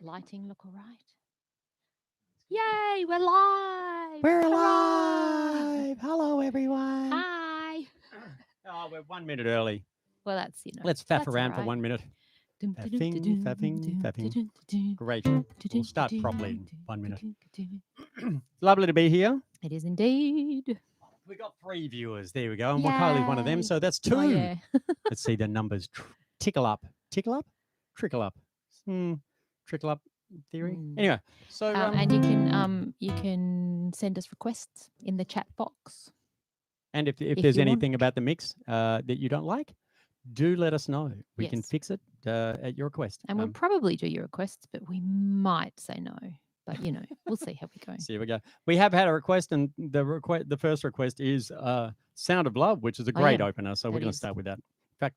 Lighting look all right? Yay, we're live. We're Hurrah. alive. Hello, everyone. Hi. Oh, we're 1 minute early. Well, that's, Let's faff around for 1 minute. Faffing. Great. We'll start properly in 1 minute. Lovely to be here. It is indeed. We got 3 viewers. There we go. And Kylie's one of them. So that's 2. Oh, yeah. Let's see the numbers tickle up. Tickle up? Trickle up. Trickle up theory. Anyway, so and you can send us requests in the chat box. And if there's anything about the mix that you don't like, do let us know. We can fix it at your request. And we'll probably do your requests, but we might say no. But, we'll see how we go. See how we go. We have had a request, and the first request is Sound of Love, which is a great opener. So we're going to start with that. In fact,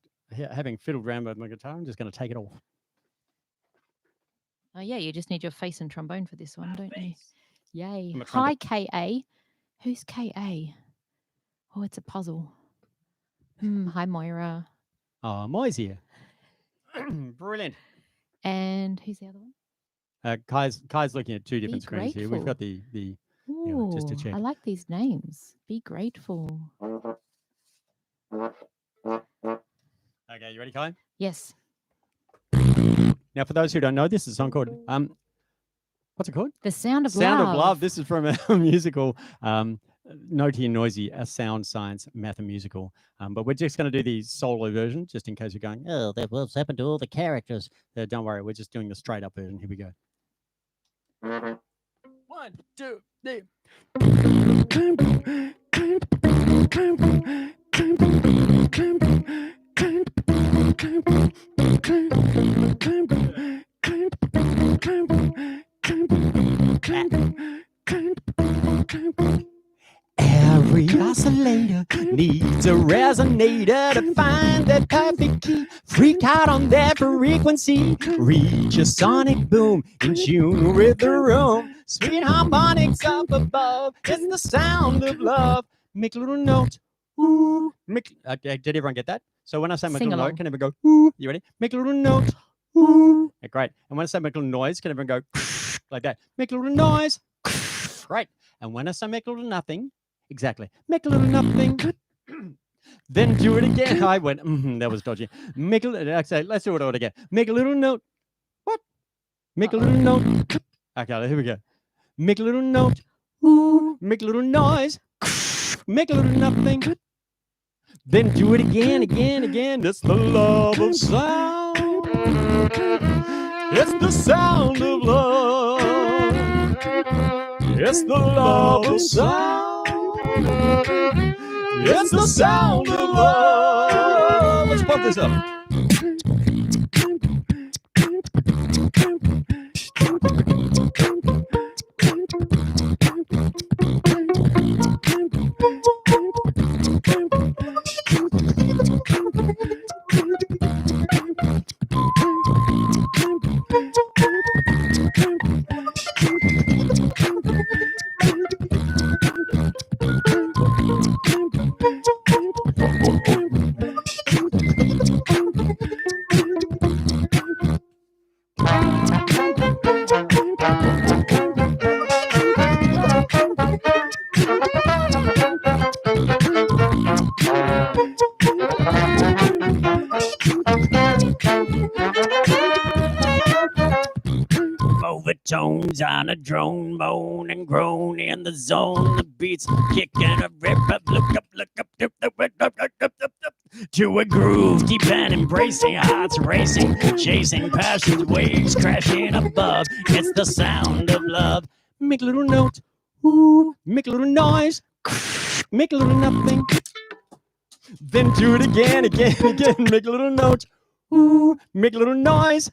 having fiddled around with my guitar, I'm just going to take it off. Oh, yeah, you just need your face and trombone for this one, don't you? Yay. Hi, K.A. Who's K.A.? Oh, it's a puzzle. Hi, Moira. Oh, Moy's here. Brilliant. And who's the other one? Kai's looking at 2 different screens here. We've got the just to check. I like these names. Be grateful. Okay, you ready, Kai? Yes. Now, for those who don't know, this is a song called what's it called? The Sound of Love. Sound of Love. This is from a musical, Naughty and Noisy, a sound science math musical. But we're just going to do the solo version, just in case you're going, oh, what's happened to all the characters? Don't worry, we're just doing the straight up version. Here we go. 1, 2, 3. Every oscillator needs a resonator to find that perfect key. Freak out on that frequency. Reach a sonic boom in tune with the room. Sweet harmonics up above. It's the sound of love. Make a little note. Ooh. Did everyone get that? So when I say make a little note, can everyone go, ooh? You ready? Make a little note. Ooh. Yeah, great. And when I say make a little noise, can everyone go like that? Make a little noise. Great. And when I say make a little nothing, exactly. Make a little nothing. Then do it again. I went, that was dodgy. Make a little, actually, let's do it all again. Make a little note. What? Make a little note. Okay, here we go. Make a little note. Ooh. Make a little noise. Make a little nothing. Then do it again, again. It's the love of sound. It's the sound of love. It's the love of sound. It's the sound of love. Let's pump this up. Overtones on a drone, moan and groan in the zone. The beats kicking a rip up, look up, to a groove, deep and embracing, hearts racing, chasing passions, waves crashing above. It's the sound of love. Make a little note, ooh, make a little noise, make a little nothing. Then do it again. Make a little note, ooh, make a little noise,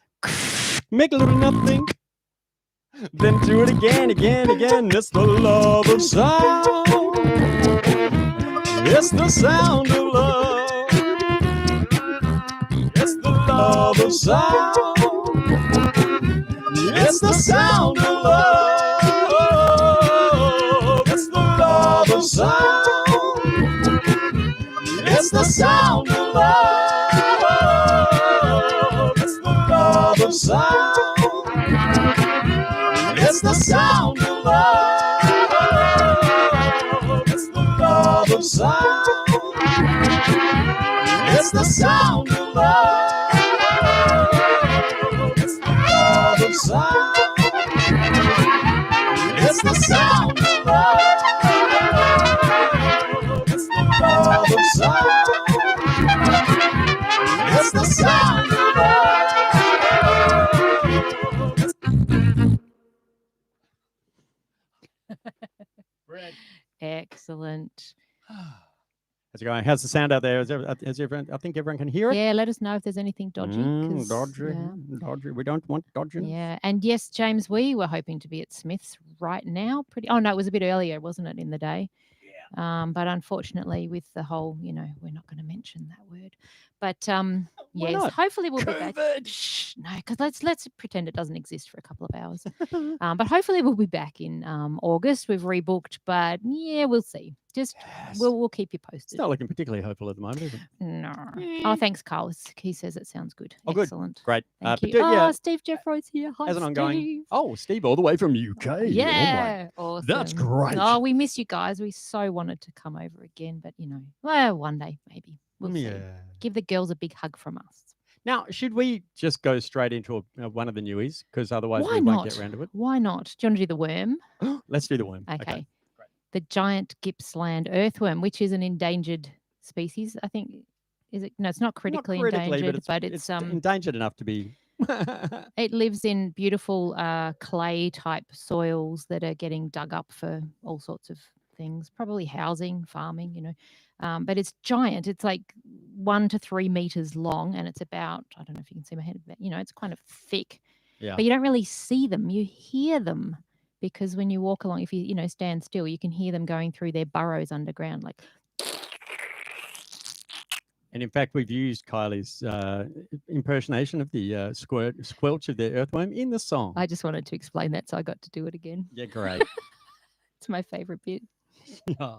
make a little nothing. Then do it again. It's the love of sound. It's the sound of love. It's the love of sound. It's the sound of love. It's the love of sound. It's the sound of love. It's the love of sound. It's the sound of love. It's the love of sound. It's the sound of love. It's the love of sound. It's the sound of love. It's the love of sound. It's the sound of love. Excellent. How's it going? How's the sound out there? Has everyone, I think everyone can hear it. Yeah, let us know if there's anything dodgy. Dodgy. Dodgy. We don't want dodginess. Yeah, and yes, James, we were hoping to be at Smith's right now. Oh no, it was a bit earlier, wasn't it, in the day? Yeah. But unfortunately, with the whole, we're not going to mention that word. But yes, not? Hopefully we'll be back. Shh, no, because let's pretend it doesn't exist for a couple of hours. But hopefully we'll be back in August. We've rebooked, but yeah, we'll see. Just we'll keep you posted. It's not looking particularly hopeful at the moment, is it? No. Oh, thanks, Carl. He says it sounds good. Oh, good. Excellent. Great. Thank you. Steve Jeffroy's here. Hi, as an Steve. ongoing. Oh, Steve, all the way from UK. Yeah. Oh, awesome. that's great. Oh, we miss you guys. We so wanted to come over again, but well, one day maybe. We'll see. Give the girls a big hug from us. Now, should we just go straight into one of the newies? Because otherwise Why we not? won't get around to it. Why not? Do you want to do the worm? Let's do the worm. Okay. The giant Gippsland earthworm, which is an endangered species, I think. Is it? No, it's not critically endangered, but it's endangered enough to be. It lives in beautiful clay type soils that are getting dug up for all sorts of things, probably housing, farming, but it's giant. It's like 1 to 3 meters long, and it's about, I don't know if you can see my head, but it's kind of thick. Yeah. But you don't really see them. You hear them. Because when you walk along, if you stand still, you can hear them going through their burrows underground, like. And in fact, we've used Kylie's impersonation of the squelch of the earthworm in the song. I just wanted to explain that, so I got to do it again. Yeah, great. It's my favorite bit. Yeah.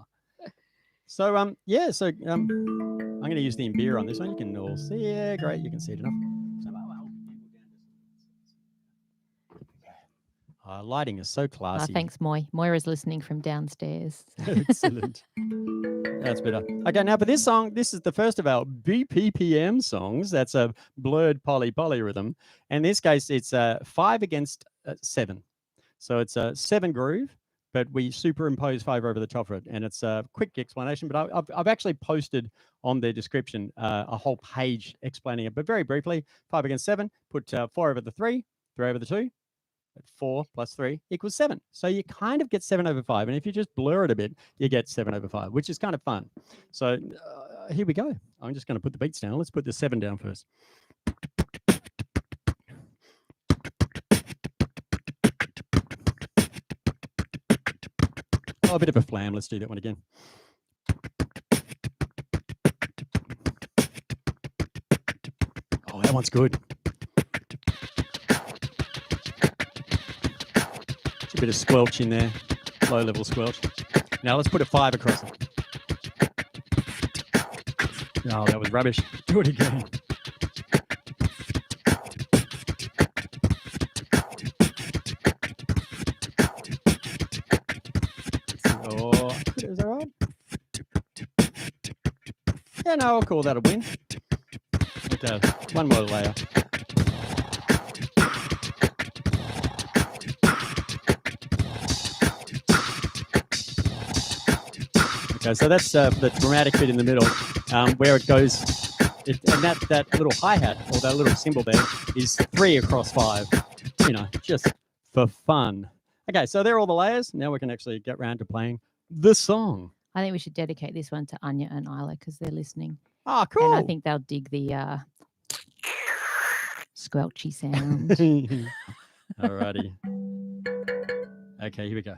So I'm going to use the imbeer on this one. You can all see. Yeah, great. You can see it enough. Lighting is so classy. Thanks, Moy. Moira's listening from downstairs. Excellent. That's better. Okay, now for this song, this is the first of our BPPM songs. That's a blurred polyrhythm. And in this case, it's 5 against 7. So it's a 7 groove, but we superimpose 5 over the top of it. And it's a quick explanation, but I've actually posted on the description a whole page explaining it. But very briefly, 5 against 7, put 4 over the 3, 3 over the 2. 4 plus 3 equals 7. So you kind of get 7 over 5. And if you just blur it a bit, you get 7 over 5, which is kind of fun. So here we go. I'm just going to put the beats down. Let's put the 7 down first. Oh, a bit of a flam. Let's do that one again. Oh, that one's good. A bit of squelch in there, low level squelch. Now let's put a 5 across it. Oh, that was rubbish. Do it again. Oh, is that right? Yeah, no, I'll call that a win. But, one more layer. Okay, so that's the dramatic bit in the middle, where it goes, and that little hi-hat, or that little cymbal there, is 3 across 5, just for fun. Okay, so there are all the layers. Now we can actually get round to playing the song. I think we should dedicate this one to Anya and Isla because they're listening. Oh, cool. And I think they'll dig the squelchy sound. Alrighty. Okay, here we go.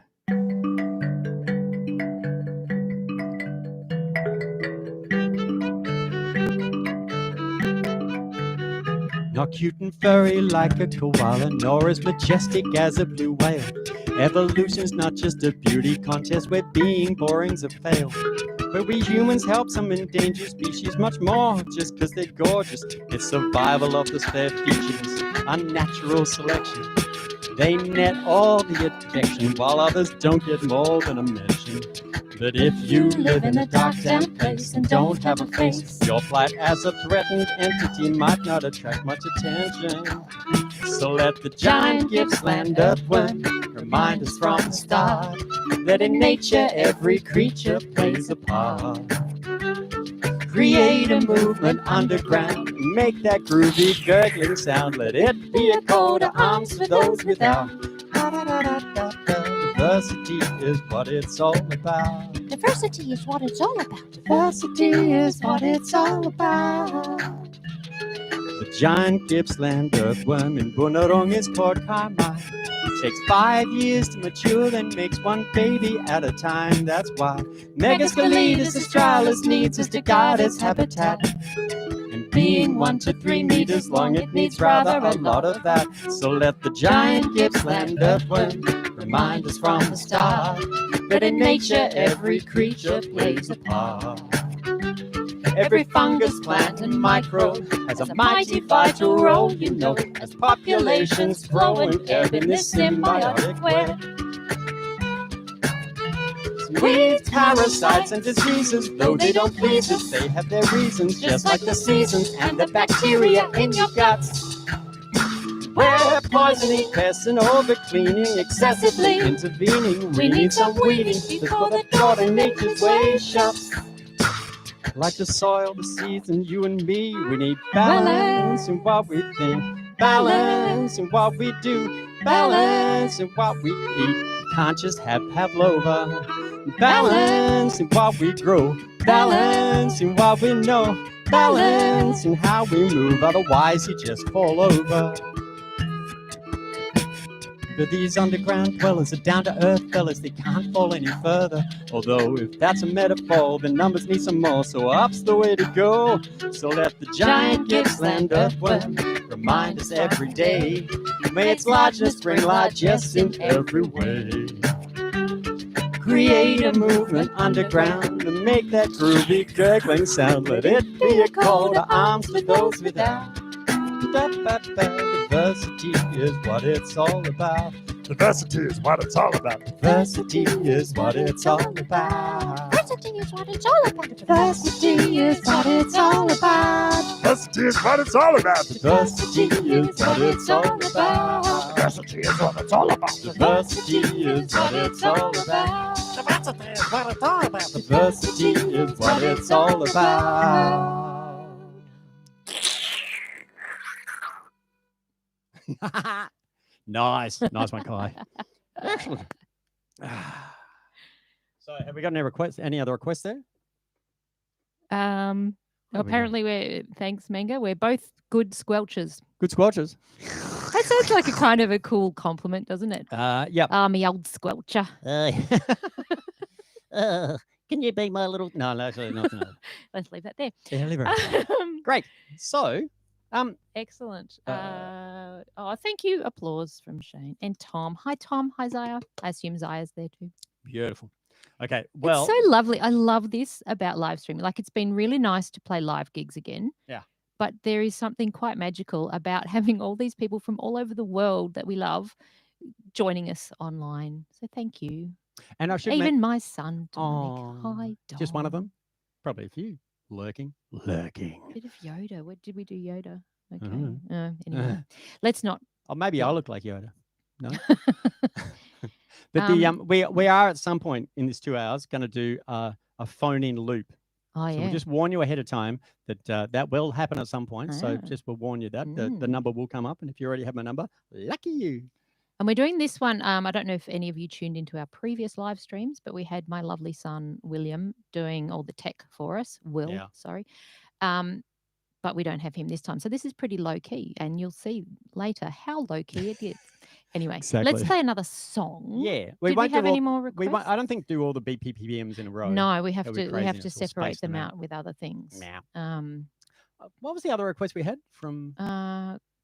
Not cute and furry like a koala, nor as majestic as a blue whale. Evolution's not just a beauty contest where being boring's a fail. But we humans help some endangered species much more just because they're gorgeous. It's survival of the spare features, unnatural selection. They net all the attention, while others don't get more than a mention. But if you live in a dark, damp place and don't have a face, your plight as a threatened entity might not attract much attention. So let the giant Gippsland Earthworm remind us from the start that in nature every creature plays a part. Create a movement underground, make that groovy gurgling sound. Let it be a call to arms for those without. Diversity is what it's all about. Diversity is what it's all about. Diversity is what it's all about. The giant Gippsland Earthworm in Bunurong is called Karma. Takes 5 years to mature, then makes one baby at a time. That's why Megascaletus australis needs us to guard its habitat. And being 1 to 3 meters long, it needs rather a lot of that. So let the giant Gippsland Earthworm remind us from the start that in nature every creature plays a part. Every fungus, plant and microbe has a mighty vital role, you know, as populations grow and ebb in this symbiotic web. Weeds, parasites and diseases, though they don't please us, they have their reasons, just like the seasons and the bacteria in your guts. We're poisoning pests and over-cleaning, excessively intervening. We need some weeding before the door to nature's way shuts. Like the soil, the seeds, and you and me, we need balance in what we think, balance in what we do, balance in what we eat. Can't just have pavlova. Balance in what we grow, balance in what we know, balance in how we move, otherwise you just fall over. But these underground dwellers are down-to-earth fellas, they can't fall any further. Although if that's a metaphor, then numbers need some more, so up's the way to go. So let the giant Gippsland Earthworm remind us every day. May its largeness bring largesse in every way. Create a movement underground and make that groovy gurgling sound. Let it be a call to arms for those without. Diversity is what it's all about. Diversity is what it's all about. Diversity is what it's all about. Diversity is what it's all about. Diversity is what it's all about. Diversity is what it's all about. Diversity is what it's all about. Diversity is what it's all about. Diversity is what it's all about. Diversity is what it's all about. Diversity is what it's all about. Nice one, Kylie. Excellent. So, have we got any requests? Any other requests there? Apparently we're thanks, Manga. We're both good squelchers. Good squelchers. That sounds like a kind of a cool compliment, doesn't it? Yep. Me old squelcher. Can you be my little? No, actually not. No. Let's leave that there. Yeah, leave it. Great. So, excellent. Thank you. Applause from Shane and Tom. Hi, Tom. Hi, Zaya. I assume Zaya's there too. Beautiful. Okay. Well, it's so lovely. I love this about live streaming. Like, it's been really nice to play live gigs again. Yeah. But there is something quite magical about having all these people from all over the world that we love joining us online. So thank you. And I should even my son, Dominic. Hi, Dom. Just one of them? Probably a few. Lurking. Bit of Yoda. What did we do, Yoda? Okay. Uh-huh. Let's not. Oh, maybe I look like Yoda. No. But we are at some point in this 2 hours going to do a phone-in loop. Oh, so yeah. we'll just warn you ahead of time that that will happen at some point. So just we'll warn you that the number will come up, and if you already have my number, lucky you. And we're doing this one. I don't know if any of you tuned into our previous live streams, but we had my lovely son William doing all the tech for us. Sorry. But we don't have him this time. So this is pretty low key, and you'll see later how low key it gets. Anyway, Let's play another song. Yeah. Did we have any more requests? I don't think do all the BPPMs in a row. No, we have to separate them out with other things. Yeah. What was the other request we had from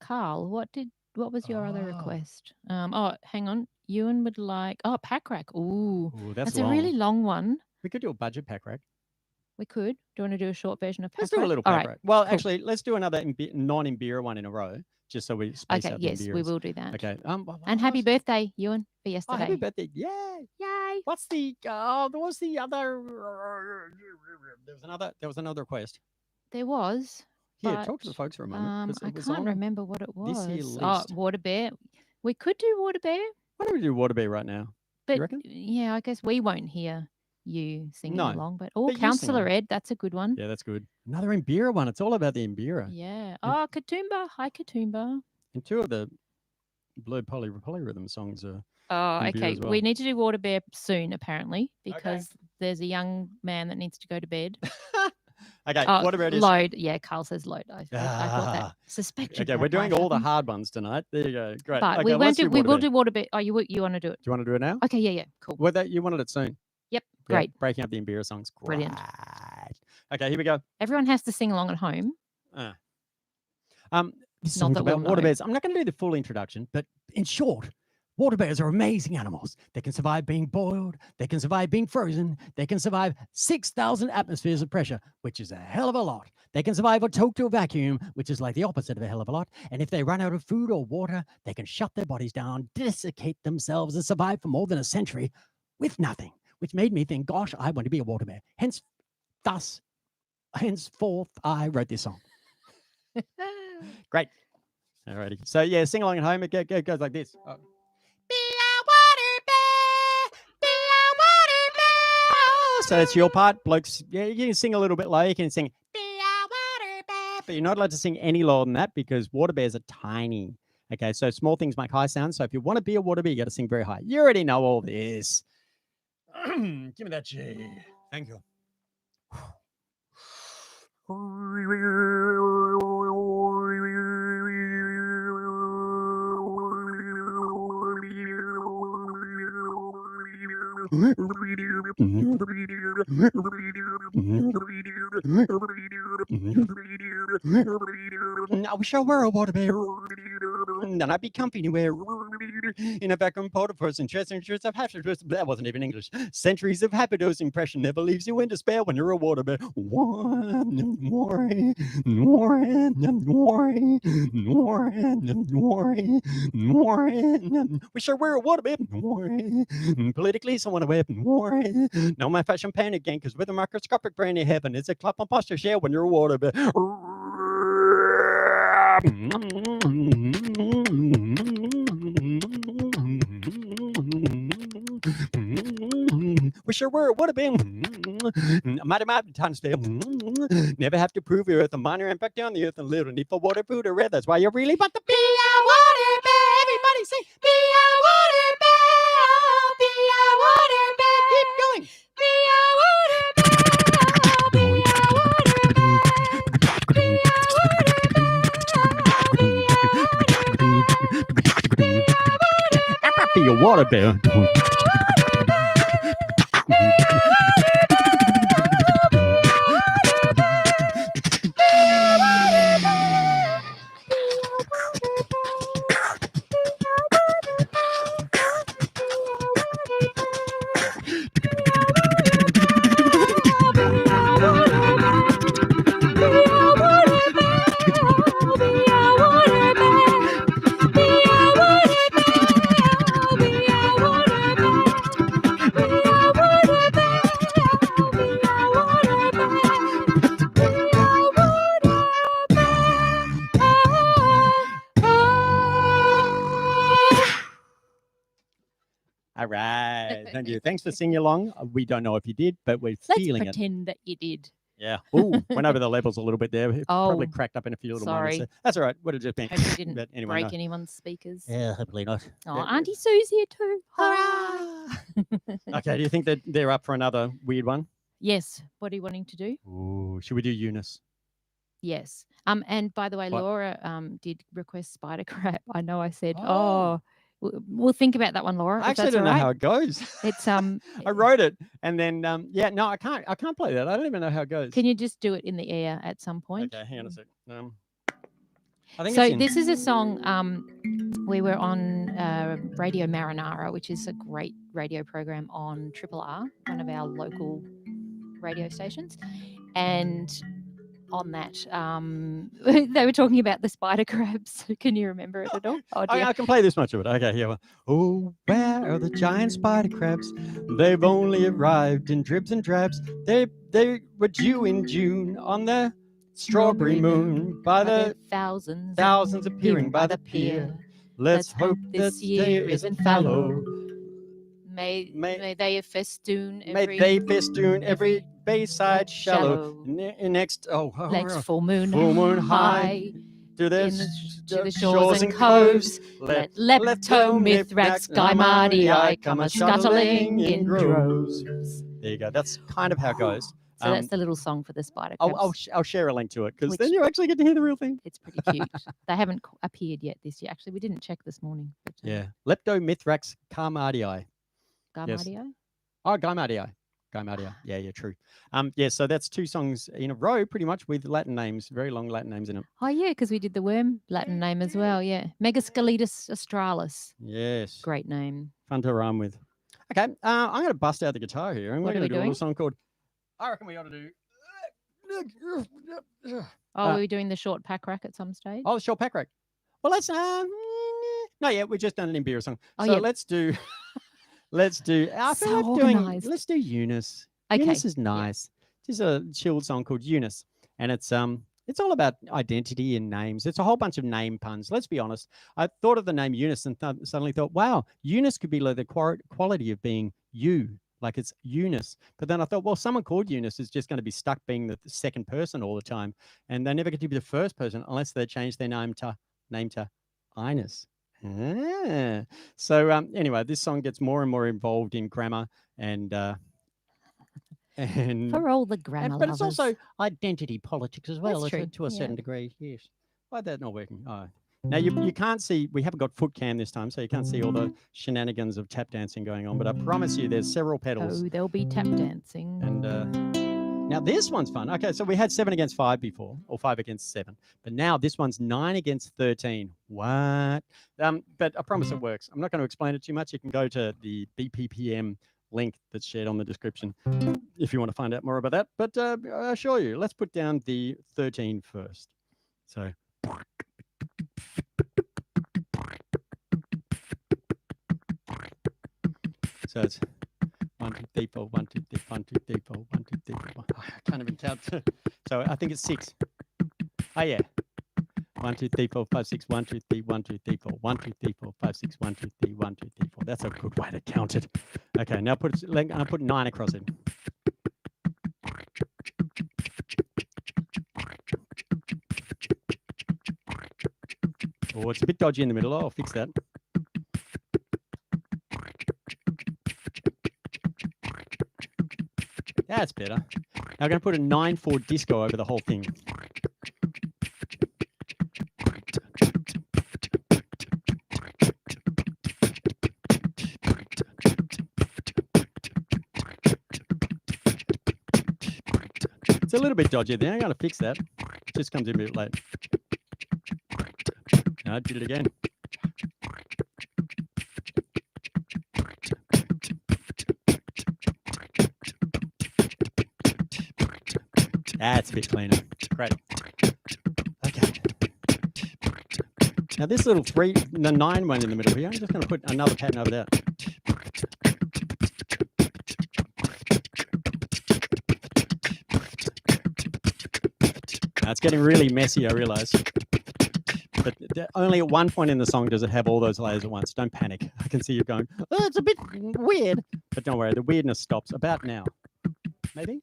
Carl? What was your other request? Hang on. Ewan would like Packrack. Ooh, that's a really long one. We could do a budget Packrack. We could. Do you want to do a short version of Packrack? Let's do a little Packrack. Right. Well, cool. Actually, let's do another non-Imbira one in a row. just so we space Okay, out the yes, we beers. will do that. Okay. And happy birthday, Ewan, for Oh, yesterday. happy birthday! Yay! Yay! What's the? What was the other? There was another request. There was. Here, talk to the folks for a moment. 'cause I it was can't on remember what it was. this here Oh, list. Waterbear. We could do Waterbear, Why don't we do Waterbear right now? but reckon? yeah, I guess we won't hear you singing No, along. But but you sing Councillor along. Ed, that's a good one. Yeah, that's good. Another Imbira one. It's all about the Imbira. Yeah. Oh, Katoomba. Hi, Katoomba. And two of the Blurred Polyrhythm songs are. Oh, And beer okay. as well. We need to do Waterbear soon, apparently, because there's a young man that needs to go to bed. Okay, Oh, Waterbear it is. load. Yeah, Carl says load. I thought that. Suspected. Okay, that we're doing might all the happen. hard ones tonight. There you go. Great. But okay, we won't let's do. We will Waterbear. do Waterbear. Oh, you want to do it? Do you want to do it now? Okay. Yeah. Cool. Well, you wanted it soon. Yep. Yeah, Great. breaking up the Imbira songs. Brilliant. Great. Okay, here we go. Everyone has to sing along at home. This Not song's that about we'll know. water bears. I'm not going to do the full introduction, but in short, water bears are amazing animals. They can survive being boiled. They can survive being frozen. They can survive 6,000 atmospheres of pressure, which is a hell of a lot. They can survive a total vacuum, which is like the opposite of a hell of a lot. And if they run out of food or water, they can shut their bodies down, desiccate themselves, and survive for more than a century with nothing, which made me think, gosh, I want to be a water bear. Henceforth, I wrote this song. Great. Alrighty. So yeah, sing along at home. It goes like this. Oh. Be a water bear. Be a water bear. So that's your part, blokes. Yeah, you can sing a little bit low. You can sing be a water bear, but you're not allowed to sing any lower than that because water bears are tiny. Okay, so small things make high sounds. So if you want to be a water bear, you got to sing very high. You already know all this. Give me that G. Thank you. I wish I were a water bear. Then I'd be comfy anywhere. In a vacuum pod of person, that wasn't even English. Centuries of happy dose impression never leaves you in despair when you're a water bear. Wish I were a water bear. Politically, someone away. No, my fashion pain again, because with a microscopic brain in heaven, it's a clap on posture share when you're a water bear. Wish I were a water bear. Mighty time spell. Never have to prove you're earth a minor impact on the earth and little need for water, food, or red. That's why you really want to be a water bear. Everybody say, be a water bear. Be a water bear. Keep going. Be a water bear. Be a water bear. Be a water bear. Be a water bear. All right. Thank you. Thanks for singing along. We don't know if you did, but we're Let's feeling it. pretend that you did. Yeah. Ooh, went over the levels a little bit there. Probably Oh, cracked up in a few little sorry. moments. That's all right. Would have just been. Hope you didn't But anyway, break no. anyone's speakers. Yeah, hopefully not. Oh, Yeah. Auntie Sue's here too. Hurrah! Okay. Do you think that they're up for another weird one? Yes. What are you wanting to do? Ooh, should we do Eunice? Yes. And by the way, What? Laura did request spider crap. I know I said, Oh. we'll think about that one, Laura. I if actually that's don't know all right. how it goes. It's I wrote it, and then yeah, no, I can't play that. I don't even know how it goes. Can you just do it in the air at some point? Okay, hang on a sec. I think So it's in. this is a song. We were on Radio Marinara, which is a great radio program on Triple R, one of our local radio stations, and on that. They were talking about the spider crabs. Can you remember it at all? Oh, dear. I can play this much of it. Okay, here. Oh, where are the giant spider crabs? They've only arrived in dribs and drabs. They were due in June on the strawberry moon by the thousands appearing by the pier. Let's hope this year isn't fallow. May they festoon May every they festoon every bayside shallow. Next full moon high to the to the shores and coves. Let Leptomithrax gaimardii come a scuttling in droves. There you go. That's kind of how it goes. So that's the little song for the spider crabs. I'll share a link to it because then you actually get to hear the real thing. It's pretty cute. They haven't appeared yet this year. Actually, we didn't check this morning. But, Yeah. Leptomithrax gaimardii. Gaimardii? Yes. Oh, gaimardii. Gaimardii. Yeah, true. So that's 2 songs in a row, pretty much, with Latin names, very long Latin names in them. Oh, yeah, because we did the worm Latin name as well. Yeah. Megasceletus australis. Yes. Great name. Fun to rhyme with. Okay, I'm going to bust out the guitar here, and we're going to do a little song called, I reckon we ought to do... Are we doing the short Packrack at some stage? Oh, the short Packrack. Well, let's... no, yeah, we've just done an Imperial song. Oh, so yeah. let's do... Let's do... I feel So like organised. Let's do Eunice. Okay. Eunice is nice. This is a chilled song called Eunice, and it's all about identity and names. It's a whole bunch of name puns. Let's be honest. I thought of the name Eunice and suddenly thought, wow, Eunice could be like the quality of being you, like it's Eunice. But then I thought, well, someone called Eunice is just going to be stuck being the second person all the time, and they never get to be the first person unless they change their name to Eunice. So anyway, this song gets more and more involved in grammar and for all the grammar but lovers. it's also identity politics as well, That's true. to a certain degree. Yes. Why that not working? Oh. Now you can't see. We haven't got foot cam this time, so you can't see all the shenanigans of tap dancing going on. But I promise you, there's several pedals. Oh, there'll be tap dancing. And now this one's fun. Okay, so we had 7 against 5 before, or 5 against 7, but now this one's 9 against 13. What? But I promise it works. I'm not going to explain it too much. You can go to the BPPM link that's shared on the description if you want to find out more about that. But I assure you, let's put down the 13 first. So. So it's 1, 2, 3, 4, 1, 2, 3, 1, 2, 3, 4, 1, 2, 3, 4. I can't even count. So I think it's 6. Oh yeah. 1, 2, 3, 4, 5, 6, 1, 2, 3, 1, 2, 3, 4, 1, 2, 3, 4, 5, 6, 1, 2, 3, 1, 2, 3, 4. That's a good way to count it. Okay, now I put 9 across it. Oh, it's a bit dodgy in the middle. I'll fix that. That's better. Now I'm going to put a 9/4 disco over the whole thing. It's a little bit dodgy there. I'm going to fix that. It just comes in a bit late. No, I did it again. That's a bit cleaner. Great. Okay. Now this little 9 one in the middle here, I'm just going to put another pattern over there. Now it's getting really messy, I realise. But only at one point in the song does it have all those layers at once. Don't panic. I can see you going, oh, it's a bit weird. But don't worry, the weirdness stops about now. Maybe?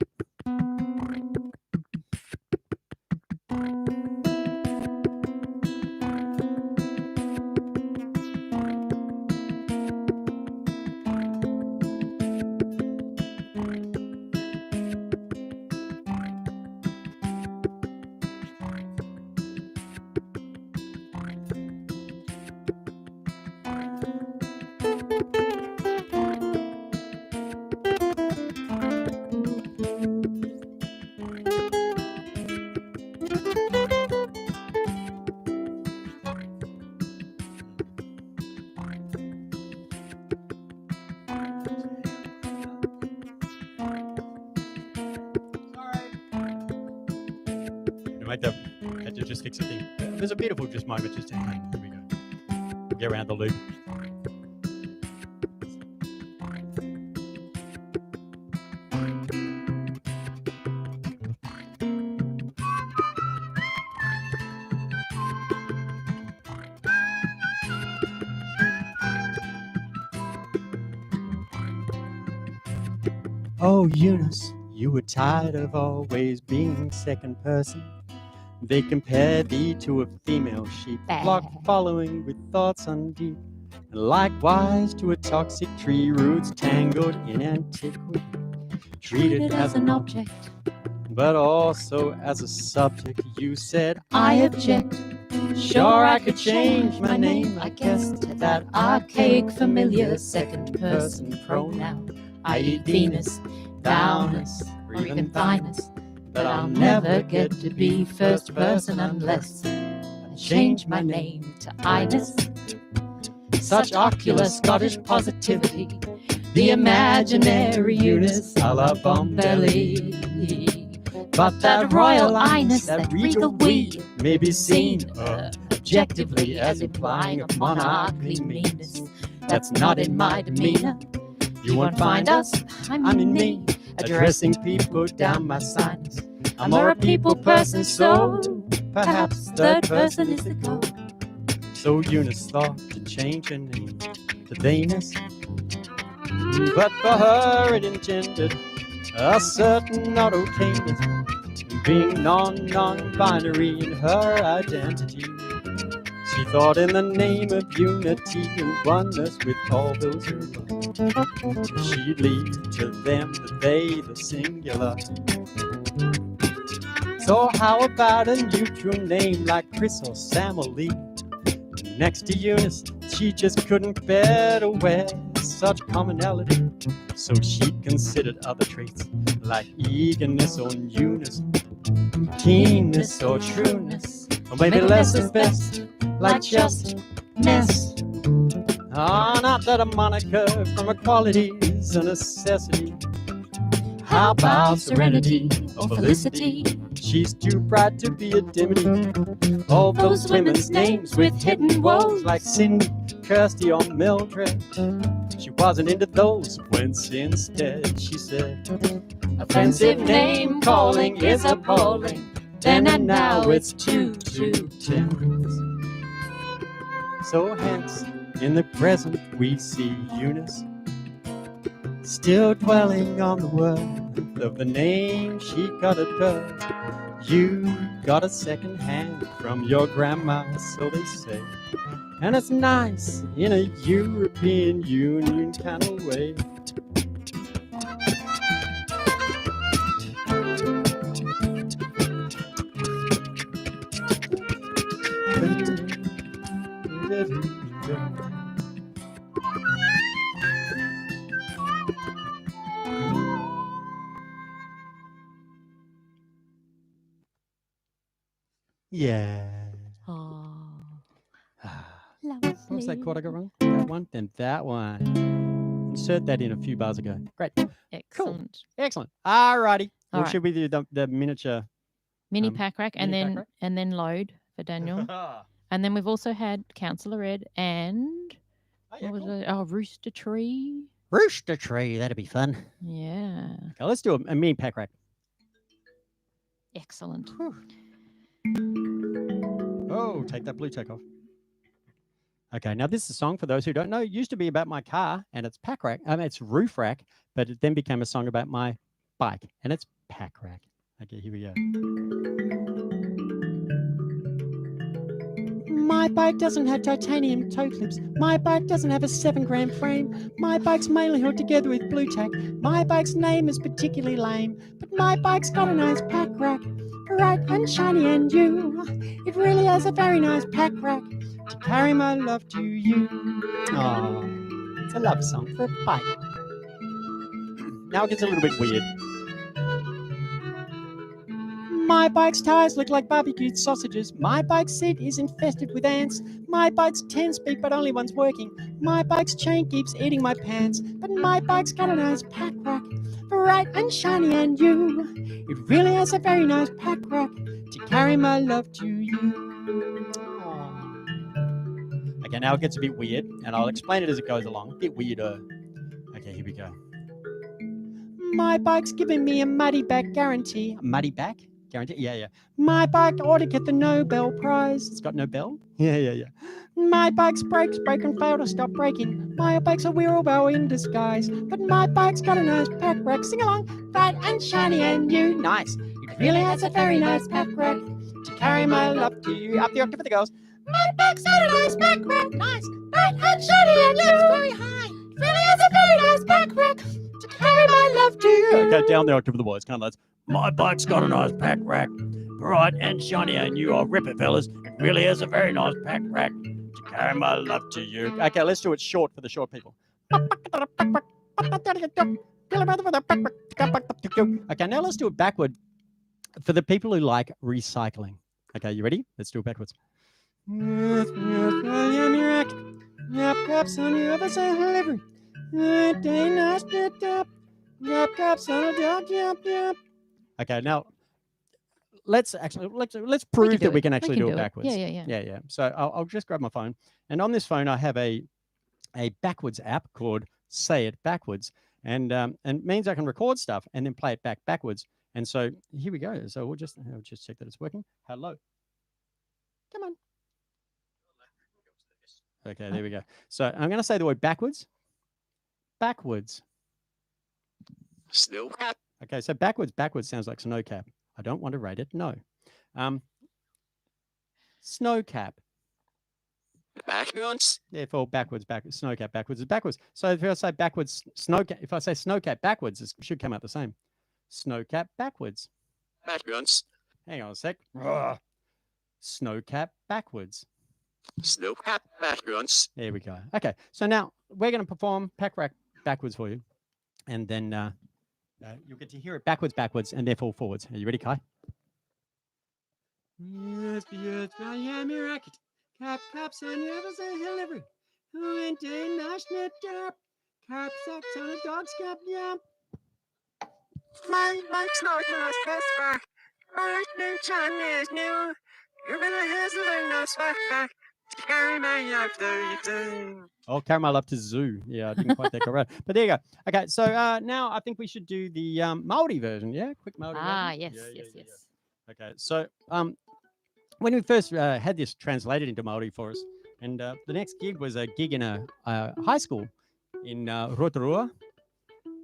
had to just fix a thing. It was a beautiful just moment. Just here we go. Get around the loop. Oh, Eunice, you were tired of always being second person. They compared thee to a female sheep, flock following with thoughts undeep, and likewise to a toxic tree, roots tangled in antiquity, treated as an object, but also as a subject. You said, I object. Sure, I could change my name, I guess, to that archaic, familiar second person pronoun, i.e. Venus, Downus, or even Thinus. But I'll never get to be first person unless I change my name to Ines. Such ocular Scottish positivity, the imaginary Eunice a la Bombelli. But that royal Ines, that regal we, may be seen objectively as implying a monarchly meanness. That's not in my demeanor. You won't find us, I'm in me, addressing people down my sinus. I'm more a people person, so perhaps third person is the goal. So Eunice thought to change her name to Venus, but for her it engendered a certain not okayness, being non-binary in her identity. She thought in the name of unity and oneness with all those who loved, she'd leave to them the they, the singular. So how about a neutral name like Chris or Sam or Lee? Next to Eunice, she just couldn't bear to wear such commonality. So she considered other traits like eagerness or newness, keenness or trueness, or maybe less is best, like just mess. Ah, not that a moniker from equality is a necessity. How about serenity or felicity? She's too bright to be a dimity. All those women's names with hidden woes like Cindy, Kirsty or Mildred. She wasn't into those, whence instead she said, offensive name calling is appalling. Then and now it's too tense. So hence, in the present we see Eunice still dwelling on the word of the name she got at birth. You got a second hand from your grandma, so they say, and it's nice in a European Union kind of way. Yeah. Oh, What was that chord I got wrong? That one, then that one. Insert that in a few bars ago. Great. excellent. Excellent. All righty. All Well, right. should we do the miniature? Mini Packrack, and mini then Packrack? and then load for Daniel. And then we've also had Councillor Ed and what was it? Oh, Rooster Tree. Rooster tree. That'd be fun. Yeah, Okay, let's do a mini Packrack. excellent. Oh, take that blue tack off. Okay, now this is a song for those who don't know. It used to be about my car, and it's Packrack. It's roof rack, but it then became a song about my bike, and it's Packrack. Okay, here we go. My bike doesn't have titanium toe clips. My bike doesn't have a 7-gram frame. My bike's mainly held together with blue tack. My bike's name is particularly lame, but my bike's got a nice pack rack, bright and shiny and new. It really has a very nice pack rack to carry my love to you. Oh, it's a love song for a bike. Now it gets a little bit weird. My bike's tires look like barbecued sausages. My bike's seat is infested with ants. My bike's 10-speed, but only one's working. My bike's chain keeps eating my pants. But my bike's got a nice pack rack, bright and shiny and new. It really has a very nice packrack to carry my love to you. Aw. Okay, now it gets a bit weird, and I'll explain it as it goes along. A bit weirder. Okay, here we go. My bike's giving me a muddy back guarantee. A muddy back? Guarantee? Yeah. My bike ought to get the Nobel Prize. It's got no bell? Yeah. My bike's brakes break and fail to stop braking. My bike's a wheelbarrow in disguise. But my bike's got a nice pack rack. Sing along, bright and shiny and new. Nice. It really has a very nice pack rack to carry my love to you. Up the octave with the girls. My bike's got a nice pack rack. Nice. Bright and shiny and new. It's very high. It really has a very nice pack rack to carry my love to you. Okay, down the octave with the boys. Come on, lads. My bike's got a nice pack rack, bright and shiny, and you are rip it, fellas. It really is a very nice pack rack to carry my love to you. Okay, let's do it short for the short people. Okay, now let's do it backward for the people who like recycling. Okay, you ready? Let's do it backwards. Okay, now let's prove that we can actually do it backwards. Yeah. So I'll just grab my phone, and on this phone I have a backwards app called Say It Backwards, and it means I can record stuff and then play it backwards. And so here we go. So I'll just check that it's working. Hello. Come on. Okay, there we go. So I'm going to say the word backwards. Backwards. Snow cap. Okay, so backwards sounds like snow cap. I don't want to rate it. No. Snow cap. Backwards. Therefore, backwards. Snow cap backwards is backwards. So if I say backwards, snow cap. If I say snow cap backwards, it should come out the same. Snow cap backwards. Backwards. Hang on a sec. Snow cap backwards. Snow cap backwards. There we go. Okay, so now we're going to perform Packrack backwards for you, and then you'll get to hear it backwards, and therefore forwards. Are you ready, Kai? Yes, I am your racket. Caps on the others a hill every. Who ain't a national top? Cap sacks on a dog's cap, yeah. My bike's not gonna specify. My new John is new. You're gonna have a very nice backpack to carry my life through your doom. Oh, carry my love to zoo. Yeah, I didn't quite take it right. But there you go. Okay, so now I think we should do the Māori version. Yeah, quick Māori version. Yes. Okay, so when we first had this translated into Māori for us, and the next gig was a gig in a high school in Rotorua.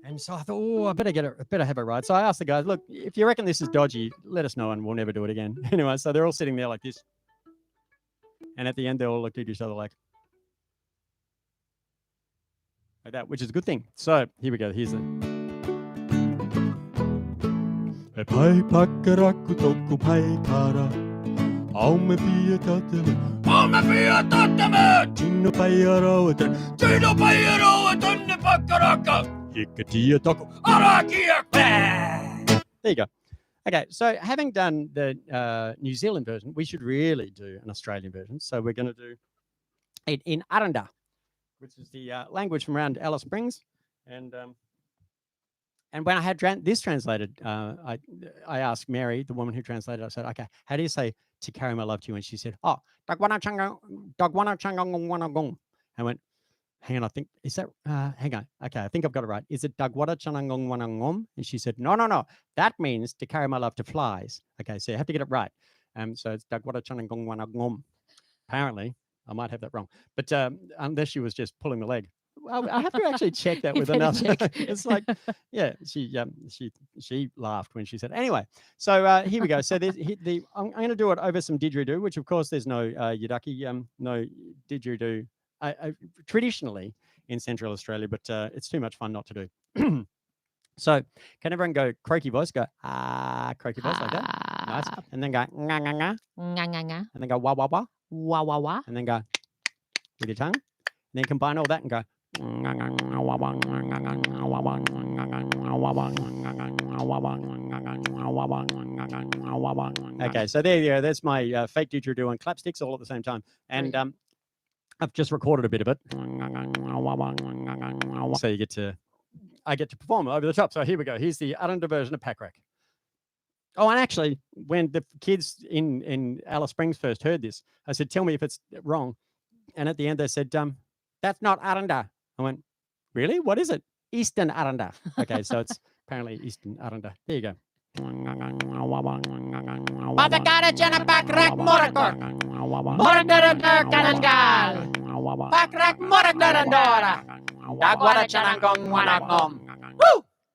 And so I thought, I better have a ride. So I asked the guys, look, if you reckon this is dodgy, let us know and we'll never do it again. Anyway, so they're all sitting there like this. And at the end, they all looked at each other like that, which is a good thing. So here we go. Here's it. Pai pakaraku toku pai kara. Aume pia tatame. Aume pia tatame. Tino pai aroa. Tino pai aroa. Tonne pakaraka. There you go. Okay, so having done the New Zealand version, we should really do an Australian version. So we're going to do it in Aranda, which is the language from around Alice Springs. And when I had this translated, I asked Mary, the woman who translated, I said, okay, how do you say to carry my love to you? And she said, oh, dogwana changa gong. I went, hang on, I think, is that, hang on. Okay, I think I've got it right. Is it Dagwada Chanangong Wanangom? And she said, no. That means to carry my love to flies. Okay, so you have to get it right. So it's Dagwada Chanangong Wanangom. Apparently, I might have that wrong. But unless she was just pulling the leg. I have to actually check that with another. It's like, yeah, she laughed when she said. Anyway, so here we go. So I'm going to do it over some didgeridoo, which of course there's no Yidaki, no didgeridoo. Traditionally in Central Australia, but it's too much fun not to do. So can everyone go croaky voice? Go croaky voice like that. Nice. And then go nga nga nga. Nga nga nga. And then go wah wah wah. Wah wah wah. And then go with your tongue. And then combine all that and go. Okay, so there you go. That's my fake didgeridoo and clapsticks all at the same time. And I've just recorded a bit of it. So you get to I get to perform over the top. So here we go. Here's the Aranda version of Packrack. Oh, and actually, when the kids in Alice Springs first heard this, I said, tell me if it's wrong. And at the end, they said, that's not Aranda. I went, really? What is it? Eastern Aranda. Okay, so it's apparently Eastern Aranda. There you go.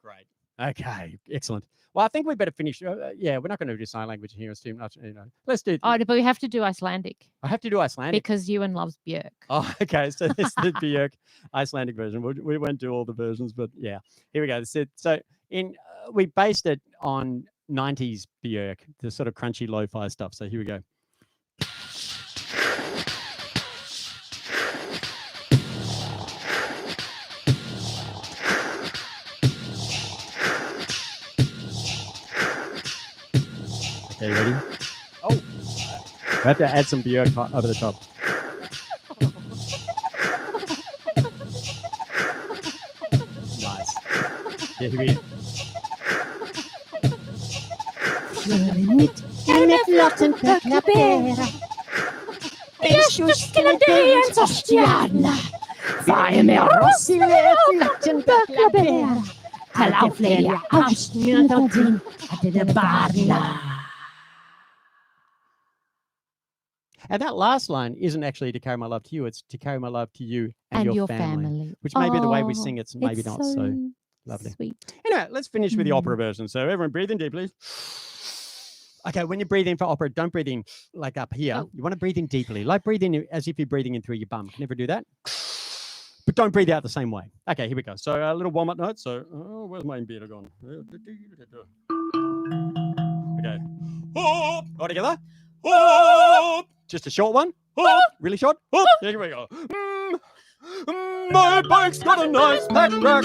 Great. Okay, excellent. Well, I think we better finish. Yeah, we're not going to do sign language here. It's too much. Let's do. Oh, but we have to do Icelandic I have to do Icelandic. because Ewan loves Björk. Oh, okay. So this is the Björk Icelandic version. We won't do all the versions, but yeah, here we go. So we based it on 90s Björk, the sort of crunchy lo-fi stuff. So here we go. Okay, ready? Oh, we have to add some Björk over the top. Nice. Yeah, here we go. And that last line isn't actually to carry my love to you, it's to carry my love to you and your family. Which maybe the way we sing it's maybe not so lovely. Sweet. Anyway, let's finish with the opera version. So everyone breathe in deeply. Okay, when you breathe in for opera, don't breathe in like up here. Oh. You want to breathe in deeply. Like breathe in as if you're breathing in through your bum. Can you ever do that? But don't breathe out the same way. Okay, here we go. So a little warm-up note. So, where's my imbeater gone? Okay. All together. Just a short one. Really short. Here we go. My bike's got a nice Packrack,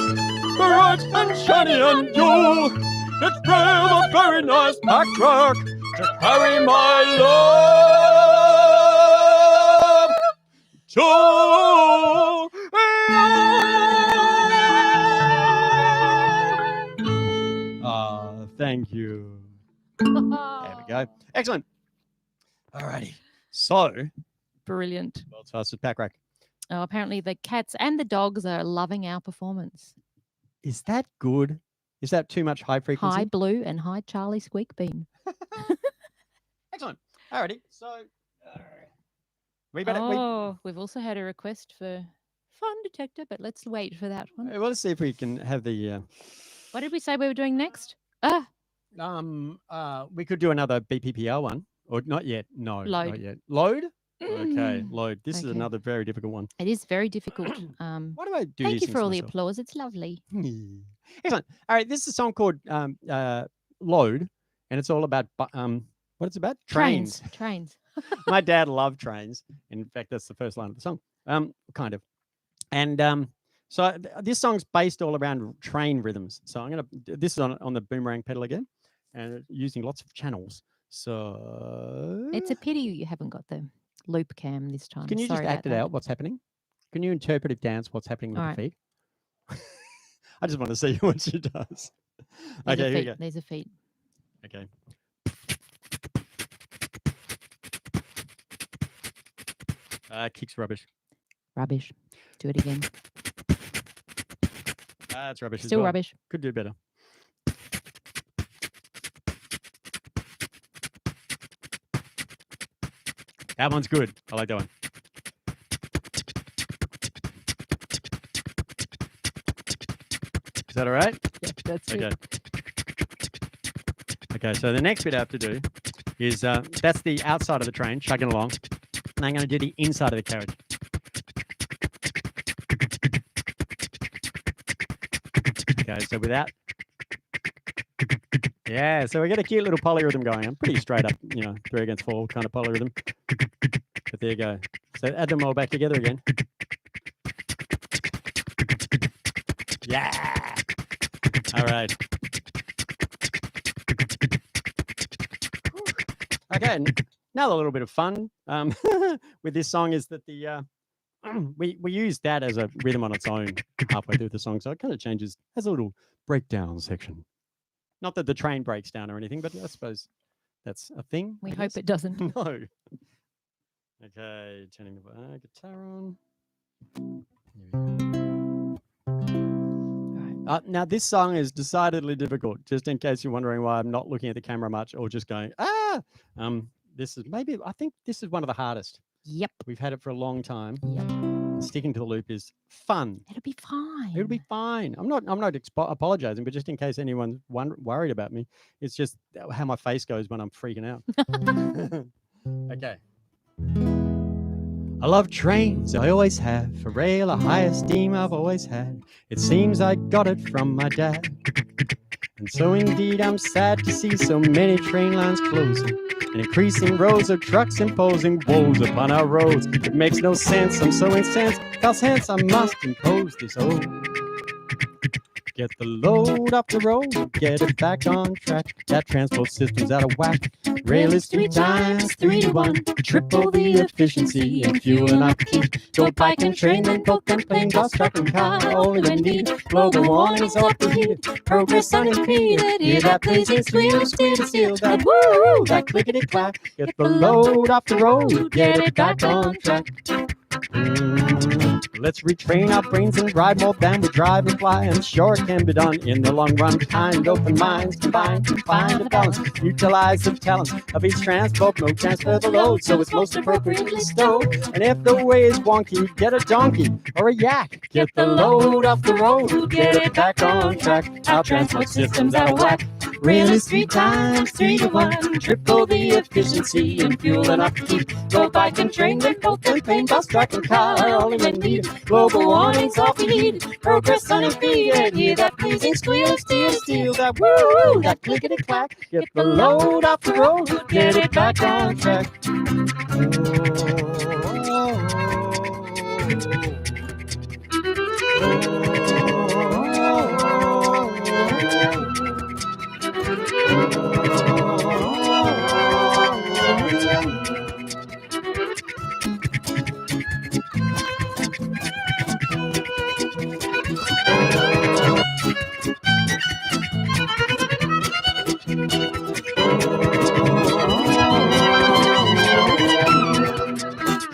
bright and shiny and new. It's a very nice Packrack to carry my love to. Thank you. There we go. Excellent. Alrighty. So, Brilliant. well, it's fast as Packrack. Oh, apparently the cats and the dogs are loving our performance. Is that good? Is that too much high frequency? Hi, Blue, and hi, Charlie Squeakbean. Excellent. Alrighty. So, we've also had a request for Fun Detector, but let's wait for that one. let's see if we can have the. What did we say we were doing next? We could do another BPPR one, or not yet. No, Load. not yet. Load. Okay, load. This is Okay. another very difficult one. It is very difficult. Why do I do Thank these you things for to all the myself? applause. It's lovely. Excellent. All right, this is a song called Load, and it's all about what it's about? Trains. Trains. My dad loved trains. In fact, that's the first line of the song. Kind of. And so this song's based all around train rhythms. So I'm gonna. This is on the boomerang pedal again, and using lots of channels. So It's a pity you haven't got the loop cam this time. Can you Sorry just act about it that. out? What's happening? Can you interpretive dance what's happening with All the right. feet? I just want to see what she does. There's Okay, a here we feet. go. There's a feet. Okay. Kicks rubbish. Rubbish. Do it again. It's rubbish. as Still well. rubbish. Could do better. That one's good. I like that one. Is that all right? Yeah, that's Okay. it. Okay, so the next bit I have to do is that's the outside of the train, chugging along. And I'm going to do the inside of the carriage. Okay, so without. Yeah, so we got a cute little polyrhythm going. I'm pretty straight up, 3 against 4 kind of polyrhythm. But there you go. So add them all back together again. Yeah. All right. Okay, another little bit of fun with this song is that the we use that as a rhythm on its own halfway through the song, so it kind of changes, has a little breakdown section. Not that the train breaks down or anything, but I suppose that's a thing. We I hope guess. it doesn't. No. Okay, turning the guitar on. Right. Now this song is decidedly difficult. Just in case you're wondering why I'm not looking at the camera much or just going this is I think this is one of the hardest. Yep. We've had it for a long time. Yep. Sticking to the loop is fun. It'll be fine. It'll be fine. I'm not apologizing, but just in case anyone's worried about me, it's just how my face goes when I'm freaking out. Okay. I love trains, I always have. For rail, a high esteem I've always had. It seems I got it from my dad. And so indeed I'm sad to see so many train lines closing, and increasing rows of trucks imposing woes upon our roads. It makes no sense, I'm so incensed, else hence I must impose this oath. Get the load off the road, get it back on track. That transport system's out of whack. Rail is 3 times 3 to 1. Triple the efficiency in fuel and upkeep. Go bike and train, then boat and plane, bus, truck and car. Only when need. Global warming is overheated. Progress unimpeded. Hear that blazing squeal, steel to steel. That woo, that clickety clack. Get the load off the road, get it back on track. Let's retrain our brains and ride more than we drive and fly. I'm sure it can be done in the long run. Kind open minds combined to find a balance. Utilize the talents of each transport mode. Transfer the load so it's most appropriately stowed. And if the way is wonky, get a donkey or a yak. Get the load off the road, get it back on track. Our transport system's out of whack. Rail is 3 times 3 to 1. Triple the efficiency in fuel and upkeep. Go bike and train, then boat and plane, bus, truck and car. Only when needed. Global warming's all we need. Progress unimpeded. Hear that pleasing squeal, steel, steel. That woo, that clickety clack. Get the load off the road, get it back on track.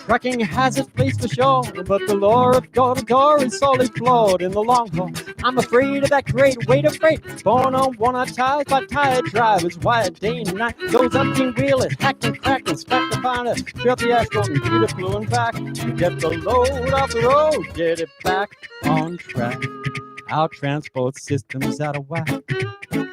Trucking has its place for sure, but the law of door-to-door is sorely flawed in the long haul. I'm afraid of that great weight of freight, borne on worn-out tires by tired drivers, wired day and night. Those umpteen wheelers, hacked and cracked and smacked upon us, filthy asphalt and Peter flew and back. Get the load off the road, get it back on track. Our transport system's out of whack.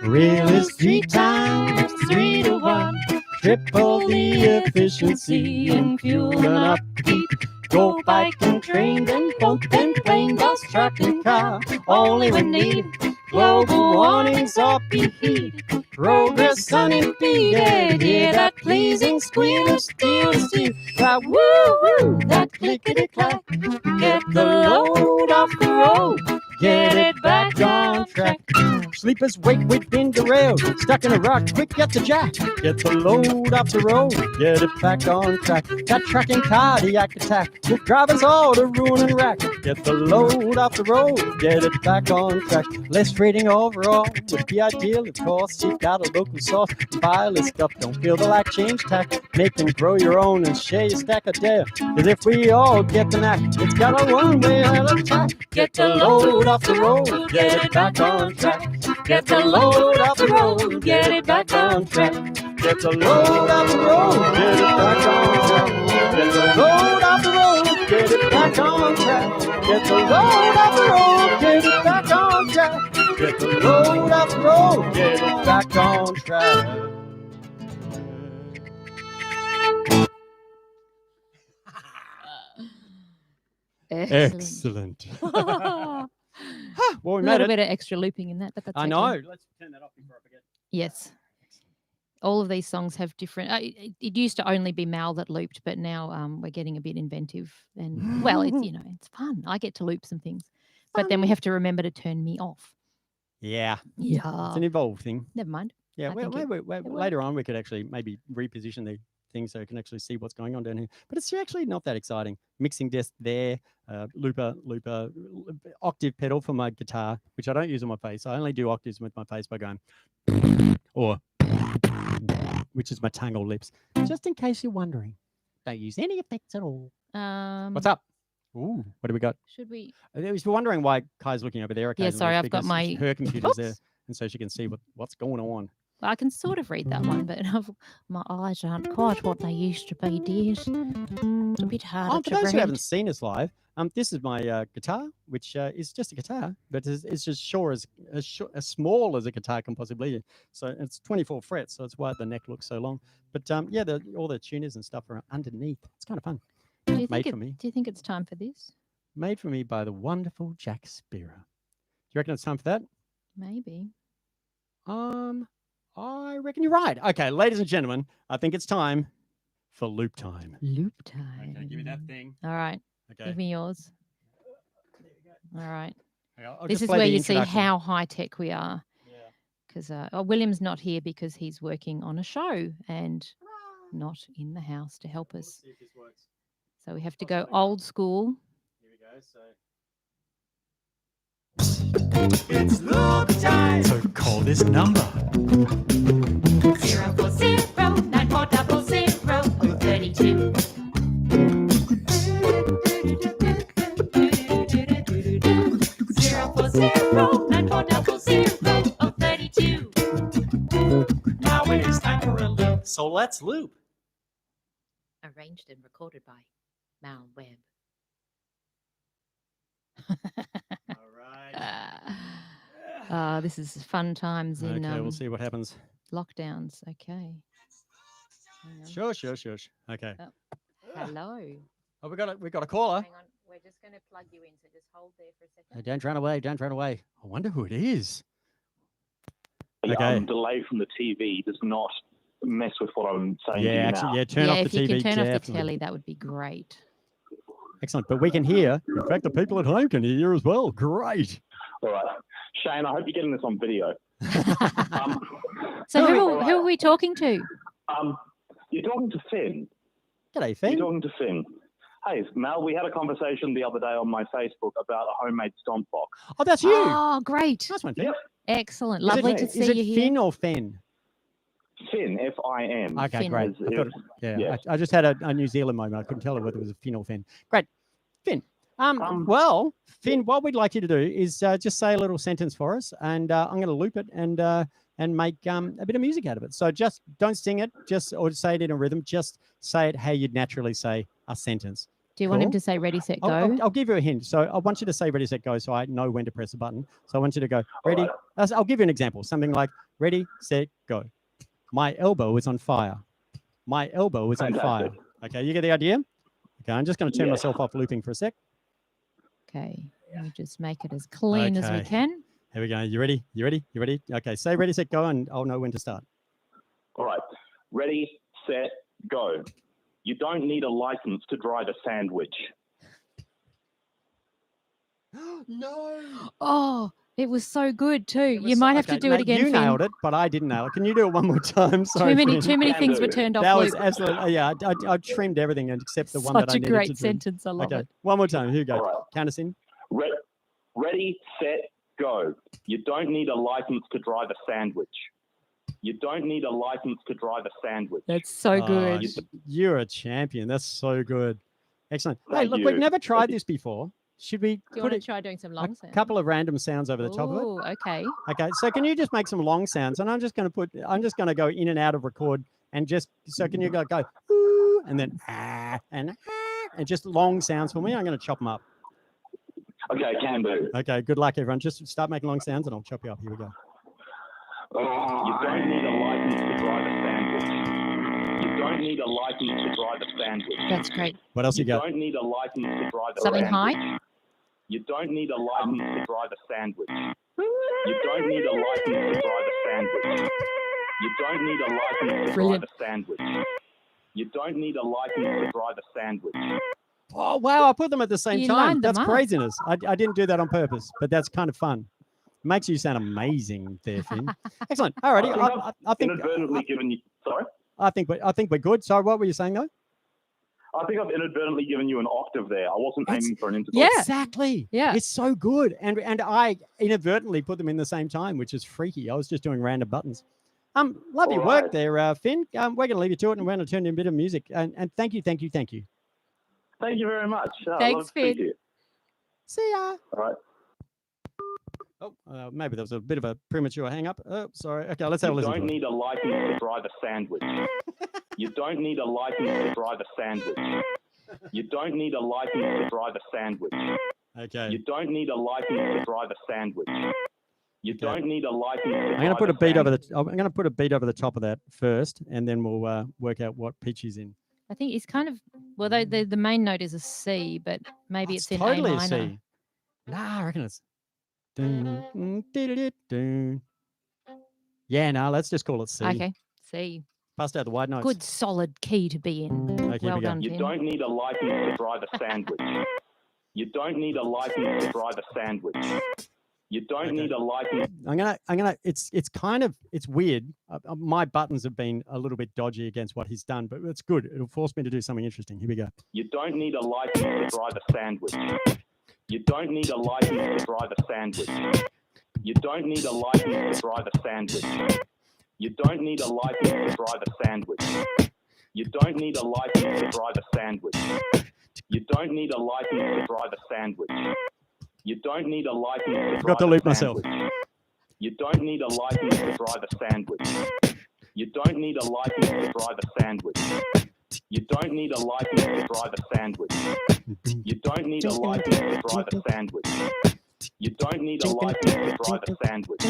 Rail is 3 times 3 to 1. Triple the efficiency in fuel and upkeep. Go bike and train, then boat and plane, bus, truck and car. Only when needed. Global warnings ought be heeded. Progress unimpeded. Hear that pleasing squeal of steel to steel. That woo-woo, that clickety-clack. Get the load off the road, get it back on track. Sleepers wake, we've been derailed. Stuck in a rock, quick, get the jack. Get the load off the road, get it back on track. That tracking cardiac attack with drivers all to ruin and rack. Get the load off the road, get it back on track. Less trading overall would be ideal, of course. Seek out a local source, buy this stuff, don't feel the lack change tax. Make and grow your own and share your stack of dare. Cause if we all get the knack, it's got a one-way attack. Get the load off the road, get it back on track. Get the load off the road, get it back on track. Get the load off the road, get it back on track. Get the load off the road, get it back on track. Get the load off the road, get it back on track. Get the load off the road, get it back on track. Excellent. Well, we A made little it. bit of extra looping in that, but that's I okay. know. Let's turn that off before I forget. Yes. All of these songs have different. It used to only be Mal that looped, but now we're getting a bit inventive. And well, it's it's fun. I get to loop some things, but then we have to remember to turn me off. Yeah. Yeah. It's an evolved thing. Never mind. Yeah. I think it Later on, we could actually maybe reposition the thing so you can actually see what's going on down here. But it's actually not that exciting. Mixing desk there, looper, octave pedal for my guitar, which I don't use on my face. I only do octaves with my face by going or which is my tongue or lips. Just in case you're wondering, don't use any effects at all. What's up? Ooh, what do we got? Should we? I was wondering why Kai's looking over there occasionally. Yeah, sorry, it's I've got because my. her computer's there, Oops. and so she can see what's going on. Well, I can sort of read that one, but my eyes aren't quite what they used to be, dears. It's a bit harder For to those who haven't read. seen us live, this is my guitar, which is just a guitar, but it's just as small as a guitar can possibly be. So it's 24 frets, so it's why the neck looks so long. But yeah, all the tuners and stuff are underneath. It's kind of fun. Made for me. Do you think it's time for this? Made for me by the wonderful Jack Spearer. Do you reckon it's time for that? Maybe. I reckon you're right. Okay, ladies and gentlemen, I think it's time for loop time. Loop time. Okay, give me that thing. All right. Okay. Give me yours. All right. Okay, I'll This just is play where the you see introduction. how high tech we are. Yeah. Because William's not here because he's working on a show and not in the house to help Let's us. see if this works. So we have to go old school. Here we go. It's loop time. So call this number. 040-9400-32. 040-9400-32. Now it is time for a loop. So let's loop. Arranged and recorded by Mal Webb. All right. This is fun times in Okay, we'll see what happens. lockdowns. Okay. Hang on. Sure. Okay. Hello. Oh, we got a caller. Hang on. We're just going to plug you in. So just hold there for a second. Don't run away. Don't run away. I wonder who it is. The Okay. delay from the TV does not mess with what I'm saying to you Yeah, now. actually, yeah. Turn off if the TV. you can turn off the definitely. telly, that would be great. Excellent. But we can hear. In fact, the people at home can hear as well. Great. All right. Shane, I hope you're getting this on video. So who Alright. are we talking to? You're talking to Finn. G'day, Finn. You're talking to Finn. Hey, Mel, we had a conversation the other day on my Facebook about a homemade stomp box. Oh, that's you. Oh, great. Nice one, Finn. Yep. Excellent. Is Lovely it, to see is it you here. Finn or Fen? Finn, F-I-N. Okay, Finn. great. Is- I thought, yeah, yes. I just had a New Zealand moment. I couldn't tell whether it was a Finn or Fen. Great. Finn. Well, Finn, what we'd like you to do is just say a little sentence for us, and I'm going to loop it and make a bit of music out of it. So just don't sing it, or say it in a rhythm. Just say it how you'd naturally say a sentence. Do you want him Cool. to say ready, set, go? I'll give you a hint. So I want you to say ready, set, go, so I know when to press a button. So I want you to go ready. Alright. I'll give you an example. Something like ready, set, go. My elbow is on fire. My elbow is on fire. Fantastic. Okay, you get the idea? Okay, I'm just going to turn Yes. myself off looping for a sec. Okay. We'll just make it as clean as we Okay. can. Here we go. You ready? You ready? You ready? Okay, say ready, set, go, and I'll know when to start. All right. Ready, set, go. You don't need a license to drive a sandwich. No. Oh, it was so good too. It was You so- might have okay, to do it mate, again, You Finn. nailed it, but I didn't nail it. Can you do it one more time? Sorry, Too many Finn. things Can were do. turned off. That was loop. absolutely, yeah. I trimmed everything except the one Such that I a needed to great trim. sentence. I love Okay, it. one more time. Here you go. All right. Count us in. Ready, set, go. You don't need a license to drive a sandwich. You don't need a license to drive a sandwich. That's so Oh, good. You're a champion. That's so good. Excellent. Hey, Thank look, you. we've never tried Thank you. this before. Should we Do you put want to a try doing some long sounds? couple of random sounds over the top of it? Oh, okay. Okay, so can you just make some long sounds? And I'm just going to go in and out of record and so can you go ooh, and then and just long sounds for me? I'm going to chop them up. Okay, can do. Okay, good luck, everyone. Just start making long sounds and I'll chop you up. Here we go. You don't need a license to drive a sandwich. You don't need a license to drive a sandwich. That's great. What else you got? don't need a license to drive a Something sandwich. high? You don't need a license to drive a sandwich. You don't need a license to drive a sandwich. You don't need a license to Brilliant. drive a sandwich. You don't need a license to drive a sandwich. Oh, wow, I put them at the same You time. lined them That's up. craziness. I didn't do that on purpose, but that's kind of fun. Makes you sound amazing there, Finn. Excellent. All righty. I think Inadvertently given you. Sorry. I think we're good. So what were you saying though? I think I've inadvertently given you an octave there. I wasn't It's- aiming for an interval. Yeah. Exactly. Yeah. It's so good. And I inadvertently put them in the same time, which is freaky. I was just doing random buttons. Love your All work right. there, Finn. We're going to leave you to it, and we're going to turn in a bit of music. And thank you. Thank you very much. Thanks, love to speak Finn. to you. See ya. All right. Oh, maybe there was a bit of a premature hang up. Oh, sorry. Okay, let's have a You listen. don't to it. need a license to drive a sandwich. You don't need a license to drive a sandwich. You don't need a license to drive a sandwich. Okay. You don't need a license to drive a sandwich. You Okay. don't need a license to I'm going to drive put a a beat over sandwich. I'm going to put a beat over the top of that first, and then we'll work out what pitch he's in. I think it's kind of well. The main note is a C, but maybe it's in totally A a minor. C. Nah, I reckon it's. Dun, dun. Yeah, no, let's just call it C. Okay, C. Bust out the wide notes. Good solid key to be in. Okay, here Well we go. done, You Finn. don't need a license to drive a sandwich. You don't need a license to drive a sandwich. You don't Okay. need a license. I'm gonna. It's weird. My buttons have been a little bit dodgy against what he's done, but it's good. It'll force me to do something interesting. Here we go. You don't need a license to drive a sandwich. You don't need a license to drive a sandwich. You don't need a license to drive a sandwich. You don't need a license to drive a sandwich. You don't need a license to drive a sandwich. You don't need a license to drive a sandwich. You don't need a license to Forgot drive to a loop myself. sandwich. You don't need a license to drive a sandwich. You don't need a license to drive a sandwich. You don't need a license to drive a sandwich. You don't need a license to drive a sandwich. You don't need a license to drive a sandwich.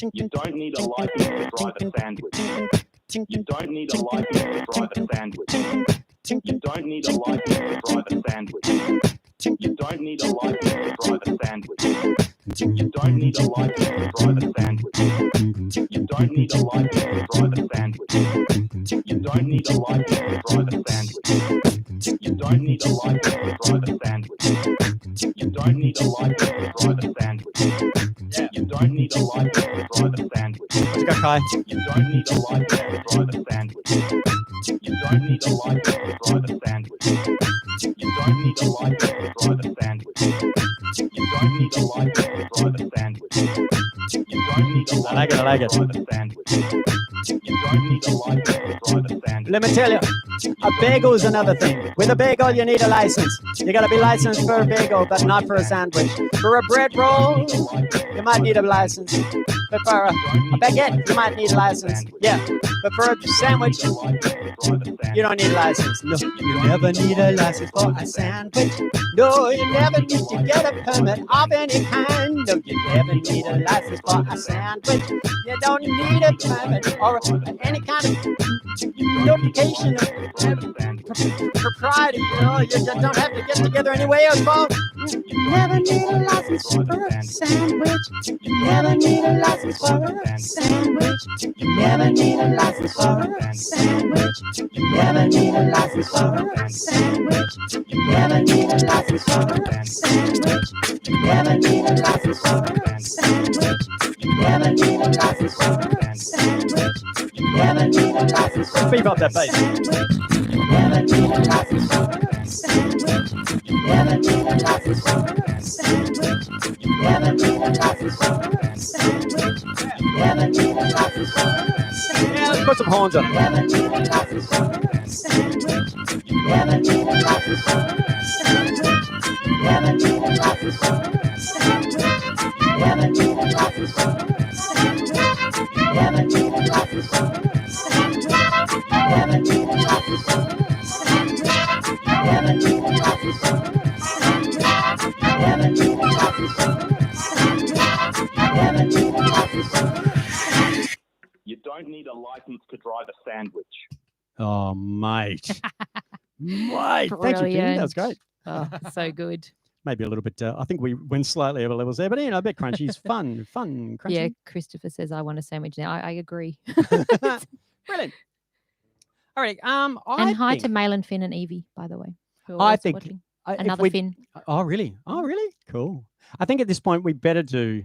You don't need a license to drive a sandwich. You don't need a license to drive a sandwich. You don't need a license to drive a sandwich. You don't need a license to drive a sandwich. You don't need a license to drive a sandwich. You don't need a license to drive a sandwich. You don't need a license to drive a sandwich. You don't need a license to drive a sandwich. You don't need a license to drive a sandwich. You don't need a license to drive a sandwich. Let's go, Kai. You don't need a license to drive a sandwich. You don't need a license to drive a sandwich. You don't need a license to drive a sandwich. You don't need a license to drive a sandwich. You don't need a I like it. I like license it. to drive a sandwich. You don't need a license to drive a sandwich. Let me tell you, a bagel is another thing. With a bagel, you need a license. You gotta be licensed for a bagel, but not for a sandwich. For a bread roll, you might need a license. But for a baguette, you might need a license. Yeah, but for a sandwich, you don't need a license. No, you never need a license for a sandwich. No, you never need to get a permit of any kind. No, you never need a license for a sandwich. You don't need a permit or any kind of notification of propriety. You know, you just don't have to get together anyway. You never need a license for a sandwich. You never need a license for a sandwich. You never need a license for a sandwich. You never need a license for a sandwich. You never need a license for a sandwich. You never need a license for a sandwich. You never need a license for a sandwich. You never need a license for a sandwich. Beep up that bass. You never need a license for a sandwich. You never need a license for a sandwich. You never need a license for a sandwich. You never need a license for a sandwich. Yeah, let's put some horns on it. You never need a license for a sandwich. You never need a license for a sandwich. You never need a license for a sandwich. You never need a license for a sandwich. You never need a license for a sandwich. You never need a license for a sandwich. You never need a license for a sandwich. You never need a license for a sandwich. You never need a license for a sandwich. You don't need a license to drive a sandwich. Oh, mate. Mate. Thank you, Finn. That was great. Oh, so good. Maybe a little bit. I think we went slightly over levels there, but you know, a bit crunchy is fun, crunchy. Yeah, Christopher says I want a sandwich now. I agree. Brilliant. All right. And hi to Malin, Finn, and Evie, by the way. Who are I also think watching. if Another we- Finn. Oh, really? Oh, really? Cool. I think at this point we better do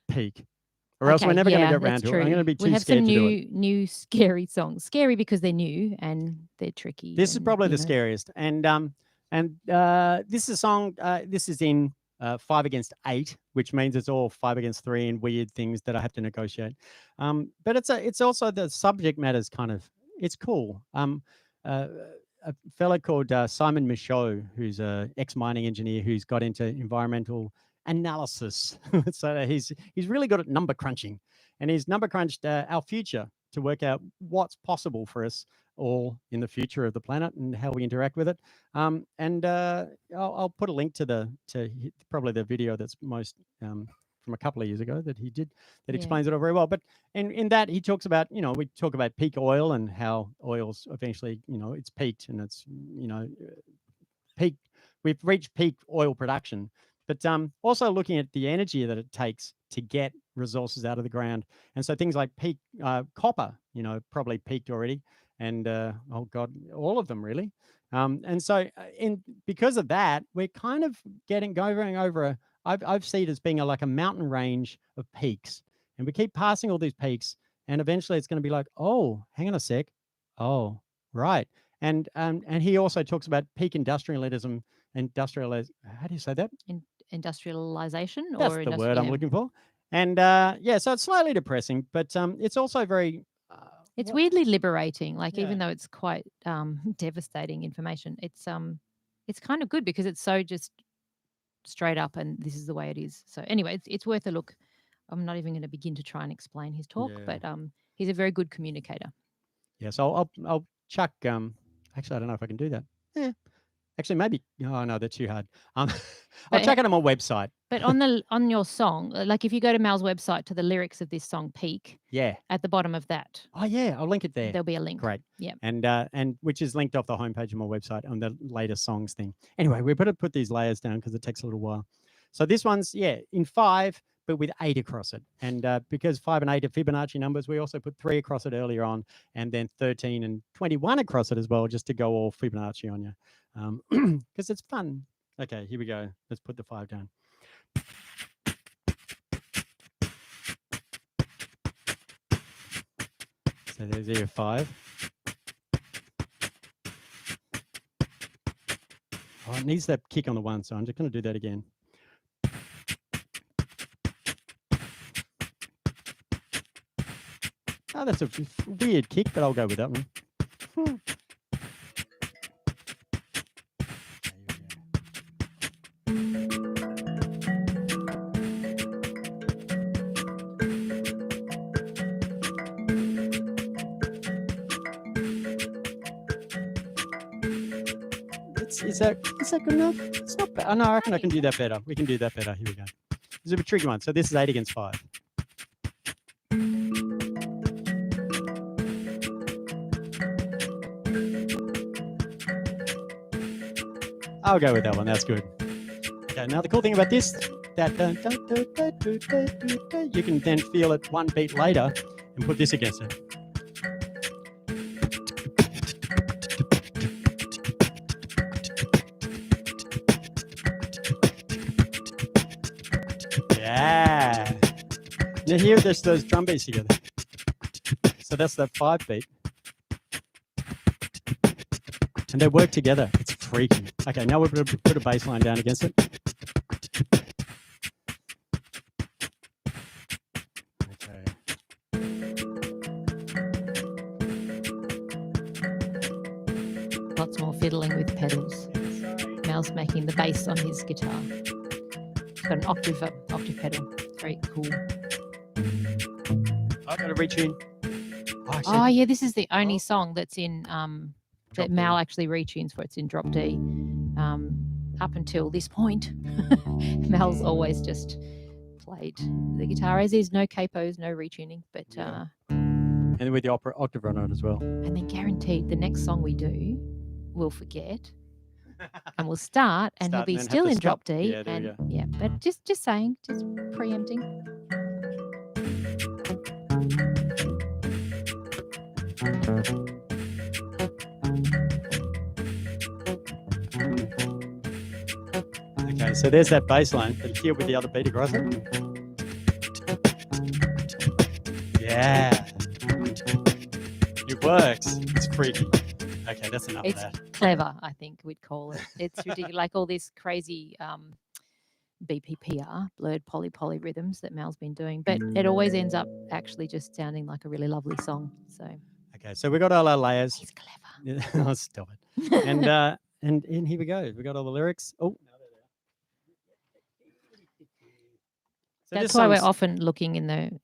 peak. or else we're Okay, never going to yeah, get around that's to it. I'm true. going to be We too have scared some to do it. new scary songs. Scary because they're new and they're tricky. This is and, probably you the know. scariest. And this is a song. This is in 5 against 8, which means it's all 5 against 3 and weird things that I have to negotiate. But it's also the subject matter's kind of it's cool. A fellow called Simon Michaud, who's a ex-mining engineer who's got into environmental analysis. So he's really good at number crunching, and he's number crunched our future to work out what's possible for us all in the future of the planet and how we interact with it. I'll put a link to probably the video that's most from a couple of years ago that he did that Yeah. explains it all very well. But in that he talks about, we talk about peak oil and how oil's eventually, it's peaked and it's, peak. We've reached peak oil production, but also looking at the energy that it takes to get resources out of the ground. And so things like peak copper, probably peaked already. And oh God, all of them really. And so because of that, we're kind of going over I've seen it as being like a mountain range of peaks, and we keep passing all these peaks, and eventually it's going to be like, oh, hang on a sec, oh, right. And he also talks about peak industrialism, how do you say that? Industrialization, That's or the word I'm yeah. looking for. And so it's slightly depressing, but it's also very It's weirdly liberating. Like, Yeah. even though it's quite devastating information, it's kind of good because it's so just straight up, and this is the way it is. So anyway, it's worth a look. I'm not even going to begin to try and explain his talk, Yeah. but he's a very good communicator. Yeah, so I'll chuck. Actually, I don't know if I can do that. Actually, maybe. Oh no, they're too hard. I'll But chuck it on my website. But on your song, like if you go to Mal's website to the lyrics of this song, Peak, Yeah. at the bottom of that, Oh yeah, I'll link it there. there'll be a link. Great. Yeah. And which is linked off the homepage of my website on the latest songs thing. Anyway, we're going to put these layers down because it takes a little while. So this one's in 5, but with 8 across it. And because 5 and 8 are Fibonacci numbers, we also put 3 across it earlier on, and then 13 and 21 across it as well, just to go all Fibonacci on you, because it's fun. Okay, here we go. Let's put the 5 down. So there's your 5. Oh, it needs that kick on the 1, so I'm just going to do that again. Oh, that's a weird kick, but I'll go with that one. Is that good enough? It's not bad. Oh, no, I reckon I can do that better. We can do that better. Here we go. This is a tricky one. So this is 8 against 5. I'll go with that one. That's good. Okay, now the cool thing about this, that you can then feel it 1 beat later and put this against it. Yeah. Now here, there's those drum beats together. So that's that 5 beat. And they work together. It's freaky. Okay, now we're going to put a bass line down against it. Okay. Lots more fiddling with pedals. Mal's making the bass on his guitar. It's got an octave pedal. It's very cool. I've got to reach in. Oh yeah, this is the only song that's in Drop that Mal D. actually retunes for. It's in drop D. Up until this point, Mal's always just played the guitar as is, no capos, no retuning. But Yeah. And with the octave on it as well. and then guaranteed the next song we do, we'll forget, and we'll start, and Start he'll be and then have still to in drop stop. D. Yeah, there we and yeah, but just saying, just preempting. Okay, so there's that bass line, but here with the other beat across it. Yeah. It works. It's freaky. Okay, that's enough It's of that. clever, I think we'd call it. It's ridiculous, like all this crazy BPPR, blurred poly rhythms that Mal's been doing, but it always ends up actually just sounding like a really lovely song. So Okay, so we got all our layers. he's clever. Yeah, oh, stop it. And here we go. We got all the lyrics. Oh, no, there they are. So That's this why we're song's- often looking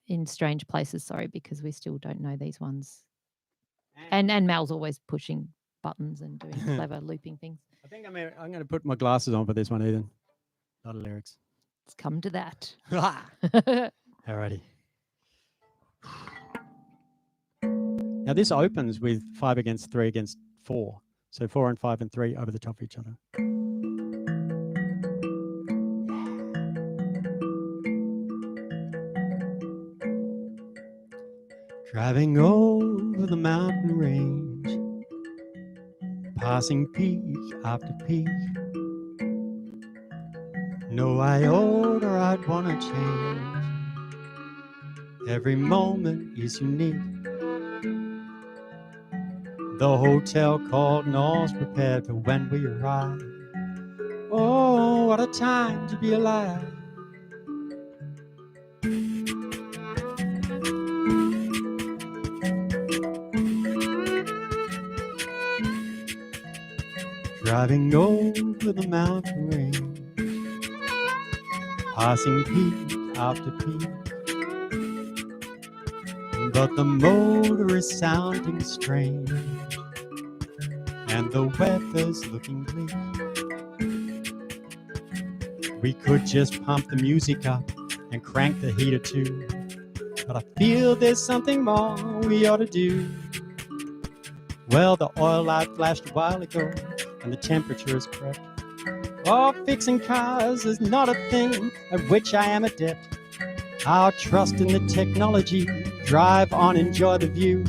in strange places. Sorry, because we still don't know these ones. And Mal's always pushing buttons and doing clever looping things. I think I'm going to put my glasses on for this one, Ethan. A lot of lyrics. It's come to that. Alrighty. Now this opens with 5 against 3 against 4. So 4 and 5 and 3 over the top of each other. Driving over the mountain range, passing peak after peak. No iota I'd wanna change. Every moment is unique. The hotel called and all's prepared for when we arrive. Oh, what a time to be alive. Driving over the mountain range, passing peak after peak. But the motor is sounding strange, and the weather's looking bleak. We could just pump the music up and crank the heater too, but I feel there's something more we ought to do. Well, the oil light flashed a while ago, and the temperature is correct. Oh, fixing cars is not a thing at which I am adept. I'll trust in the technology, drive on, enjoy the view.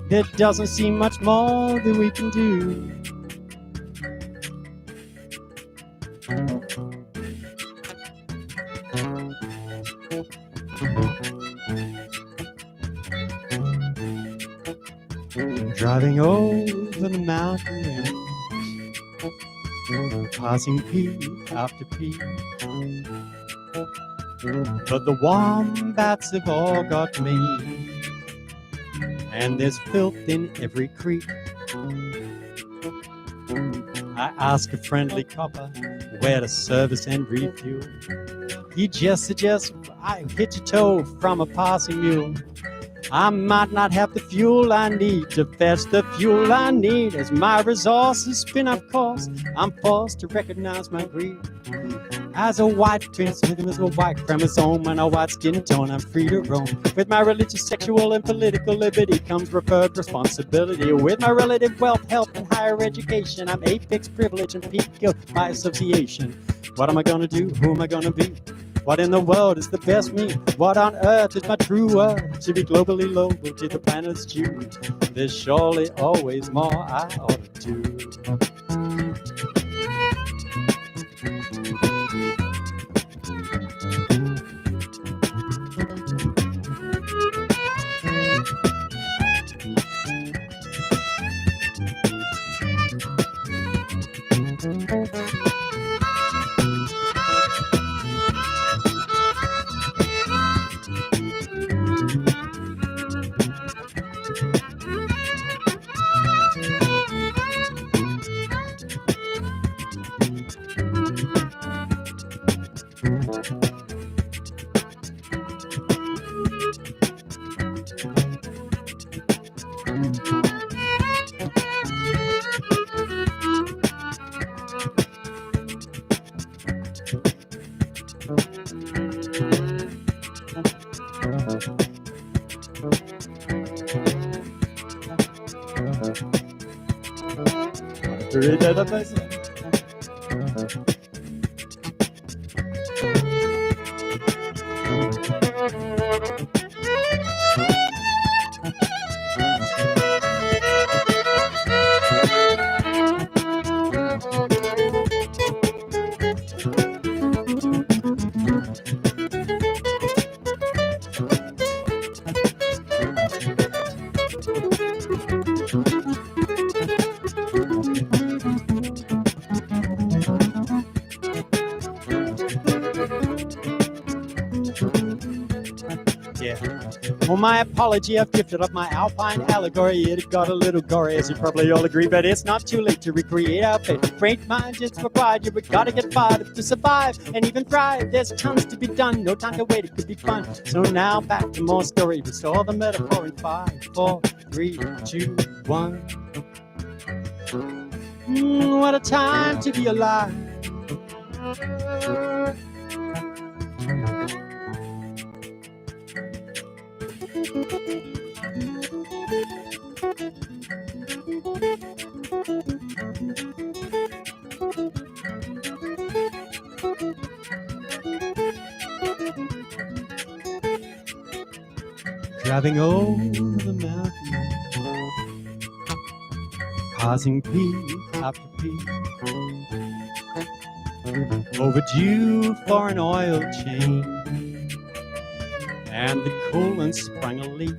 There doesn't seem much more that we can do. Driving over the mountain range, passing peak after peak. But the wombats have all got me, and there's filth in every creek. I ask a friendly copper where to service and refuel. He just suggests I hitch a tow from a passing mule. I might not have the fuel I need to fetch the fuel I need. As my resources spin off course, I'm forced to recognize my greed. As a white prince with a white chromosome and a white skin tone, I'm free to roam. With my religious, sexual, and political liberty comes preferred responsibility. With my relative wealth, health, and higher education, I'm apex privilege and peak of my association. What am I gonna do? Who am I gonna be? What in the world is the best me? What on earth is my true worth? To be globally local to the planet's due. There's surely always more I ought to do. Yeah. Well, my apology, I've drifted up my alpine allegory. It got a little gory, as you probably all agree, but it's not too late to recreate our fate. Great minds, it's required. You gotta get fired to survive and even thrive. There's tons to be done, no time to wait, it could be fun. So now back to more story. Restore the metaphor in 5, 4, 3, 2, 1. What a time to be alive. Driving over the mountain, passing peak after peak, overdue for an oil change, and the coolant sprung a leak.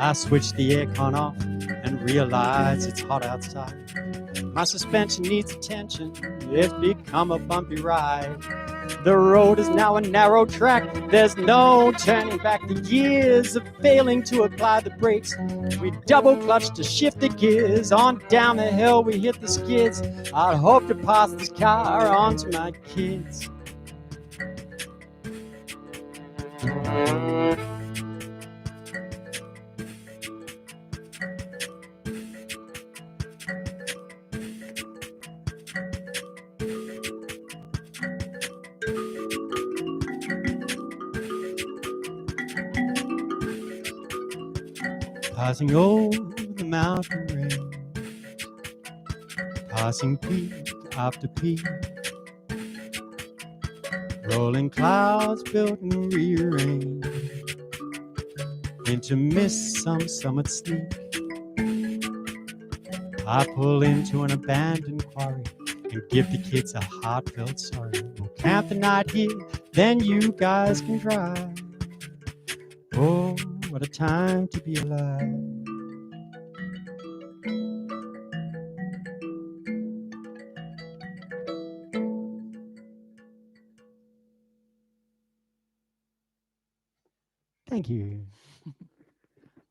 I switched the aircon off and realized it's hot outside. My suspension needs attention, it's become a bumpy ride. The road is now a narrow track, there's no turning back. The years of failing to apply the brakes, we double clutch to shift the gears. On down the hill we hit the skids. I'd hope to pass this car on to my kids. Passing over the mountain range, passing peak after peak, rolling clouds built and rearranged into mist some summit sleep. I pull into an abandoned quarry and give the kids a heartfelt sorry. We'll camp the night here, then you guys can drive. Oh, what a time to be alive. Thank you.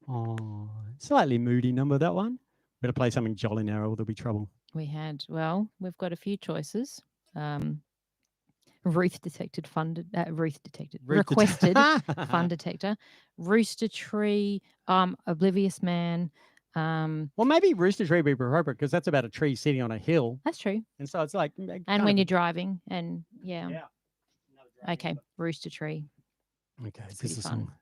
Oh, slightly moody number, that one. Better play something jolly now or there'll be trouble. We've got a few choices. Ruth detected requested fun detector, Rooster Tree, Oblivious Man. Well, maybe Rooster Tree would be appropriate because that's about a tree sitting on a hill. That's true. And so it's like... And when you're driving and okay, Rooster Tree. Okay, It's this is pretty fun. song.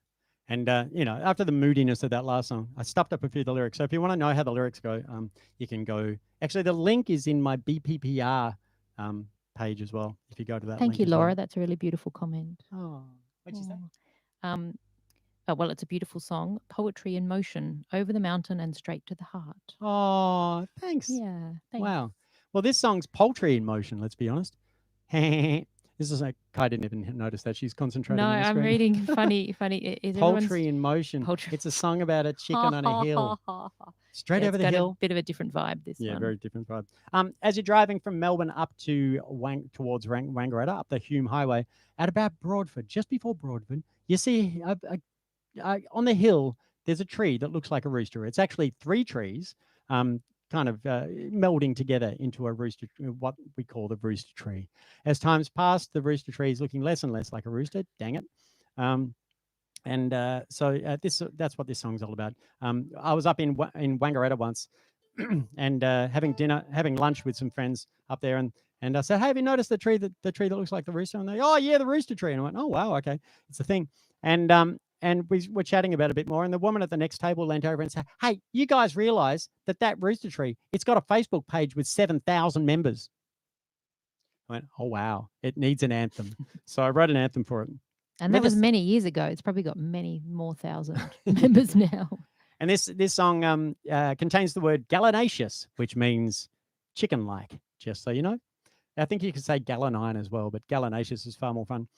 And, after the moodiness of that last song, I stuffed up a few of the lyrics. So if you want to know how the lyrics go, you can go... Actually, the link is in my BPPR page as well, if you go to that Thank link you, as Laura. well. That's a really beautiful comment. Oh, what'd you say? Well, it's a beautiful song. Poetry in motion, over the mountain and straight to the heart. Oh, thanks. Yeah, thanks. Wow. Well, this song's poultry in motion, let's be honest. This is like, I didn't even notice that. She's concentrating No, on the I'm screen. reading funny. Is Poultry in motion. Poultry. It's a song about a chicken on a hill. Straight over it's the got hill. a bit of a different vibe, this Yeah, one. very different vibe. As you're driving from Melbourne up to towards Wangaratta, up the Hume Highway, at about Broadford, just before Broadford, you see on the hill, there's a tree that looks like a rooster. It's actually 3 trees, kind of melding together into a rooster, what we call the rooster tree. As time's passed, the rooster tree is looking less and less like a rooster. Dang it. That's what this song's all about. I was up in Wangaratta once and having lunch with some friends up there, and I said, "Hey, have you noticed the tree that looks like the rooster?" And they, "Oh yeah, the rooster tree." And I went, "Oh wow, okay, it's a thing." And we were chatting about it a bit more, and the woman at the next table leant over and said, "Hey, you guys realize that rooster tree, it's got a Facebook page with 7,000 members." I went, "Oh wow, it needs an anthem." So I wrote an anthem for it. And that was many years ago. It's probably got many more thousand members now. And this song contains the word gallinaceous, which means chicken-like, just so you know. I think you could say gallinine as well, but gallinaceous is far more fun.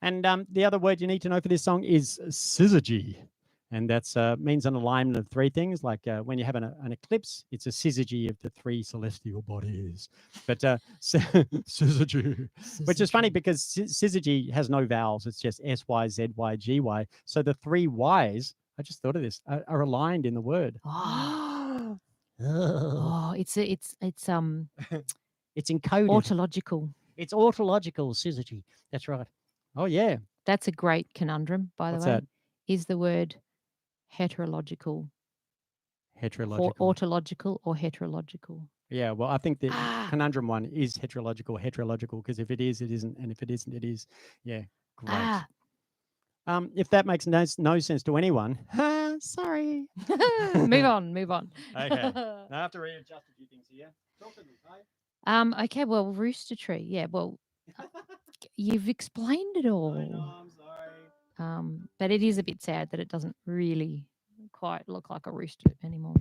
And the other word you need to know for this song is syzygy. And that's means an alignment of three things. Like when you have an eclipse, it's a syzygy of the three celestial bodies. But syzygy, which is funny because syzygy has no vowels. It's just S, Y, Z, Y, G, Y. So the three Ys, I just thought of this, are aligned in the word. Oh, it's It's encoded. autological. It's autological syzygy. That's right. Oh yeah. That's a great conundrum, by the What's way. that? Is the word heterological, Heterological. autological, or heterological? Yeah, well, I think the Ah. conundrum one is heterological, because if it is, it isn't, and if it isn't, it is. Yeah, great. Ah. If that makes no sense to anyone, sorry. Move on. Okay, I have to readjust a few things here. Talk to me, Ty. Okay, well, rooster tree. Yeah, well, you've explained it all. I know, I'm sorry. But it is a bit sad that it doesn't really quite look like a rooster anymore.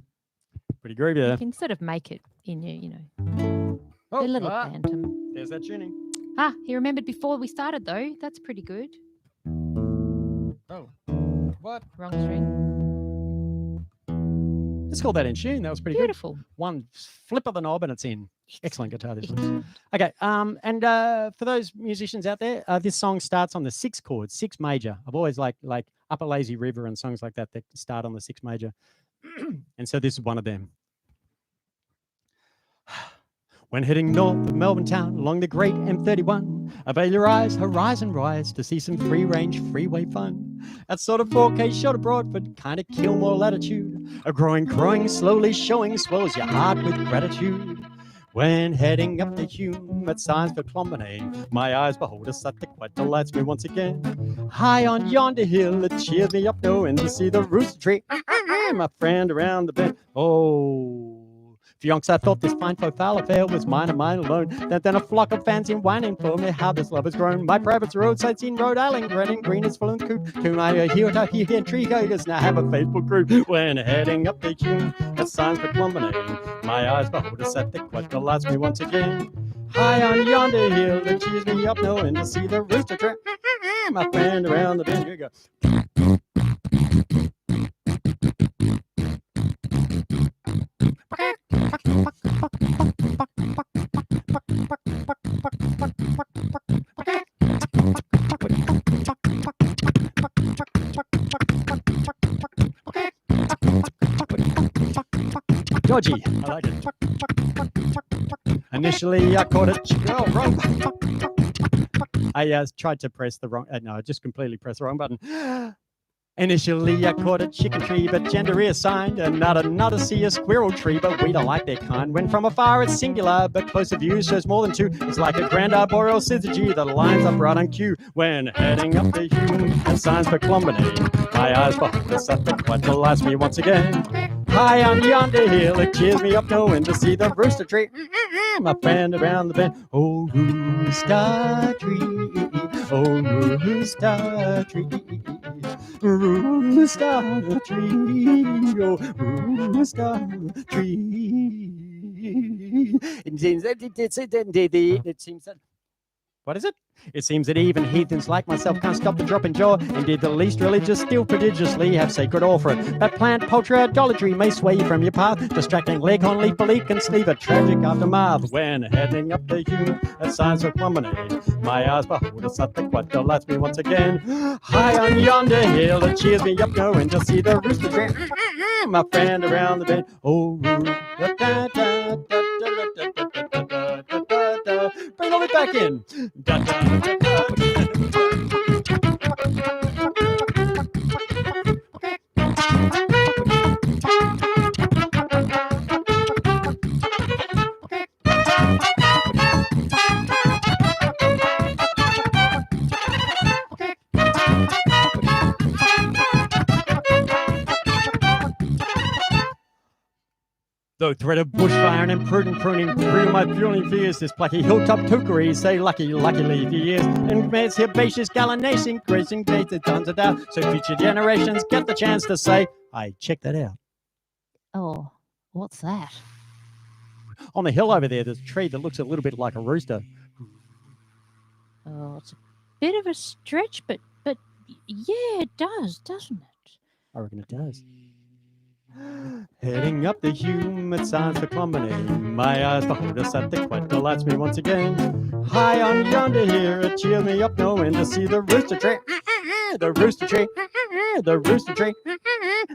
Pretty groovy You there. can sort of make it in your, Oh, a little bantam. there's that tuning. He remembered before we started though. That's pretty good. Oh, what? Wrong string. Let's call that in tune. That was pretty Beautiful. good. One flip of the knob and it's in. Excellent guitar. This one. Excellent. Okay, and for those musicians out there, this song starts on the 6 chord, 6 major. I've always liked like Upper Lazy River and songs like that that start on the 6 major. And so this is one of them. When heading north of Melbourne town along the great M31, avail your eyes, horizon rise to see some free-range freeway fun. That sort of 4K shot abroad for kind of Kilmore latitude. A growing, slowly showing swells your heart with gratitude. When heading up the Hume at signs for Clonbinane, my eyes behold a sight that quite delights me once again. High on yonder hill, it cheers me up knowing to see the rooster tree, my friend around the bend. Oh, Fionks, I thought this fine foul affair was mine and mine alone. Then a flock of fans in whining for me how this love has grown. My private roadside scene, Rhode Island, green is full and cool. To my here tree goes now have a faithful crew. When heading up the Hume at signs for Clonbinane, my eyes behold a sight that quite delights me once again. High on yonder hill, it cheers me up knowing to see the rooster tree, my friend around the bend. Here we go. Dodgy. I like it. Initially, I caught it. Oh, wrong. I tried to press the wrong. No, I just completely pressed the wrong button. Initially, I caught a chicken tree, but gender reassigned. And not a see a squirrel tree, but we don't like their kind. When from afar it's singular, but closer view shows more than two. It's like a grand arboreal syzygy that lines up right on cue. When heading up the Hume and signs for Clonbinane, my eyes behold a sight that quite delights me once again. High on yonder hill, it cheers me up knowing to see the rooster tree, my friend around the bend. Oh, rooster tree, oh, rooster tree, rooster tree, oh, rooster tree. It seems that. What is it? It seems that even heathens like myself can't stop the drop in jaw. Indeed, the least religious still prodigiously have sacred awe for it. But plant poultry idolatry may sway you from your path, distracting leghorn leaf leak and sleeve a tragic aftermath. When heading up the Hume at signs for Clonbinane, my eyes behold a sight that quite delights me once again. High on yonder hill, it cheers me up knowing to see the rooster tree, my friend around the bend. Oh, bring all it back in. Da, da, da, da. Though threat of bushfire and imprudent pruning through my puling fears, this plucky hilltop tookery say luckily for years. And its herbaceous gallination, gracing dates it tons of doubt, so future generations get the chance to say, hey, check that out. Oh, what's that? On the hill over there, there's a tree that looks a little bit like a rooster. Oh, it's a bit of a stretch, but yeah, it does, doesn't it? I reckon it does. Heading up the humid signs for Clomberny, my eyes behold us at the quite delights me once again. High on yonder here, it cheers me up no end to see the rooster tree, the rooster tree, the rooster tree.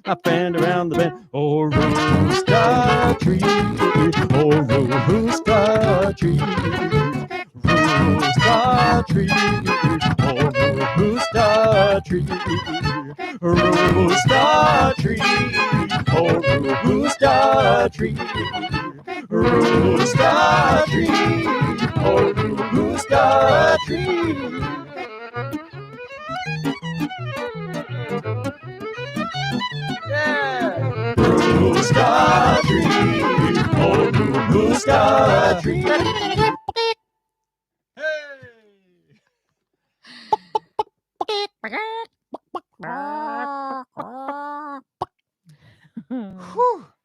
I fan around the bend. Oh, rooster tree, oh, rooster tree, rooster tree, oh, rooster tree, rooster tree, oh, rooster tree, rooster tree, oh, rooster tree. Yeah. Rooster tree, oh, rooster tree.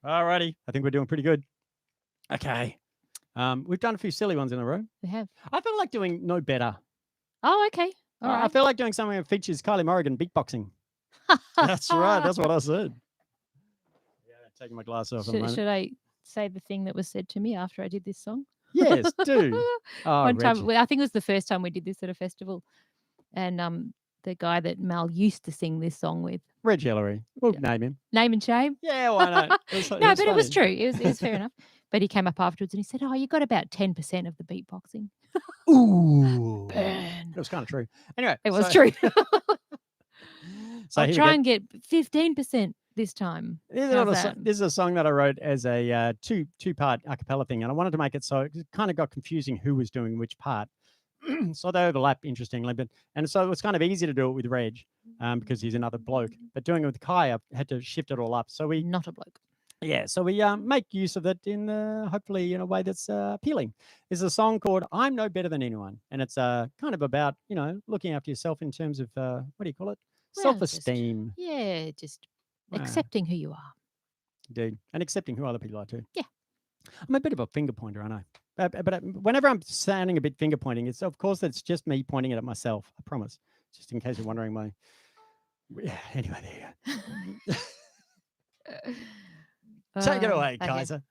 Alrighty, I think we're doing pretty good. Okay. We've done a few silly ones in a row. We have. I feel like doing no better. Oh, okay. All I right. feel like doing something that features Kylie Morrigan beatboxing. That's right. That's what I said. Yeah, taking my glass off. Should I say the thing that was said to me after I did this song? Yes, do. Oh, One time, Reggie. I think it was the first time we did this at a festival, and the guy that Mal used to sing this song with, Reg Hillary. We'll Yeah. name him. name and shame. Yeah, why not? No, but it was true. It was fair enough. But he came up afterwards and he said, "Oh, you got about 10% of the beatboxing." Ooh. Burn. It was kind of true. Anyway. It was so- true. So I'll here we try go. and get 15% this time. This How's that? is a song that I wrote as a two-part a cappella thing, and I wanted to make it so it kind of got confusing who was doing which part. So they overlap, interestingly, and so it was kind of easy to do it with Reg because he's another bloke. But doing it with Kai, I had to shift it all up. So we Not a bloke. make use of it in hopefully in a way that's appealing. There's a song called "I'm No Better Than Anyone," and it's kind of about looking after yourself in terms of what do you call it? Well, just- Self-esteem. Yeah, just Wow. accepting who you are. Dude, and accepting who other people are too. Yeah. I'm a bit of a finger pointer, I know. But whenever I'm sounding a bit finger pointing, it's of course it's just me pointing it at myself. I promise. Just in case you're wondering my. Yeah. Anyway, there you go. Take it away, okay. Kaiser.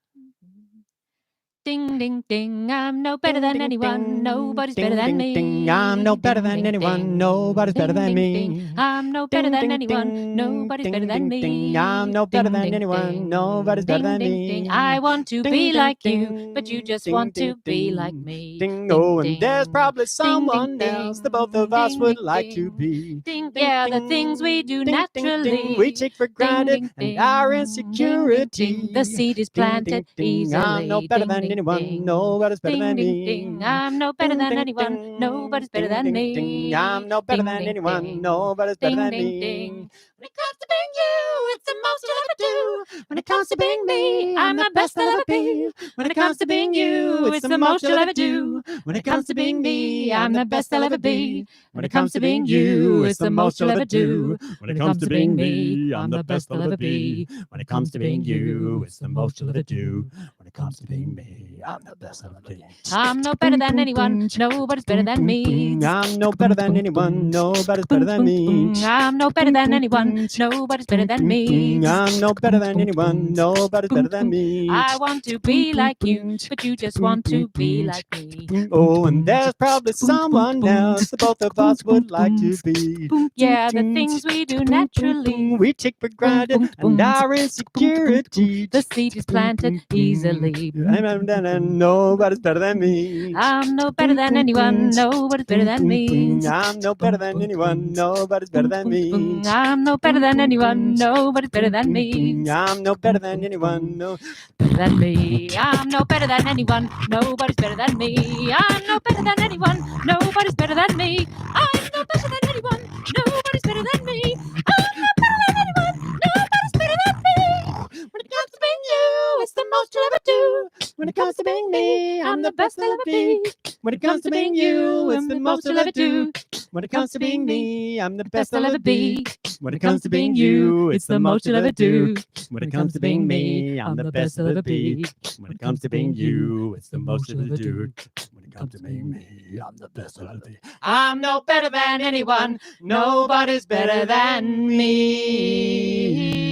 Ding, ding, ding. I'm no better than Ding, ding, anyone. ding. Nobody's Ding, better than ding, me. ding. I'm no better Ding, than ding, anyone. ding. Nobody's better Ding, than ding, me. ding. I'm no better than anyone. Nobody's better than me. I'm no better Ding, than ding, anyone. ding. Nobody's better Ding, than ding, me. ding. I want to Ding, be ding, like ding. you, but you just Ding, want ding, to be ding. like me. Ding, Ding, oh, and there's ding. probably Ding, someone ding, else the ding. both of us Ding, would ding, like to ding. be. Ding, Ding, yeah, the ding, things we do ding, ding, naturally. ding. We take for granted Ding, and ding, our ding. insecurity. Ding, ding, ding. The seed is Ding, planted ding, ding. easily. I'm no better Ding, than ding, anyone. ding. Nobody's better Ding, than ding, me. ding. I'm no better Ding, than ding, anyone. ding. Nobody's better Ding, than ding, me. ding. I'm no better Ding, than ding, anyone. ding. Nobody's better Ding, than ding, me. ding. When it comes to being you, it's the most you'll ever do. When it comes to being me, I'm the best I'll ever be. When it comes to being you, it's the most you'll ever do. When it comes to being me, I'm the best I'll ever be. When it comes to being you, it's the most you'll ever do. When it comes to being me, I'm the best I'll ever be. When it comes to being you, it's the most you'll ever do. When it comes to being me, I'm the best I'll ever be. I'm no better than anyone. Nobody's better than me. I'm no better than anyone. Nobody's better than me. I'm no better than anyone. Nobody's better than me. I'm no better than anyone. Nobody's better than me. I want to be like you, but you just want to be like me. Oh, and there's probably someone else the both of us would like to be. Yeah, the things we do naturally. We take for granted and our insecurity. The seed is planted easily. And nobody's better than me. I'm no better than anyone. Nobody's better than me. I'm no better than anyone. Nobody's better than me. I'm no better than anyone. Nobody's better than me. I'm no better than anyone. No. Better than me. I'm no better than anyone. Nobody's better than me. I'm no better than anyone. Nobody's better than me. I'm no better than anyone. Nobody's better than me. I'm no better than anyone. Nobody's better than me. When it comes to being you, it's the most you'll ever do. When it comes to being me, I'm the best I'll ever be. When it comes to being you, it's the most you'll ever do. When it comes to being me, I'm the best I'll ever be. When it comes to being you, it's the most you'll ever do. When it comes to being me, I'm the best I'll ever be. When it comes to being you, it's the most you'll ever do. When it come to me. I'm the best of the. I'm no better than anyone. Nobody's better than me.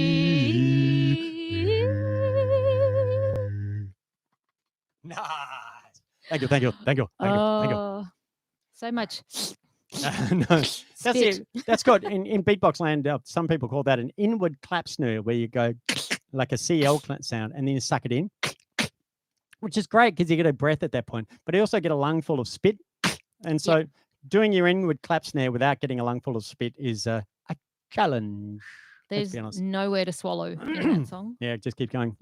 Nice. Thank you. Oh, so much. No, that's Spit. it. That's got in beatbox land. Some people call that an inward clap snare, where you go like a CL sound, and then you suck it in, which is great because you get a breath at that point. But you also get a lung full of spit, and so doing your inward clap snare without getting a lung full of spit is a challenge. Let's There's be honest. nowhere to swallow in that song. Yeah, just keep going.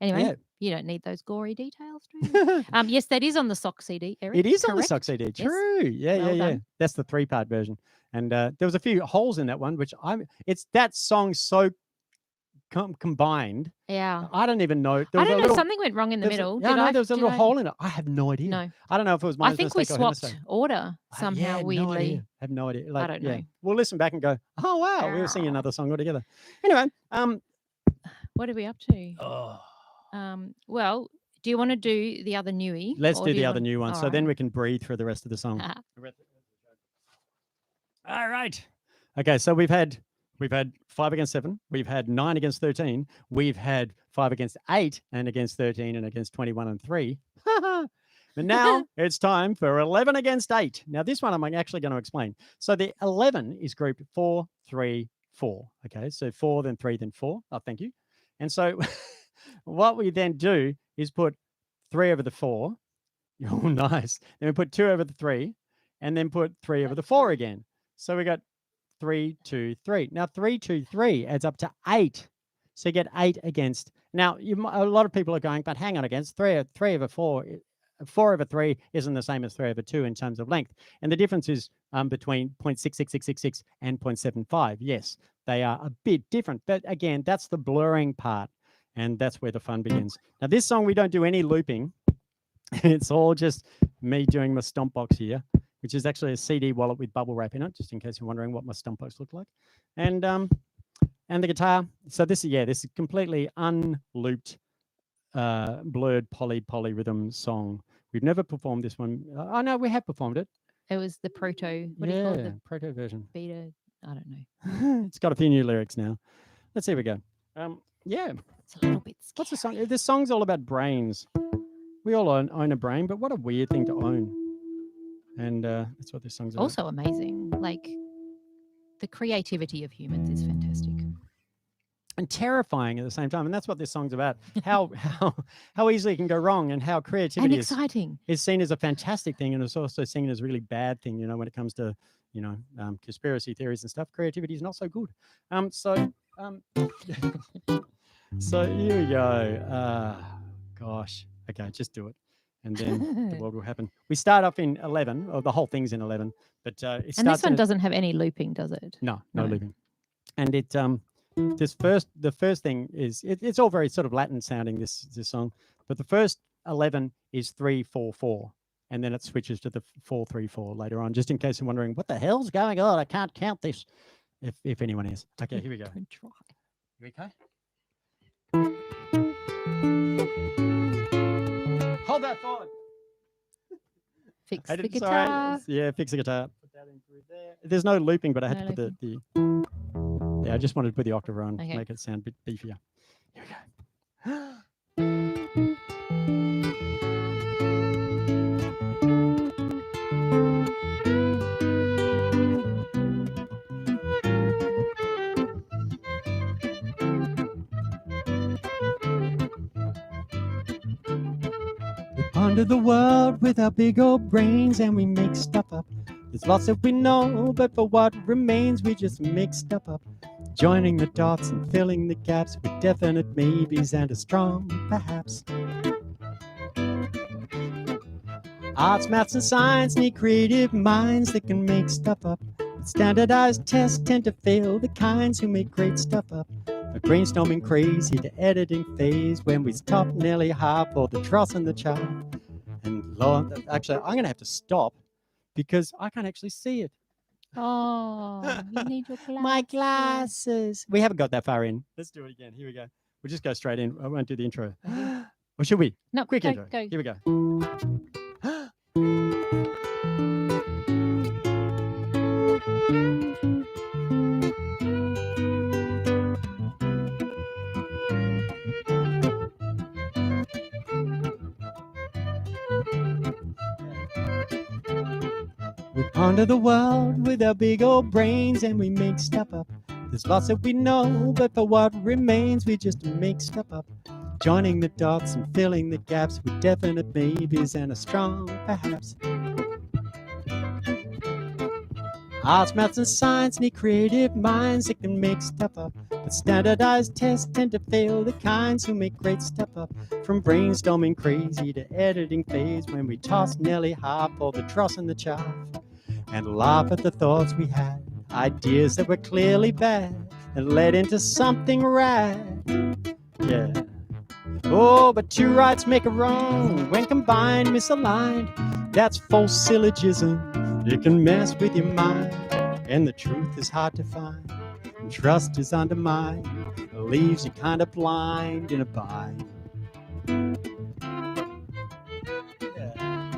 Anyway, Yeah. you don't need those gory details. Do you? Yes, that is on the sock CD, Eric. It is on the correct? sock CD. Yes. True. Yeah, Well yeah. done. That's the 3-part version. And there was a few holes in that one, which it's that song so combined. Yeah. I don't even know. I don't know. Something went wrong in the middle. Yeah, no, there was a little hole in it. I have no idea. No. I don't know if it was my I think we mistake or her swapped mistake. order somehow Yeah, weirdly. No idea. I have no idea. Like, don't know. We'll listen back and go, oh, wow, we were singing another song altogether. Anyway. What are we up to? Oh. Well, do you want to do the other newie? Let's or do you the other want- new one. All So then right. we can breathe for the rest of the song. Ah. All right. Okay, so we've had 5 against 7. We've had 9 against 13. We've had 5 against 8 and against 13 and against 21 and 3. But now it's time for 11 against 8. Now this one I'm actually going to explain. So the 11 is grouped 4, 3, 4. Okay, so 4, then 3, then 4. Oh, thank you. And so what we then do is put 3 over the 4. Oh, nice. Then we put 2 over the 3 and then put 3 over the 4 again. So we got 3, 2, 3. Now 3, 2, 3 adds up to 8. So you get 8 against. Now a lot of people are going, but hang on, against 3 over 4. 4 over 3 isn't the same as 3 over 2 in terms of length. And the difference is between 0.66666 and 0.75. Yes, they are a bit different. But again, that's the blurring part. And that's where the fun begins. Now, this song, we don't do any looping. It's all just me doing my stomp box here, which is actually a CD wallet with bubble wrap in it, just in case you're wondering what my stomp box looked like. And the guitar. So this is completely unlooped, blurred polyrhythm song. We've never performed this one. Oh no, we have performed it. It was the proto. What do you call it? The proto version. beta. I don't know. It's got a few new lyrics now. Let's see if we go. Yeah. It's a little bit scary. What's the song? This song's all about brains. We all own a brain, but what a weird thing to own. And that's what this song's about. Also amazing. Like the creativity of humans is fantastic. And terrifying at the same time. And that's what this song's about. How easily it can go wrong, and how creativity And exciting. is seen as a fantastic thing, and it's also seen as a really bad thing, when it comes to, conspiracy theories and stuff. Creativity is not so good. So here we go. Gosh. Okay, just do it. And then the world will happen. We start off in 11, or the whole thing's in 11. But it starts. And this one doesn't have any looping, does it? No No. looping. And it the first thing is it's all very sort of Latin sounding, this song. But the first 11 is 3, 4, 4. And then it switches to the 4, 3, 4 later on, just in case you're wondering, what the hell's going on? I can't count this. If anyone is. Okay, here we go. Don't try. Here we go. Hold that thought. Fix I the didn't- guitar. sorry. Yeah, fix the guitar. Put that in through there. There's no looping, but I had No to put the yeah, I just wanted to put the octave on Okay. to make it sound a bit beefier. Here we go. We ponder the world with our big old brains, and we make stuff up. There's lots that we know, but for what remains, we just make stuff up. Joining the dots and filling the gaps with definite maybes and a strong perhaps. Arts, maths, and science need creative minds that can make stuff up. But standardized tests tend to fail the kinds who make great stuff up. A brainstorming craze hit the editing phase when we stop nearly half or the dross in the chart. And Lord, actually, I'm going to have to stop because I can't actually see it. Oh, you need your glasses. My glasses. We haven't got that far in. Let's do it again. Here we go. We'll just go straight in. I won't do the intro. Okay. Or should we? No, Quick go, intro. go. Here we go. Onto the world with our big old brains, and we make stuff up. There's lots that we know, but for what remains, we just make stuff up. Joining the dots and filling the gaps with definite maybes and a strong perhaps. Arts, maths, and science need creative minds that can make stuff up. But standardized tests tend to fail the kinds who make great stuff up. From brainstorming crazy to editing phase, when we toss Nelly half all the dross and the chaff and laugh at the thoughts we had, ideas that were clearly bad and led into something rad. Yeah. Oh, but two rights make a wrong when combined, misaligned. That's false syllogism. It can mess with your mind, and the truth is hard to find, and trust is undermined. It leaves you kind of blind in a bind. Yeah.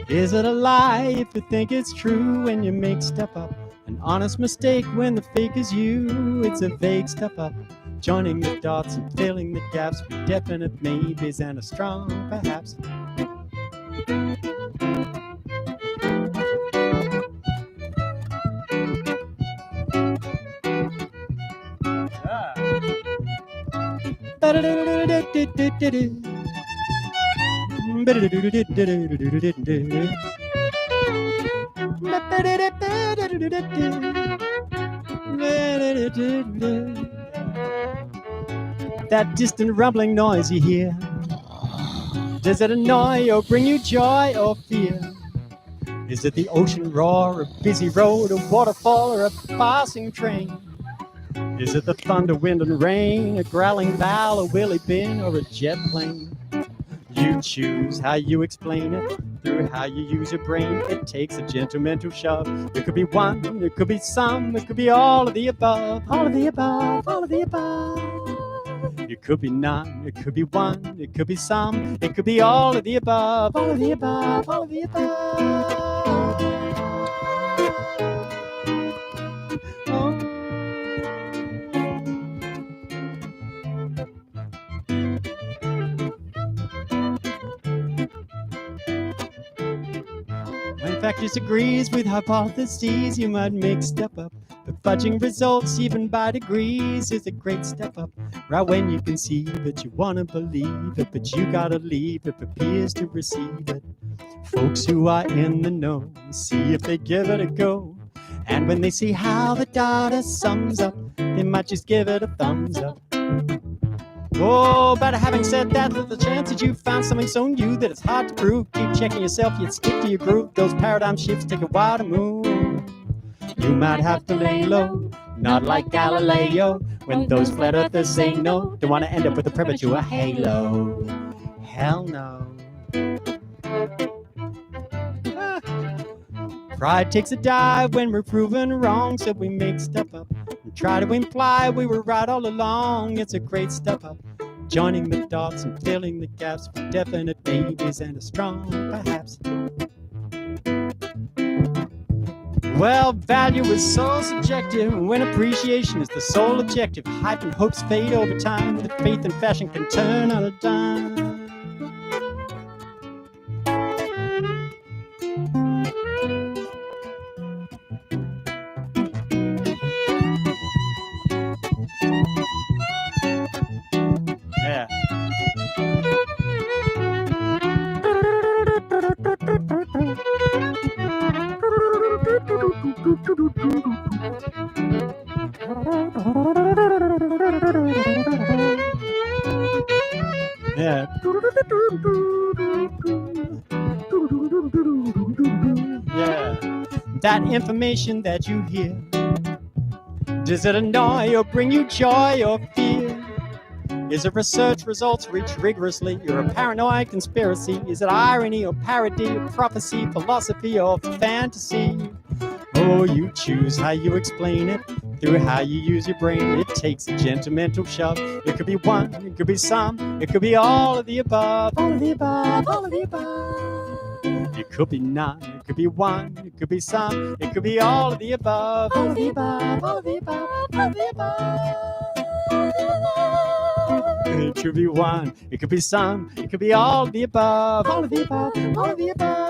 Is it a lie if you think it's true when you make stuff up? An honest mistake when the fake is you. It's a vague stuff up. Joining the dots and filling the gaps with definite maybes and a strong perhaps. That distant rumbling noise you hear, does it annoy or bring you joy or fear? Is it the ocean roar, a busy road, a waterfall, or a passing train? Is it the thunder, wind, and rain, a growling bow, a wheelie bin, or a jet plane? You choose how you explain it, through how you use your brain. It takes a gentle mental shove. It could be one, it could be some, it could be all of the above, all of the above, all of the above. It could be none, it could be one, it could be some, it could be all of the above, all of the above, all of the above. Oh. When fact disagrees with hypotheses, you might make stuff up. But fudging results, even by degrees, is a great step up. Right when you conceive it, you want to believe it, but you gotta leave it for peers to receive it. Folks who are in the know, see if they give it a go. And when they see how the data sums up, they might just give it a thumbs up. Oh, but having said that, there's the chance that you found something so new that it's hard to prove. Keep checking yourself, you'd stick to your groove. Those paradigm shifts take a while to move. You might have to lay low, not like Galileo, when those flat earthers say no. Don't want to end up with a premature halo. Hell no. Pride takes a dive when we're proven wrong, so we make stuff up and try to imply we were right all along. It's a great step up, joining the dots and filling the gaps with definite maybes and a strong perhaps. Well, value is so subjective when appreciation is the sole objective. Hype and hopes fade over time, but faith and fashion can turn on a dime. Yeah. Yeah. Yeah. That information that you hear, does it annoy or bring you joy or fear? Is it research results reached rigorously, or a paranoid conspiracy? Is it irony or parody, or prophecy, philosophy or fantasy? Oh, you choose how you explain it, through how you use your brain. It takes a gentle mental shove. It could be one, it could be some, it could be all of the above, all of the above, all of the above. It could be none, it could be one, it could be some, it could be all of the above, all of the above, all of the above, all of the above. It could be one, it could be some, it could be all of the above, all of the above, all of the above.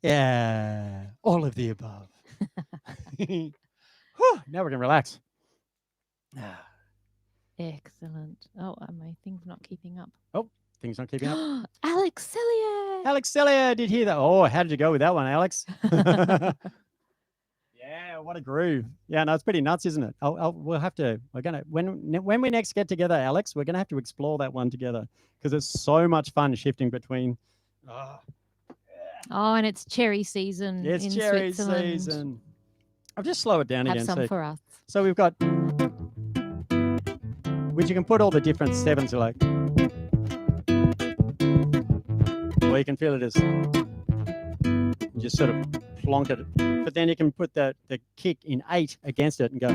Yeah, all of the above. Whew, now we can relax. Excellent. Oh, my thing's not keeping up. Things not keeping up. Alex Cillier. Alex Celia, did you hear that? Oh, how did you go with that one, Alex? Yeah, what a groove. Yeah, no, it's pretty nuts, isn't it? We'll have to, when we next get together, Alex, we're going to have to explore that one together because it's so much fun shifting between. Oh, and it's cherry season It's in cherry Switzerland. season. I'll just slow it down Have again. some for us. So we've got, which you can put all the different sevens like, or you can feel it as, just sort of plonk it. But then you can put the kick in 8 against it and go.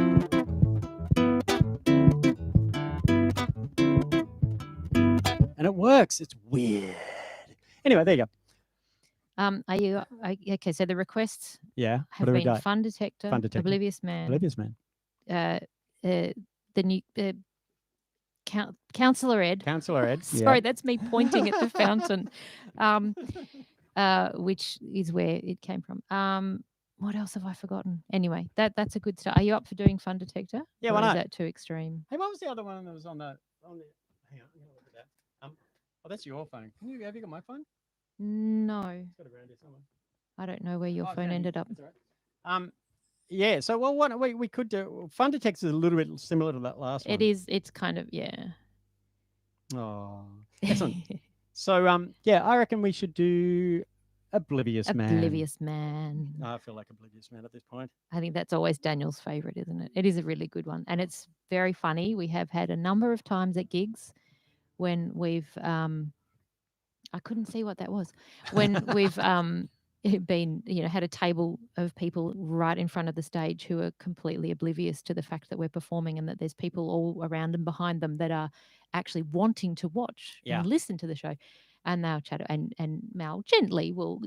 And it works. It's weird. Anyway, there you go. Are you okay? So the requests Yeah. have What do we been got? Fun Detector, Fun Detector. Oblivious Man, Oblivious Man. the new Councillor Ed. Councillor Ed. Sorry, that's me pointing at the fountain, which is where it came from. What else have I forgotten? Anyway, that's a good start. Are you up for doing Fun Detector? Yeah, or why is not? that too extreme? Hey, what was the other one that was on the? Hang on, I'm gonna look at that. Oh, that's your phone. Have you got my phone? No, It's got it around here somewhere. I don't know where your Oh, it's phone down here. ended up. That's all right. Yeah. So, well, what we could do. Fun Detect is a little bit similar to that last one. It is. It's kind of Oh, excellent. So, yeah, I reckon we should do Oblivious Man. Oblivious Man. I feel like Oblivious Man at this point. I think that's always Daniel's favorite, isn't it? It is a really good one, and it's very funny. We have had a number of times at gigs when we've I couldn't see what that was. When we've been, had a table of people right in front of the stage who are completely oblivious to the fact that we're performing and that there's people all around and behind them that are actually wanting to watch and listen to the show. And they'll chat, and Mal gently will,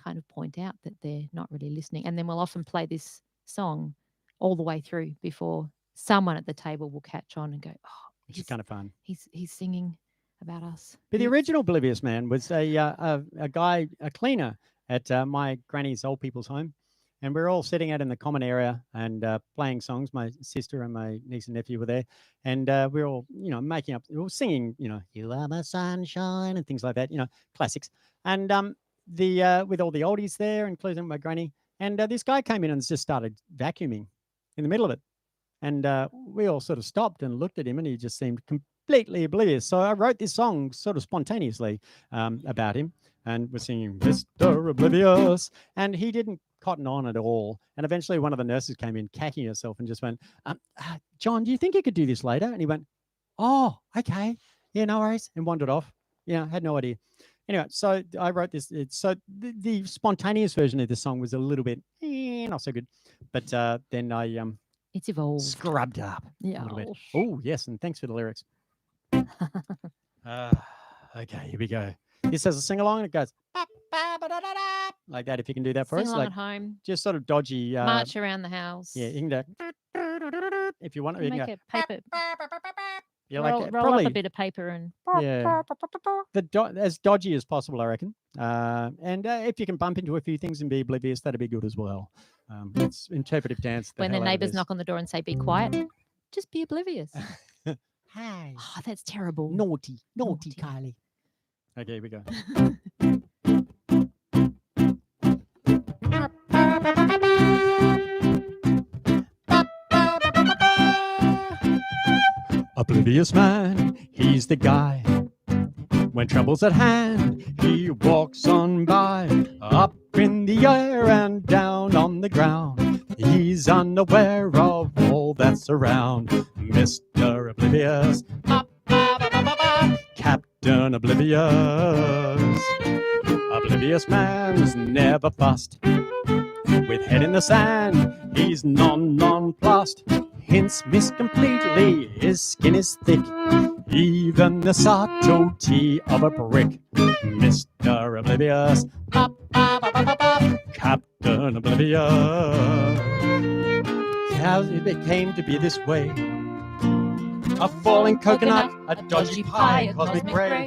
kind of point out that they're not really listening. And then we'll often play this song all the way through before someone at the table will catch on and go, oh, Which is kind of fun. He's singing about us. But the original Oblivious Man was a guy, a cleaner at my granny's old people's home. And we were all sitting out in the common area and playing songs. My sister and my niece and nephew were there. And we were all, making up, we were singing, You Are the Sunshine and things like that, classics. And with all the oldies there, including my granny. And this guy came in and just started vacuuming in the middle of it. And we all sort of stopped and looked at him, and he just seemed completely oblivious. So I wrote this song sort of spontaneously about him, and we're singing Mr. Oblivious, and he didn't cotton on at all. And eventually one of the nurses came in cacking herself and just went, John, do you think you could do this later? And he went, oh, okay. Yeah, no worries. And wandered off. Had no idea. Anyway, so I wrote this. So the spontaneous version of this song was a little bit not so good. But then I it's evolved. Scrubbed up a little bit. Oh, yes. And thanks for the lyrics. Okay, here we go. This has a sing-along and it goes like that. If you can do that for Sing us. along Like, at home. just sort of dodgy. March around the house. Yeah, you can do if you want to. Make a paper. Yeah, roll like up a bit of paper and yeah, as dodgy as possible, I reckon. And if you can bump into a few things and be oblivious, that'd be good as well. It's interpretive dance. when the neighbours knock on the door and say, "Be quiet," just be oblivious. Hey, Oh, that's terrible. naughty, Naughty. Kylie. Okay, here we go. Oblivious man, he's the guy. When trouble's at hand, he walks on by. Up in the air and down on the ground. He's unaware of all that's around. Mr. Oblivious, Captain Oblivious. Oblivious man's never fussed. With head in the sand, he's nonplussed. Hints miss completely, his skin is thick. Even the subtlety of a brick. Mr. Oblivious, Captain Oblivious. How it came to be this way? A falling coconut, a dodgy pie, a cosmic ray.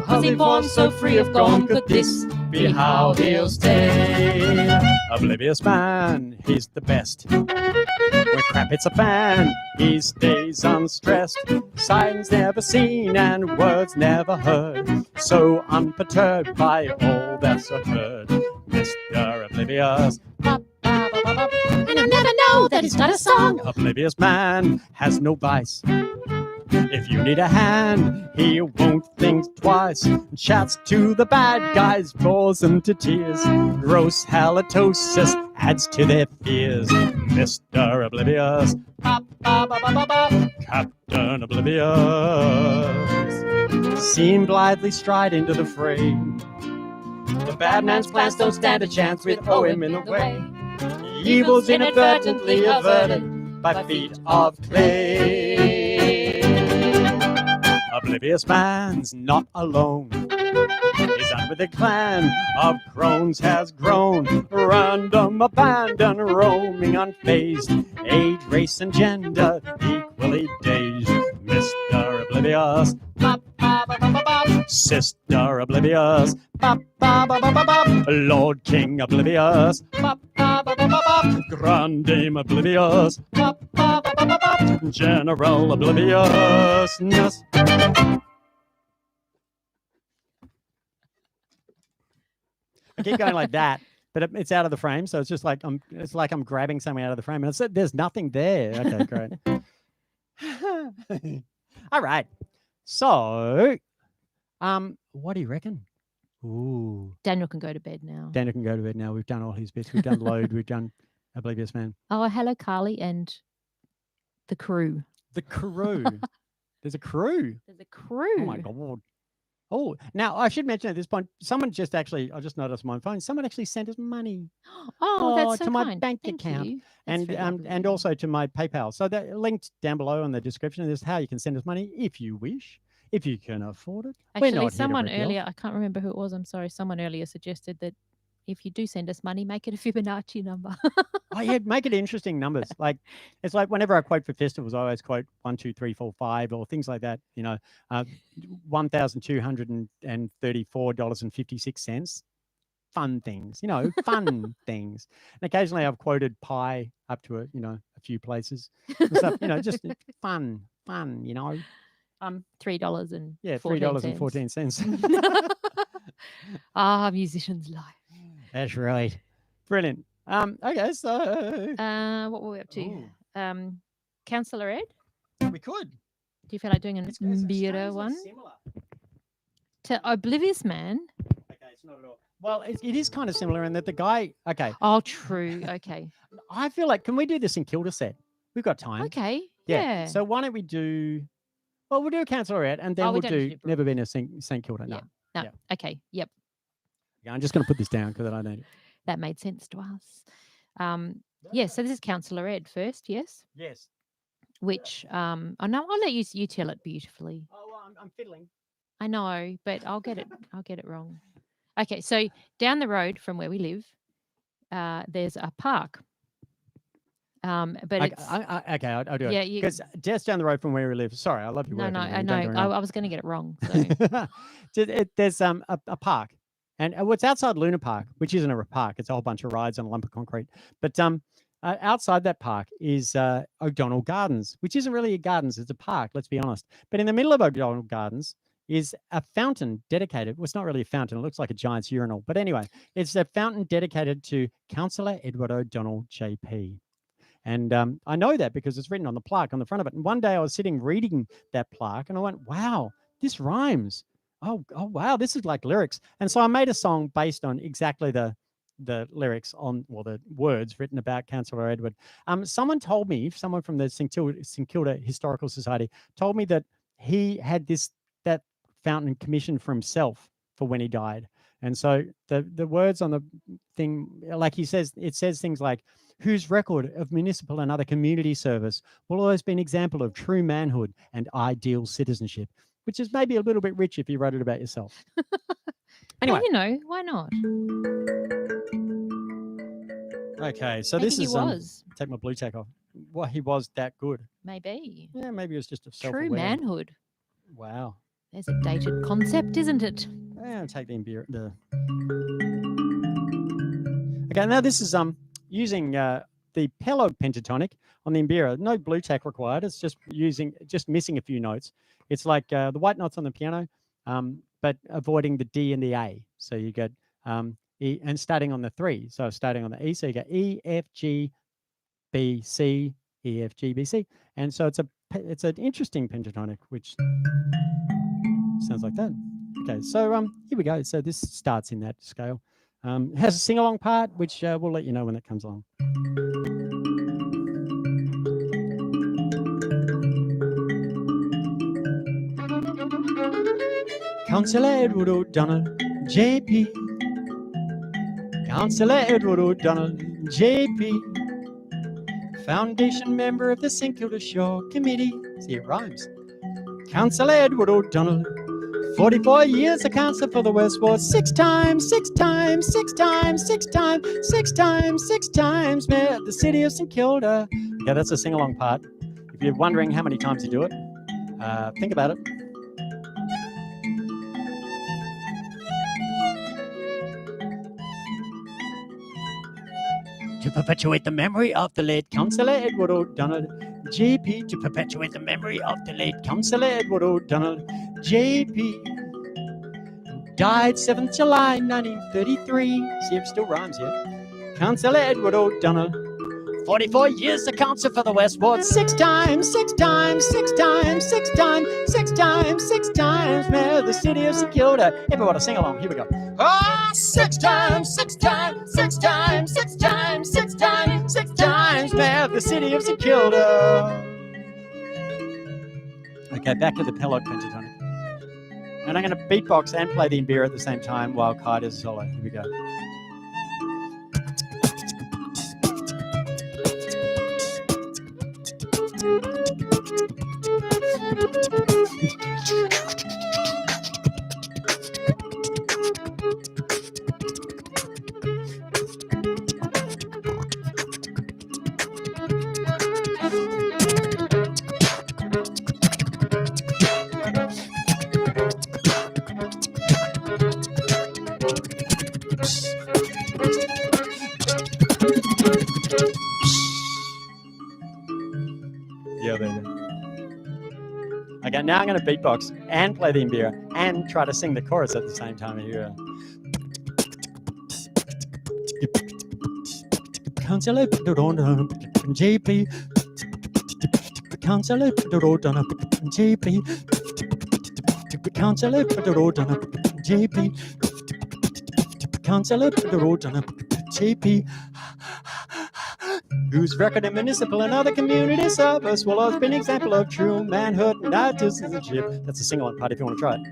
How they born so free of gone could this be how he'll stay. Oblivious man, he's the best. When crap hits a fan, he stays unstressed. Signs never seen and words never heard, so unperturbed by all that's occurred. Mr. Oblivious, And I never know that he's got a song. Oblivious man has no vice. If you need a hand, he won't think twice. Chats to the bad guys, bores them to tears. Gross halitosis adds to their fears. Mr. Oblivious, Captain Oblivious. Seen blithely stride into the fray. The bad man's plans don't stand a chance with OM in the way. Evil's inadvertently averted by feet of clay. Oblivious man's not alone. His unwithered clan of crones has grown. Random abandon, roaming unfazed. Age, race, and gender equally dazed. Mr. Oblivious, Sister Oblivious, Lord King Oblivious, Grand Dame Oblivious, General Obliviousness. I keep going like that, but it's out of the frame, so it's just like I'm grabbing something out of the frame, and there's nothing there. Okay, great. All right. So, what do you reckon? Ooh. Daniel can go to bed now. Daniel can go to bed now. We've done all his bits. We've done Load. We've done Oblivious Man. Oh, hello, Kylie and the crew. The crew. There's a crew. There's a crew. Oh, my God. Oh, now I should mention at this point, someone just actually, I just noticed on my phone, someone actually sent us money. Oh, that's so to my kind. bank Thank account. you. That's very lovely. And also to my PayPal. So they're linked down below in the description. There's how you can send us money if you wish, if you can afford it. Actually, someone earlier, I can't remember who it was, I'm sorry, someone earlier suggested that if you do send us money, make it a Fibonacci number. Oh yeah, make it interesting numbers. Like it's like whenever I quote for festivals, I always quote 1, 2, 3, 4, 5 or things like that. You know, $1,234.56. Fun things, you know, fun things. And occasionally I've quoted pi up to a few places. And stuff, you know, just fun, you know. $3 and $3.14. Ah, musician's life. That's right. Brilliant. Okay, so what were we up to? Councillor Ed? We could. Do you feel like doing an Mbira one? Similar. To Oblivious Man? Okay, it's not at all. Well, it is kind of similar in that the guy. Okay. Oh, true. Okay. I feel like, can we do this in Kilda set? We've got time. Okay. Yeah. So why don't we do? Well, we'll do a Councillor Ed, and then we'll do Never Been a St Kilda. No. No. Yeah. Okay. Yep. Yeah, I'm just going to put this down because I don't need it. That made sense to us. Yes. So this is Councillor Ed first. Yes. Yes. Which oh no, I'll let you tell it beautifully. Oh, well, I'm fiddling. I know, but I'll get it. I'll get it wrong. Okay, so down the road from where we live, there's a park. But it's okay, I'll do it. Yeah, because just down the road from where we live. Sorry, I love you. No, I know. I was going to get it wrong. So. There's a park, and what's outside Luna Park, which isn't a park. It's a whole bunch of rides on a lump of concrete. But outside that park is O'Donnell Gardens, which isn't really a gardens. It's a park. Let's be honest. But in the middle of O'Donnell Gardens is a fountain dedicated. Well, it's not really a fountain. It looks like a giant's urinal. But anyway, it's a fountain dedicated to Councillor Edward O'Donnell, JP. And I know that because it's written on the plaque on the front of it. And one day I was sitting reading that plaque and I went, wow, this rhymes. Oh, wow, this is like lyrics. And so I made a song based on exactly the lyrics on, well, the words written about Councillor Edward. Someone told me, someone from the St Kilda Historical Society told me that he had that fountain commissioned for himself for when he died. And so the words on the thing, like it says things like, whose record of municipal and other community service will always be an example of true manhood and ideal citizenship, which is maybe a little bit rich if you wrote it about yourself. Anyway. Well, why not? Okay, so maybe this is was. Take my blue tack off. Well, he was that good. Maybe. Yeah, maybe it was just a true manhood. Wow. There's a dated concept, isn't it? Yeah, going to take the Okay, now this is using the Pello pentatonic on the Imbira. No blue tack required. It's just missing a few notes. It's like the white notes on the piano, but avoiding the D and the A. So you get E and starting on the 3. So starting on the E, so you get E, F, G, B, C, E, F, G, B, C. And so it's an interesting pentatonic, which sounds like that. Okay, so here we go. So this starts in that scale. It has a sing-along part, which we'll let you know when it comes along. Councillor Edward O'Donnell, JP. Councillor Edward O'Donnell, JP. Foundation member of the St Kilda Shore Committee. See, it rhymes. Councillor Edward O'Donnell, 44 years a councillor for the West Ward, 6 times mayor of the city of St Kilda. Yeah, that's a sing-along part. If you're wondering how many times you do it, think about it. To perpetuate the memory of the late Councillor Edward O'Donnell, JP. To perpetuate the memory of the late Councillor Edward O'Donnell, JP. Died 7th July 1933. See if it still rhymes here. Councillor Edward O'Donnell, 44 years a councillor for the West Ward, 6 times mayor of the city of St Kilda. Everybody sing along. Here we go. Oh, 6 times mayor of the city of St Kilda. Okay, back to the Pello pentatonic. And I'm going to beatbox and play the Imbira at the same time while Kai does a solo. Here we go. Okay, now I'm going to beatbox and play the Imbira and try to sing the chorus at the same time here. Councillor JP. Councillor JP. Councillor JP. Councillor JP. Whose record in municipal and other community service will always be an example of true manhood and ideal citizenship. That's a sing-along part if you want to try it.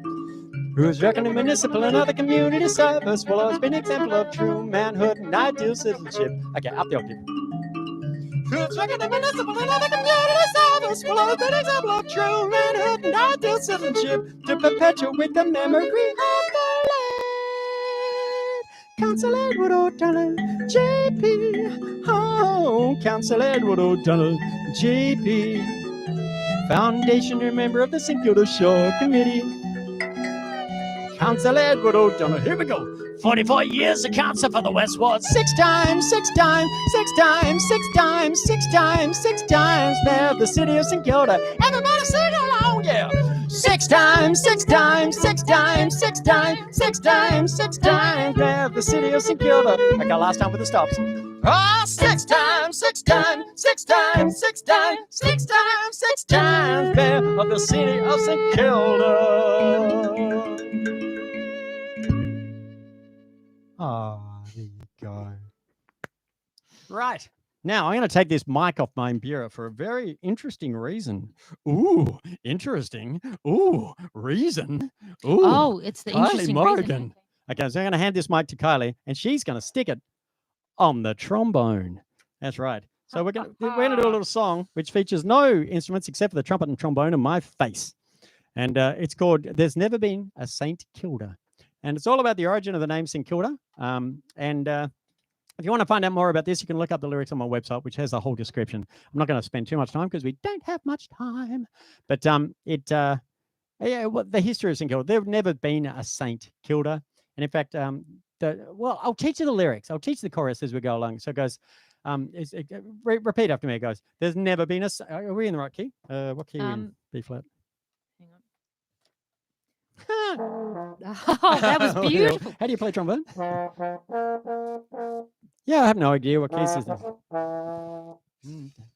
Whose record in municipal and other community service will always be an example of true manhood and ideal citizenship. Okay, up the octave. Whose record in municipal and other community service will always be an example of true manhood and ideal citizenship to perpetuate the memory of the land. Councillor Edward O'Donnell, JP. Oh, Councillor Edward O'Donnell, JP. Foundation member of the St Kilda Shore Committee. Councillor Edward O'Donnell, here we go. 44 years a councillor for the West Ward, 6 times mayor of the city of St Kilda. Everybody sing along, yeah. 6 times mayor of the city of St Kilda. Okay, last time with the stops. Oh, 6 times mayor of the city of St Kilda. Oh, there you go. Right. Now, I'm going to take this mic off my Imbira for a very interesting reason. Ooh, interesting. Ooh, reason. Ooh, Oh, it's the Kylie interesting Morrigan. reason. Okay, so I'm going to hand this mic to Kylie, and she's going to stick it on the trombone. That's right. So we're going to do a little song which features no instruments except for the trumpet and trombone and my face. And it's called There's Never Been a St Kilda. And it's all about the origin of the name St Kilda. If you want to find out more about this, you can look up the lyrics on my website, which has a whole description. I'm not going to spend too much time because we don't have much time. But Yeah, well, the history of St Kilda. There's never been a Saint Kilda, and in fact, I'll teach you the lyrics. I'll teach the chorus as we go along. So it goes, repeat after me. It goes, there's never been a. Are we in the right key? What key are we in? B flat. Hang on. Oh, that was beautiful. How do you play trombone? Yeah, I have no idea what keys is this.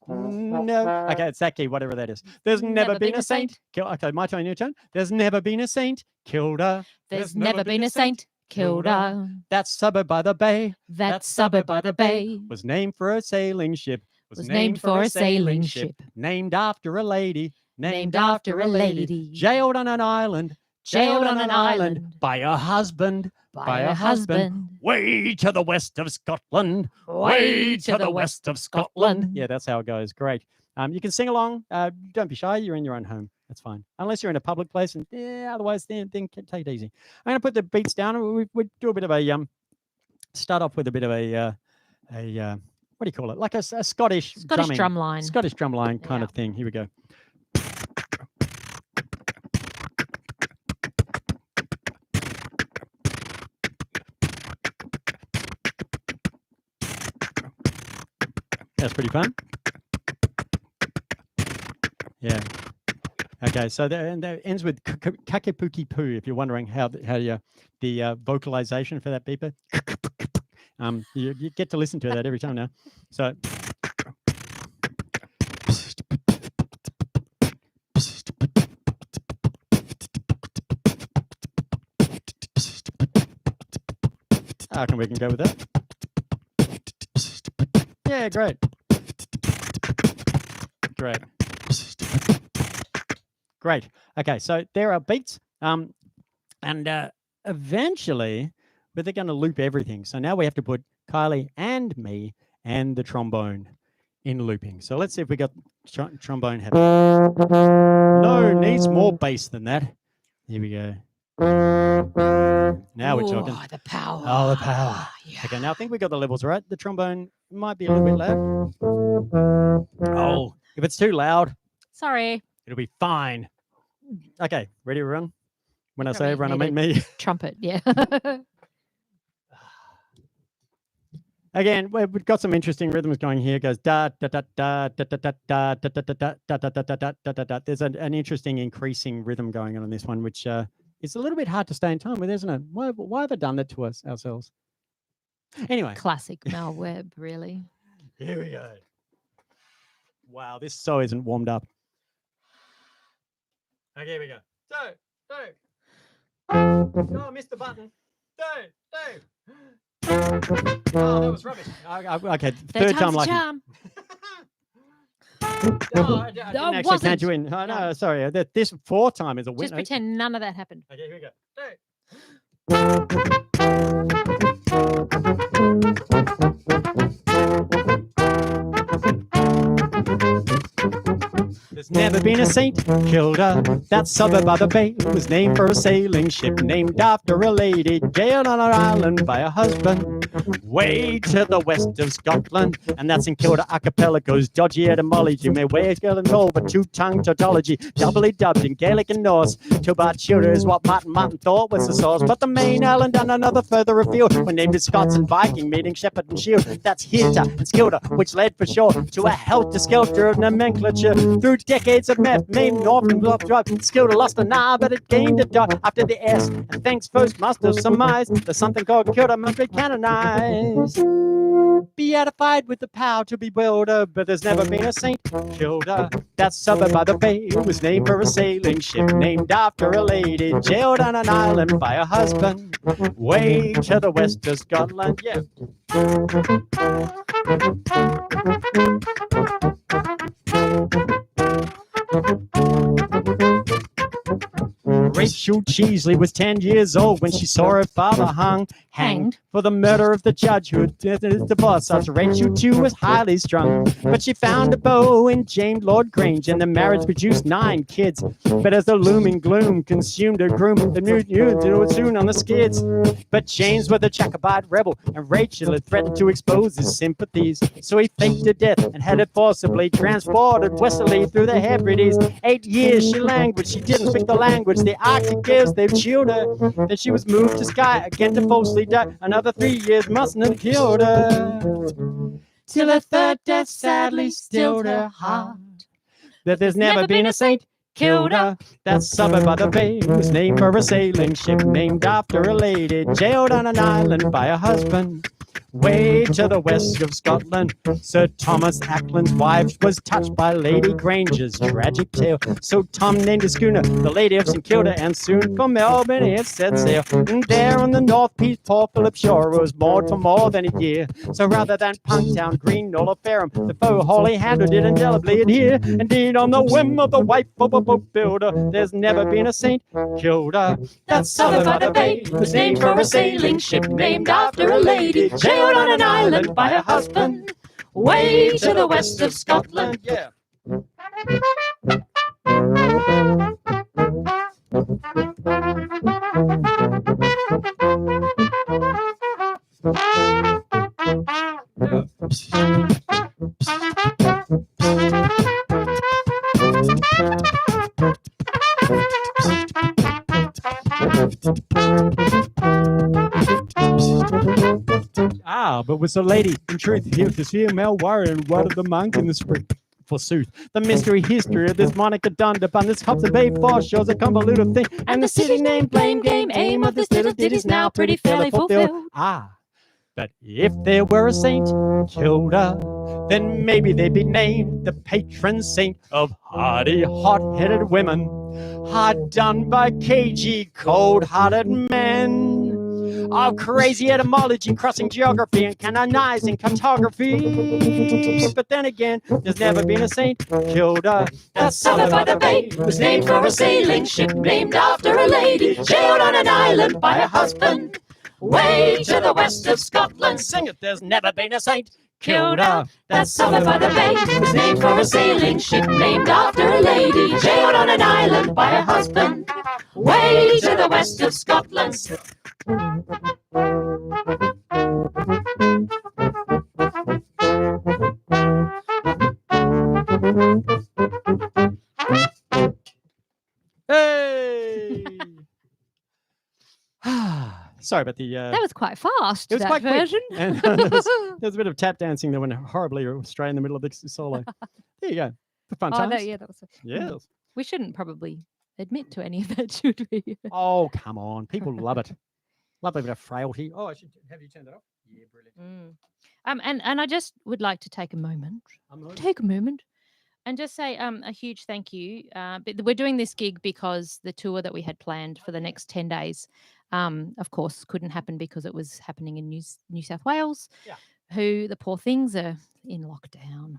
No. Okay, it's that key, whatever that is. There's never been a saint. Okay, my turn, your turn. There's never been a saint. Kilda. There's never been a saint. Kilda. That suburb by the bay. That suburb by the bay Was named for a sailing ship. was named for a sailing ship. Named after a lady. Named after a lady. Jailed on an island. Jailed on an island. By a husband. By a husband. Way to the west of Scotland. Way to the west of Scotland. Yeah, that's how it goes. Great. You can sing along. Don't be shy. You're in your own home. That's fine. Unless you're in a public place. And otherwise, then take it easy. I'm going to put the beats down. We do a bit of a start off with a bit of a what do you call it? Like a Scottish drum line. Scottish drum line kind of thing. Here we go. That's pretty fun. Yeah. Okay, so that ends with kakepuki poo. If you're wondering how the vocalization for that beeper, you get to listen to that every time now. So. I reckon we can go with that. Yeah, great. Great. Great. Okay, so there are beats. And eventually, but they're going to loop everything. So now we have to put Kylie and me and the trombone in looping. So let's see if we got trombone happening. No, needs more bass than that. Here we go. Now we're talking. The power. Oh, the power. Yeah. Okay, now I think we got the levels right. The trombone might be a little bit loud. Oh, if it's too loud, Sorry. it'll be fine. Okay, ready, everyone? When I say Probably everyone, I mean need me. Trumpet. Yeah. Again, we've got some interesting rhythms going here. It goes da da da da da da da da da da da da da da da da da da. There's an interesting increasing rhythm going on in this one, which is a little bit hard to stay in time with, isn't it? Why have they done that to us ourselves? Anyway, Classic Mel Webb, really. here we go. Wow, this so isn't warmed up. Okay, here we go. Oh, I missed the button. Oh, that was rubbish. Okay, third time lucky. Charm. No, I didn't actually wasn't. count you in. Oh, no, sorry. This fourth time is a win. Just pretend none of that happened. Okay, here we go. There's never been a Saint Kilda. That suburb by the bay was named for a sailing ship, named after a lady jailed on an island by a husband, way to the west of Scotland. And that's in Kilda archipelago's dodgy etymology. May way girl and all, but two-tongue tautology, doubly dubbed in Gaelic and Norse. Two-part shooter is what Martin thought was the source. But the main island and another further afield were named as Scots and Viking, meeting shepherd and shield. That's Hirta and Skilda, which led for sure to a helter-skelter of nomenclature. Through decades of meth, main north and block drive, Skilda lost an eye, but it gained a dot after the S. And thanks first must have surmised there's something called Kilda must be canonized. Beatified with the power to bewilder, but there's never been a Saint Kilda. That suburb by the bay was named for a sailing ship, named after a lady jailed on an island by a husband, way to the west of Scotland. Yeah. Rachel Cheesley was 10 years old when she saw her father hanged for the murder of the judge who had the boss. Such Rachel too was highly strung, but she found a beau in James Lord Grange, and the marriage produced 9 kids. But as the looming gloom consumed her groom, the new was soon on the skids. But James was a Jacobite rebel, and Rachel had threatened to expose his sympathies. So he faked her death and had it forcibly transported westerly through the Hebrides. 8 years she languished, she didn't speak the language. The Arctic gales, they've chilled her. Then she was moved to Skye again to falsely die. Another 3 years mustn't have killed her. Till her third death sadly stilled her heart. That there's never been a saint, Kilda, that suburb by the bay was named for a sailing ship named after a lady jailed on an island by her husband. Way to the west of Scotland, Sir Thomas Ackland's wife was touched by Lady Granger's tragic tale. So Tom named a schooner the Lady of St Kilda, and soon for Melbourne it set sail. And there on the North Peace Port Phillip shore was moored for more than a year. So rather than Punktown, Greenall or Fareham, the foe wholly handled it indelibly adhere. Indeed, on the whim of the wife of a boat builder, there's never been a saint, Kilda. That suburb by the bay was named for a sailing ship named after a lady jailed on an island by her husband, way to the west of Scotland. Yeah. But was a lady, in truth, here this female warrior, and what of the monk in the spring? Forsooth, the mystery history of this Monica donned upon this Hudson Bay force shows a convoluted thing, and the city name, blame game, aim of this little ditty is now pretty fairly fulfilled. But if there were a saint, Kilda, then maybe they'd be named the patron saint of hardy, hot-headed women, hard done by cagey, cold-hearted men. Of crazy etymology, crossing geography and canonizing cartography. But then again, there's never been a saint, Kilda. That suburb by the bay was named for a sailing ship named after a lady jailed on an island by her husband, way to the west of Scotland. Sing it, there's never been a saint, Kilda. That suburb by the bay was named for a sailing ship named after a lady jailed on an island by her husband, way to the west of Scotland. Hey! Sorry about the... that was quite fast, it was that quite version. Quick. And there was a bit of tap dancing that went horribly astray in the middle of the solo. There you go. For fun times. That was... Yes. We shouldn't probably admit to any of that, should we? Oh, come on. People love it. Love a bit of frailty. Oh, I should have you turned that off? Yeah, brilliant. And I just would like to take a moment. And just say a huge thank you. But we're doing this gig because the tour that we had planned for the next 10 days, of course, couldn't happen because it was happening in New South Wales, who the poor things are in lockdown.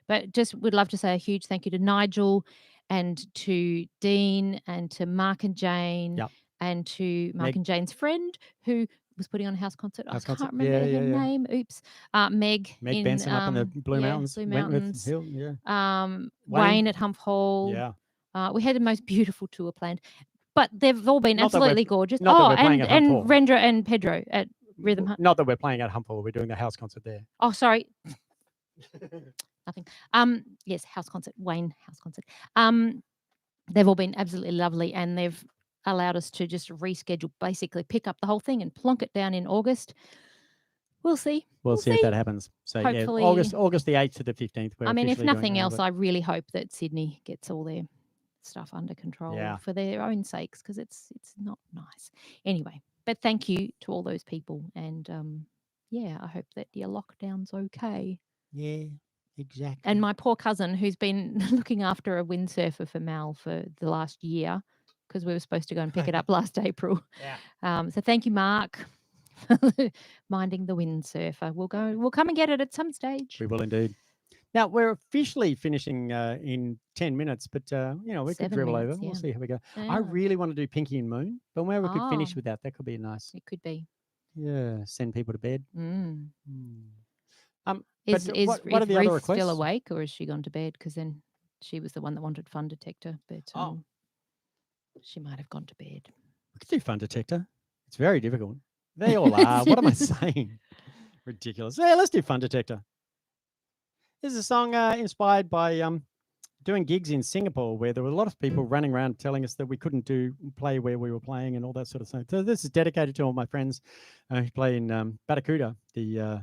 But just would love to say a huge thank you to Nigel and to Dean and to Mark and Jane and to Mark and Jane's friend who was putting on a house concert. I can't remember her name. Oops. Meg Benson up in the Blue Mountains. Blue Mountains. Hill, Wayne at Humph Hall. Yeah. We had the most beautiful tour planned. But they've all been absolutely gorgeous. And Rendra and Pedro at Rhythm Hunt. Not that we're playing at Humph Hall. We're doing the house concert there. Oh, sorry. Nothing. Yes, house concert. Wayne house concert. They've all been absolutely lovely, and they've allowed us to just reschedule, basically pick up the whole thing and plonk it down in August. We'll see. We'll see if that happens. So hopefully, August the 8th to the 15th. I mean, if nothing else, I really hope that Sydney gets all their stuff under control for their own sakes, because it's not nice. Anyway, but thank you to all those people, and I hope that your lockdown's okay. Yeah, exactly. And my poor cousin, who's been looking after a windsurfer for Mal for the last year, because we were supposed to go and pick it up last April. So thank you, Mark, for minding the windsurfer. We'll come and get it at some stage. We will indeed. Now, we're officially finishing in 10 minutes, but, you know, we could 7 dribble over. minutes, We'll yeah. see how we go. I Yeah, really want to do Pinky and Moon, but where we could finish Oh. with that could be nice. it could be. Yeah, send people to bed. Mm. But Is what are the other Ruth requests? still awake, or has she gone to bed? Because then she was the one that wanted Fun Detector, but she might have gone to bed. We could do Fun Detector. It's very difficult. They all are. What am I saying? Ridiculous. Yeah, let's do Fun Detector. This is a song inspired by doing gigs in Singapore, where there were a lot of people running around telling us that we couldn't play where we were playing and all that sort of thing. So this is dedicated to all my friends who play in Barracuda, the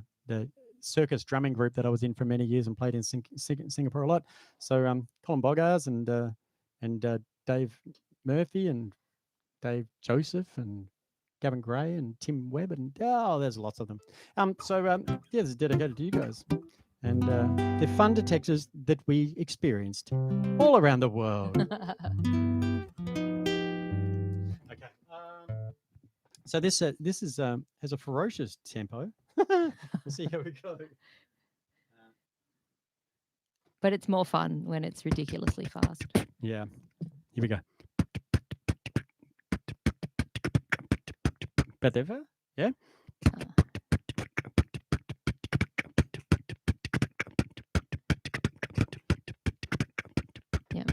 circus drumming group that I was in for many years and played in Singapore a lot. So Colin Bogars and Dave Murphy and Dave Joseph and Gavin Gray and Tim Webb and there's lots of them. Yeah, this is dedicated to you guys. And the fun detectors that we experienced all around the world. Okay. So this is has a ferocious tempo. We'll see how we go. But it's more fun when it's ridiculously fast. Yeah. Here we go. Better? Yeah. Yeah.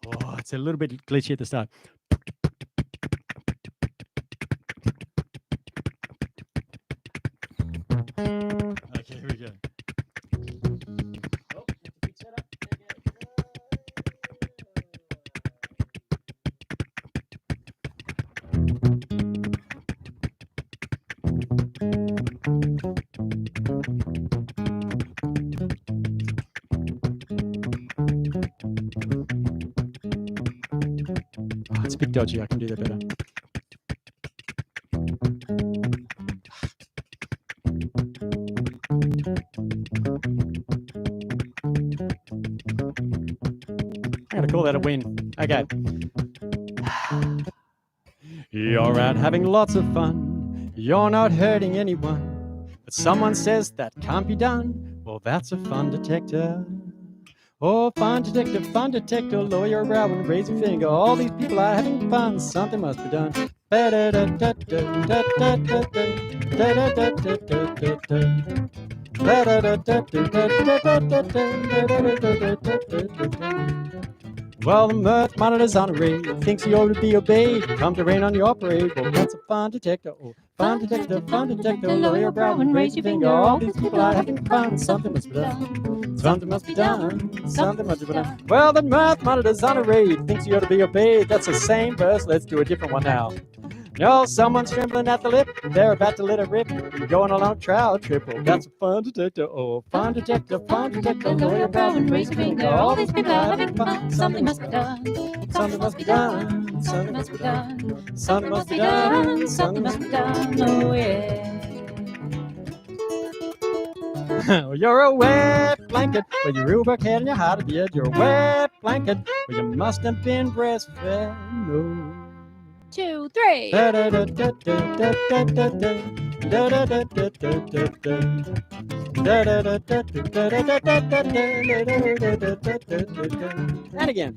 Oh, it's a little bit glitchy at the start. Okay, here we go. Oh, fix that up. Oh, it's a bit dodgy. I can do that better. I'm going to call that a win. Okay. You're out having lots of fun. You're not hurting anyone. But someone says that can't be done. Well, that's a fun detector. Oh, fun detector, lower your brow and raise your finger. All these people are having fun. Something must be done. Well, the mirth monitor's on a ring. Thinks he ought to be obeyed. Come to rain on your parade. Well, that's a fun detector. Oh, fun detector, lower your brow and raise your finger. All these people are having fun. Something must be done. Something must be done. Something must be done. Well, the mirth monitor's on a raid. Thinks he ought to be obeyed. That's the same verse. Let's do a different one now. No, someone's trembling at the lip. They're about to let it rip. Going along trial triple. That's a fun detector. Oh, fun detector, lower your brow and raise your finger. All these people are having fun. Something must be done. Something must be done. Something must be done. Something must be done. Something must be done. Oh yeah. You're a wet blanket with your rhubarb head and your heart beard. You're a wet blanket where you must have been breastfed. No. 2, 3. And again.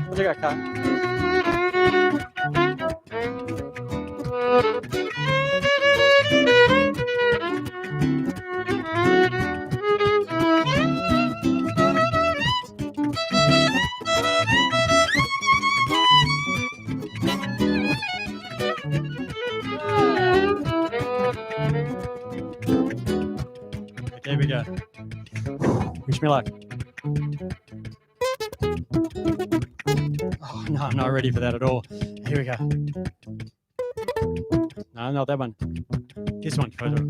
What you got, Okay, we go. Wish me luck. Oh, no, I'm not ready for that at all. Here we go. No, not that one. This one, further.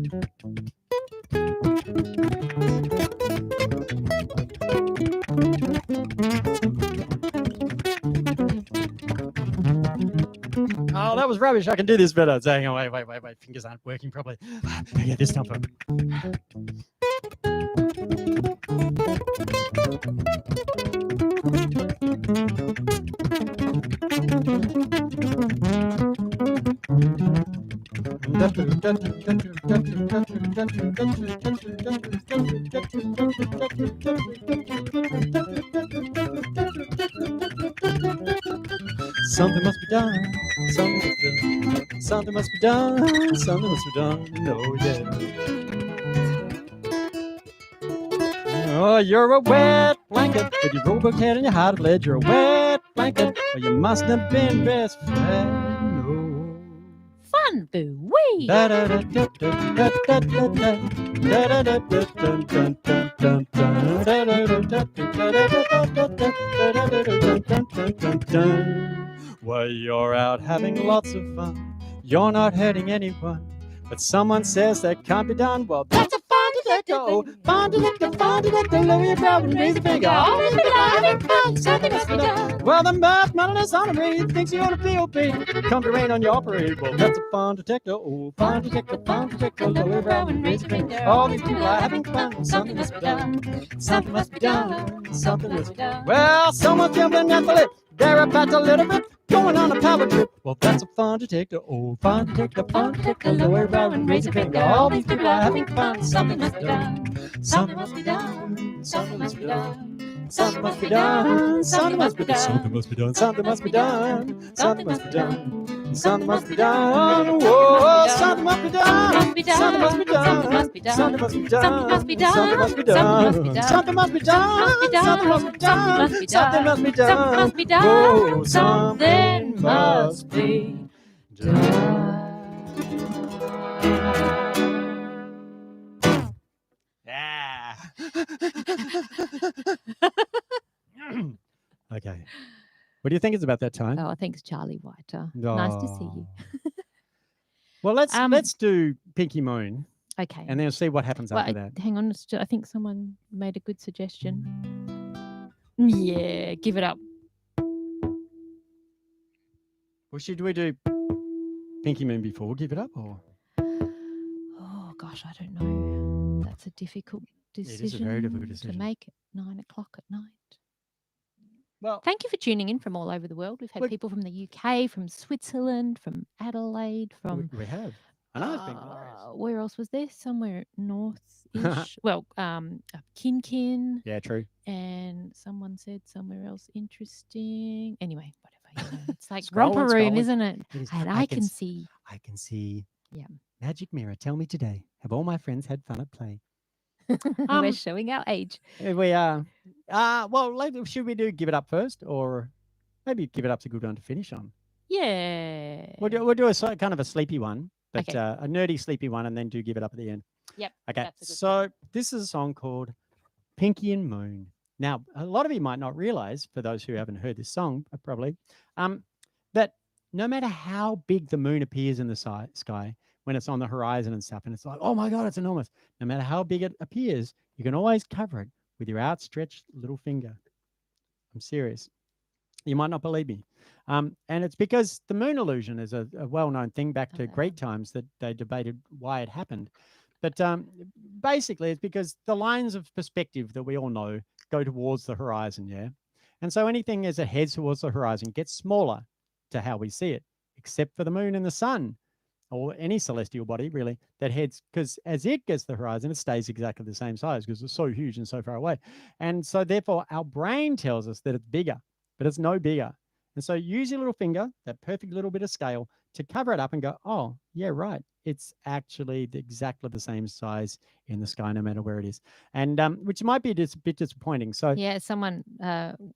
Oh, that was rubbish. I can do this better. Hang on, wait. Fingers aren't working properly. Okay, this time. Something must be done. Something must be done. Something must be done. Oh yeah. Oh, you're a wet blanket with your rowboat head and your heart of lead. You're a wet blanket, but you must have been best friend. Oh. Fun boo wee. Well, you're out having lots of fun. You're not hurting anyone. But someone says that can't be done. Well, that's a fun detector. Oh, fun detector, lower your brow and raise a finger. All this be having fun, something must be done. Well, the marshmallow's on a reed, thinks you ought to be obeyed. Come to rain on your parade. Well, that's a fun detector. Oh, fun detector, lower your brow and raise a finger. All these people are having fun, something must be done. Something must be done. Something must be done. Well, someone's jumping at the lip. They're about a little bit going on a power trip. Well, that's a fun detector. Oh, fun detector, lower brow and raise a finger. All these people are having fun. Something must be done. Something must be done. Something must be done. Something must be done. Something must be done. Something must be done. Something must be done. Something must be done. Something must be done. Whoa, something must be done. Something must be done. Something must be done. Something must be done. Something must be done. Something must be done. Something must be done. Something must be done. Something must be done. Oh, something must be done. Yeah. Okay. What do you think it's about that time? Oh, I think it's Charlie Whiter. Nice to see you. Well, let's do Pinky Moon Okay. and then see what happens Well, after that. hang on. I think someone made a good suggestion. Yeah, give it up. Well, should we do Pinky Moon before we give it up, or? Oh gosh, I don't know. That's a difficult decision. It is a very difficult decision to make at 9 o'clock at night. Well, Thank you for tuning in from all over the world. We've had people from the UK, from Switzerland, from Adelaide, from we have. I know it's been glorious. where else was there? Somewhere north-ish. Well, Kin. Yeah, true. And someone said somewhere else interesting. Anyway, whatever. It's like Scrolling, romper room, scrolling. isn't it? It is. And I can see. I can see. Yeah. Magic mirror, tell me today, have all my friends had fun at play? We're showing our age. We are. Well, should we do give it up first, or maybe give it up's a good one to finish on? Yeah. We'll do a kind of a sleepy one, but Okay. a nerdy sleepy one, and then do give it up at the end. Yep. Okay. that's a good So this is a song called Pinky and Moon. Now, a lot of you might not realize, for those who haven't heard this song, probably, that no matter how big the moon appears in the sky, when it's on the horizon and stuff, and it's like, oh my God, it's enormous. No matter how big it appears, you can always cover it with your outstretched little finger. I'm serious. You might not believe me. And it's because the moon illusion is a well-known thing back to great times that they debated why it happened. But basically, it's because the lines of perspective that we all know go towards the horizon, yeah? And so anything as it heads towards the horizon gets smaller to how we see it, except for the moon and the sun, or any celestial body, really, that heads, because as it gets to the horizon, it stays exactly the same size because it's so huge and so far away. And so therefore, our brain tells us that it's bigger, but it's no bigger. And so use your little finger, that perfect little bit of scale, to cover it up and go, oh, yeah, right. It's actually exactly the same size in the sky, no matter where it is. And which might be a bit disappointing. So Yeah, someone,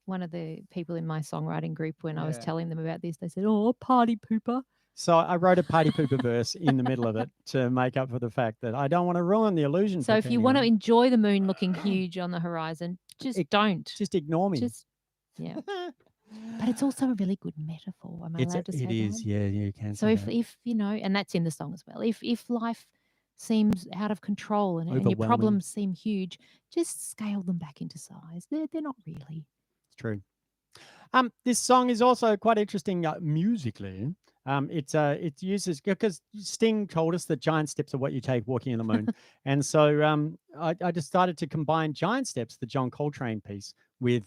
one of the people in my songwriting group, when I was telling them about this, they said, oh, party pooper. So I wrote a party pooper verse in the middle of it to make up for the fact that I don't want to ruin the illusion. So if you want to enjoy the moon looking huge on the horizon, just don't. Just ignore me. Yeah. But it's also a really good metaphor. Am I allowed to say it is, that? yeah, you can. So if you know, and that's in the song as well, if life seems out of control and your problems seem huge, just scale them back into size. They're not really. It's true. This song is also quite interesting musically. It uses, because Sting told us that giant steps are what you take walking in the moon. And so I decided to combine Giant Steps, the John Coltrane piece, with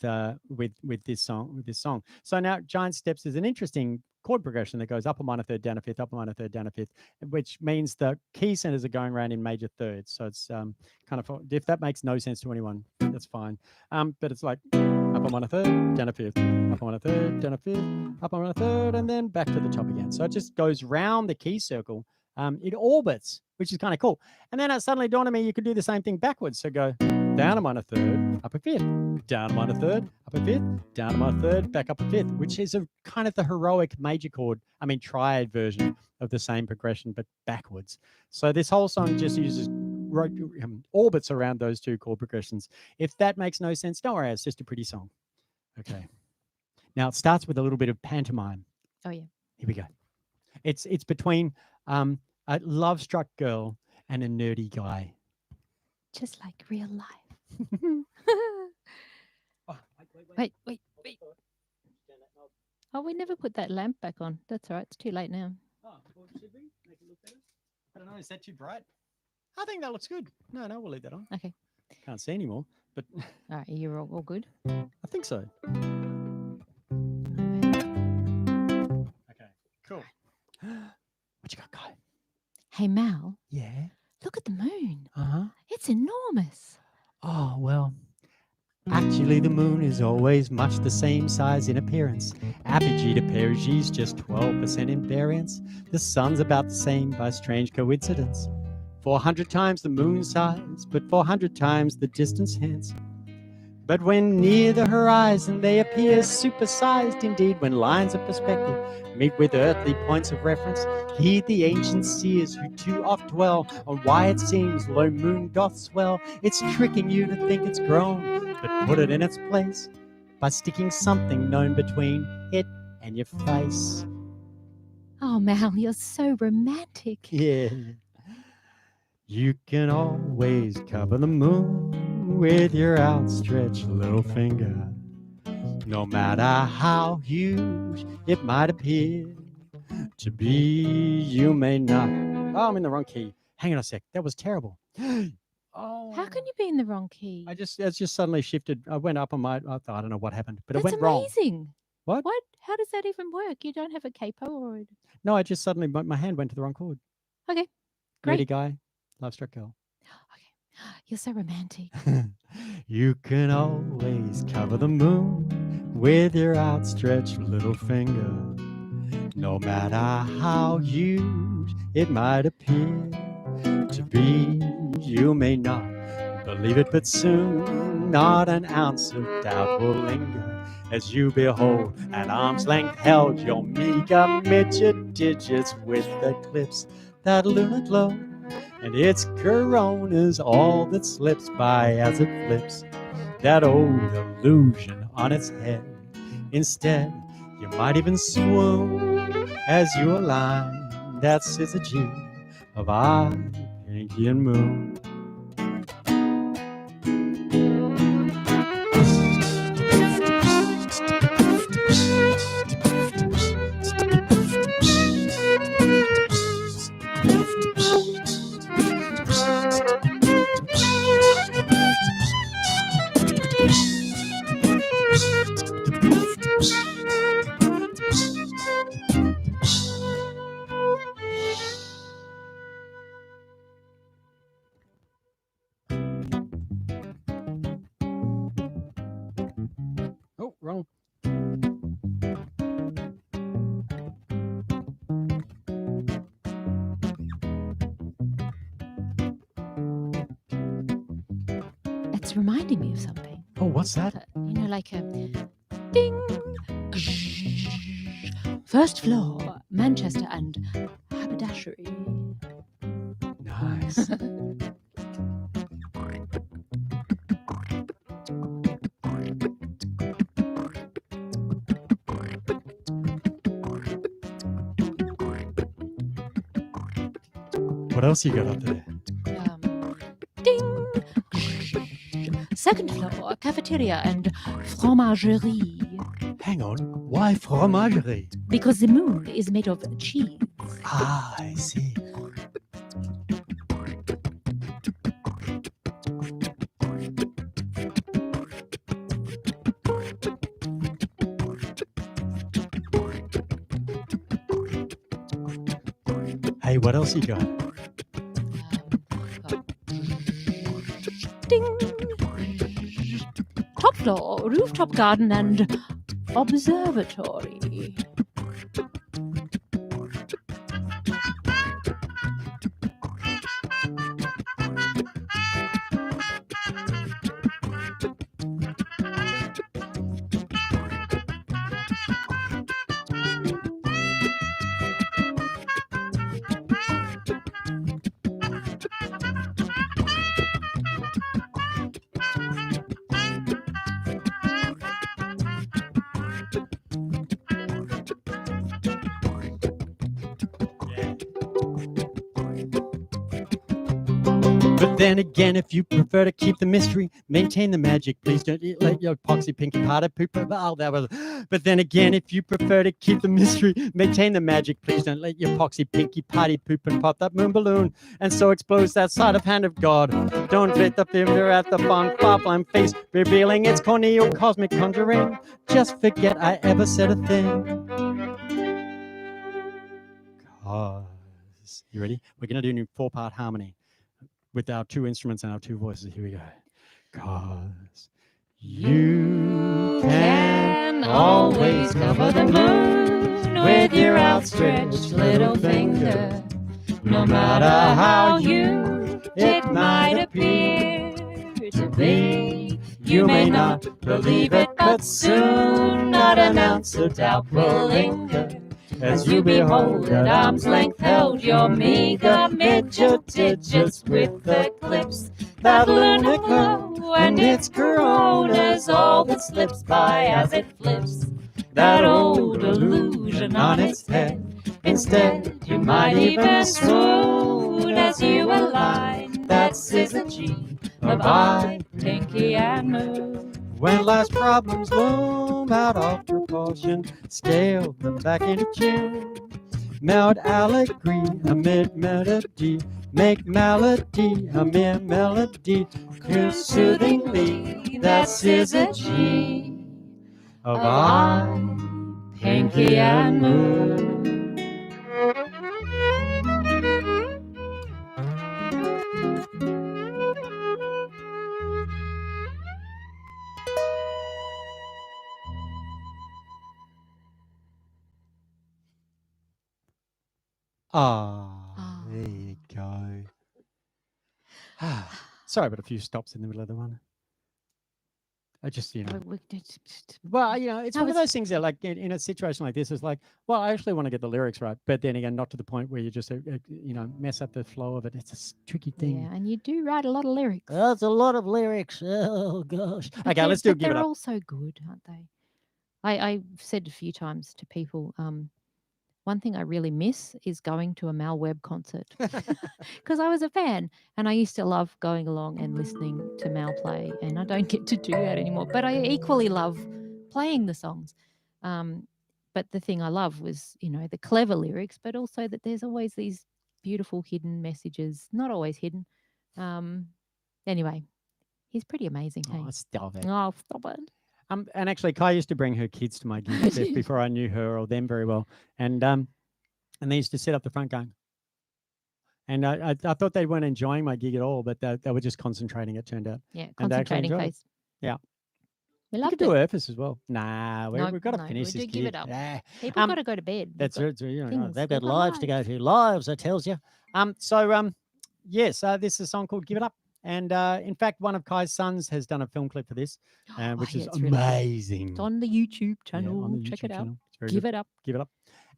this song. So now Giant Steps is an interesting chord progression that goes up a minor third, down a fifth, up a minor third, down a fifth, which means the key centers are going around in major thirds. So it's kind of, if that makes no sense to anyone, that's fine. But it's like up a minor third, down a fifth, up a minor third, down a fifth, up a minor third, and then back to the top again. So it just goes round the key circle. It orbits, which is kind of cool. And then it suddenly dawned on me you could do the same thing backwards. So go down a minor third, up a fifth, down a minor third, up a fifth, down a minor third, back up a fifth, which is a kind of the heroic major chord, triad version of the same progression, but backwards. So this whole song just uses orbits around those two chord progressions. If that makes no sense, don't worry, it's just a pretty song. Okay. Now it starts with a little bit of pantomime. Oh yeah. Here we go. It's between a love-struck girl and a nerdy guy. Just like real life. Oh, Wait. Oh, we never put that lamp back on. That's all right. It's too late now. Oh, well, should we make it look better? I don't know. Is that too bright? I think that looks good. No, we'll leave that on. Okay. Can't see anymore, but All right. You're all good. I think so. Okay, cool. What you got, Guy? Hey, Mal, Yeah. look at the moon. Uh-huh. It's enormous. Oh, well, actually the moon is always much the same size in appearance. Apogee to perigee is just 12% in variance. The sun's about the same by strange coincidence. 400 times the moon size, but 400 times the distance hence. But when near the horizon they appear supersized indeed. When lines of perspective meet with earthly points of reference, heed the ancient seers who too oft dwell on why it seems low moon doth swell. It's tricking you to think it's grown, but put it in its place by sticking something known between it and your face. Oh, Mal, you're so romantic. Yeah. You can always cover the moon with your outstretched little finger. No matter how huge it might appear to be, you may not. Oh, I'm in the wrong key. Hang on a sec. That was terrible. Oh. How can you be in the wrong key? It's just suddenly shifted. I went up on I don't know what happened, but That's it went wrong. amazing. What? What? How does that even work? You don't have a capo or? No, I just suddenly, my hand went to the wrong chord. Okay, Nerdy great. guy, love struck girl. Okay, you're so romantic. You can always cover the moon with your outstretched little finger. No matter how huge it might appear to be, you may not believe it, but soon not an ounce of doubt will linger as you behold at arm's length held your meager midget digits with the clips that lunar glow. And its corona's all that slips by as it flips that old illusion on its head. Instead, you might even swoon as you align that syzygy of our Indian moon. Oh, wrong. It's reminding me of something. Oh, what's that? Like a ding. First floor, Manchester and haberdashery. Nice. What else you got up there? Ding. Second floor, cafeteria and fromagerie. Hang on. Why fromagerie? Because the moon is made of cheese. Ah, I see. Hey, what else you got? Ding! Top floor, rooftop garden, and observatory. But then again, if you prefer to keep the mystery, maintain the magic, please don't let your poxy pinky party pooper. Oh, that was. But then again, if you prefer to keep the mystery, maintain the magic, please don't let your poxy pinky party poop and pop that moon balloon, and so explodes that side of hand of God. Don't let the finger at the bonfire flame face, revealing its corneal cosmic conjuring. Just forget I ever said a thing. Cause you ready? We're gonna do a new 4-part harmony with our 2 instruments and our 2 voices. Here we go. Cause you can always cover the moon with your outstretched little finger. No matter how you it might appear to be, you may not believe it, but soon not an ounce of doubt will linger as you behold at arm's length held your meager midget digits with the clips that lunar glow, and its corona's all that slips by as it flips that old illusion on its head. Instead, you might even swoon as you align that scissor G of eye, pinky, and moon. When life's problems loom out of proportion, scale them back into tune. Melt allegory amid melody, make melody a mere melody. Cause soothingly, that scissor G of eye, pinky, and moon. Ah, there you go. Sorry, but a few stops in the middle of the one. I just, well, it's one of those things that, like, in a situation like this, is like, well, I actually want to get the lyrics right, but then again, not to the point where you just, mess up the flow of it. It's a tricky thing. Yeah, and you do write a lot of lyrics. That's a lot of lyrics. Oh gosh. Okay, let's do Give It They're Up. all so good, aren't they? I've said a few times to people, one thing I really miss is going to a Mal Webb concert because I was a fan and I used to love going along and listening to Mal play, and I don't get to do that anymore. But I equally love playing the songs. But the thing I love was, the clever lyrics, but also that there's always these beautiful hidden messages, not always hidden. Anyway, he's pretty amazing. Hey? Oh, stop it. Oh, stop it. And actually, Kai used to bring her kids to my gigs before I knew her or them very well, and they used to sit up the front going, and I thought they weren't enjoying my gig at all, but they were just concentrating. It turned out, Yeah, and they actually concentrating enjoyed it. phase. Yeah, we we loved could do it. Earthworm as well. Nah, we've got to finish we this do Give gig. It Up. Yeah. People got to go to bed. That's We've it. got things. They've We've got lives to go to. Lives, I tells you. Yes, this is a song called Give It Up. And in fact, one of Kai's sons has done a film clip for this, which is it's really good. amazing. It's on the YouTube channel. Yeah, on the Check YouTube it out. channel. It's very Give good. It Up. Give It Up.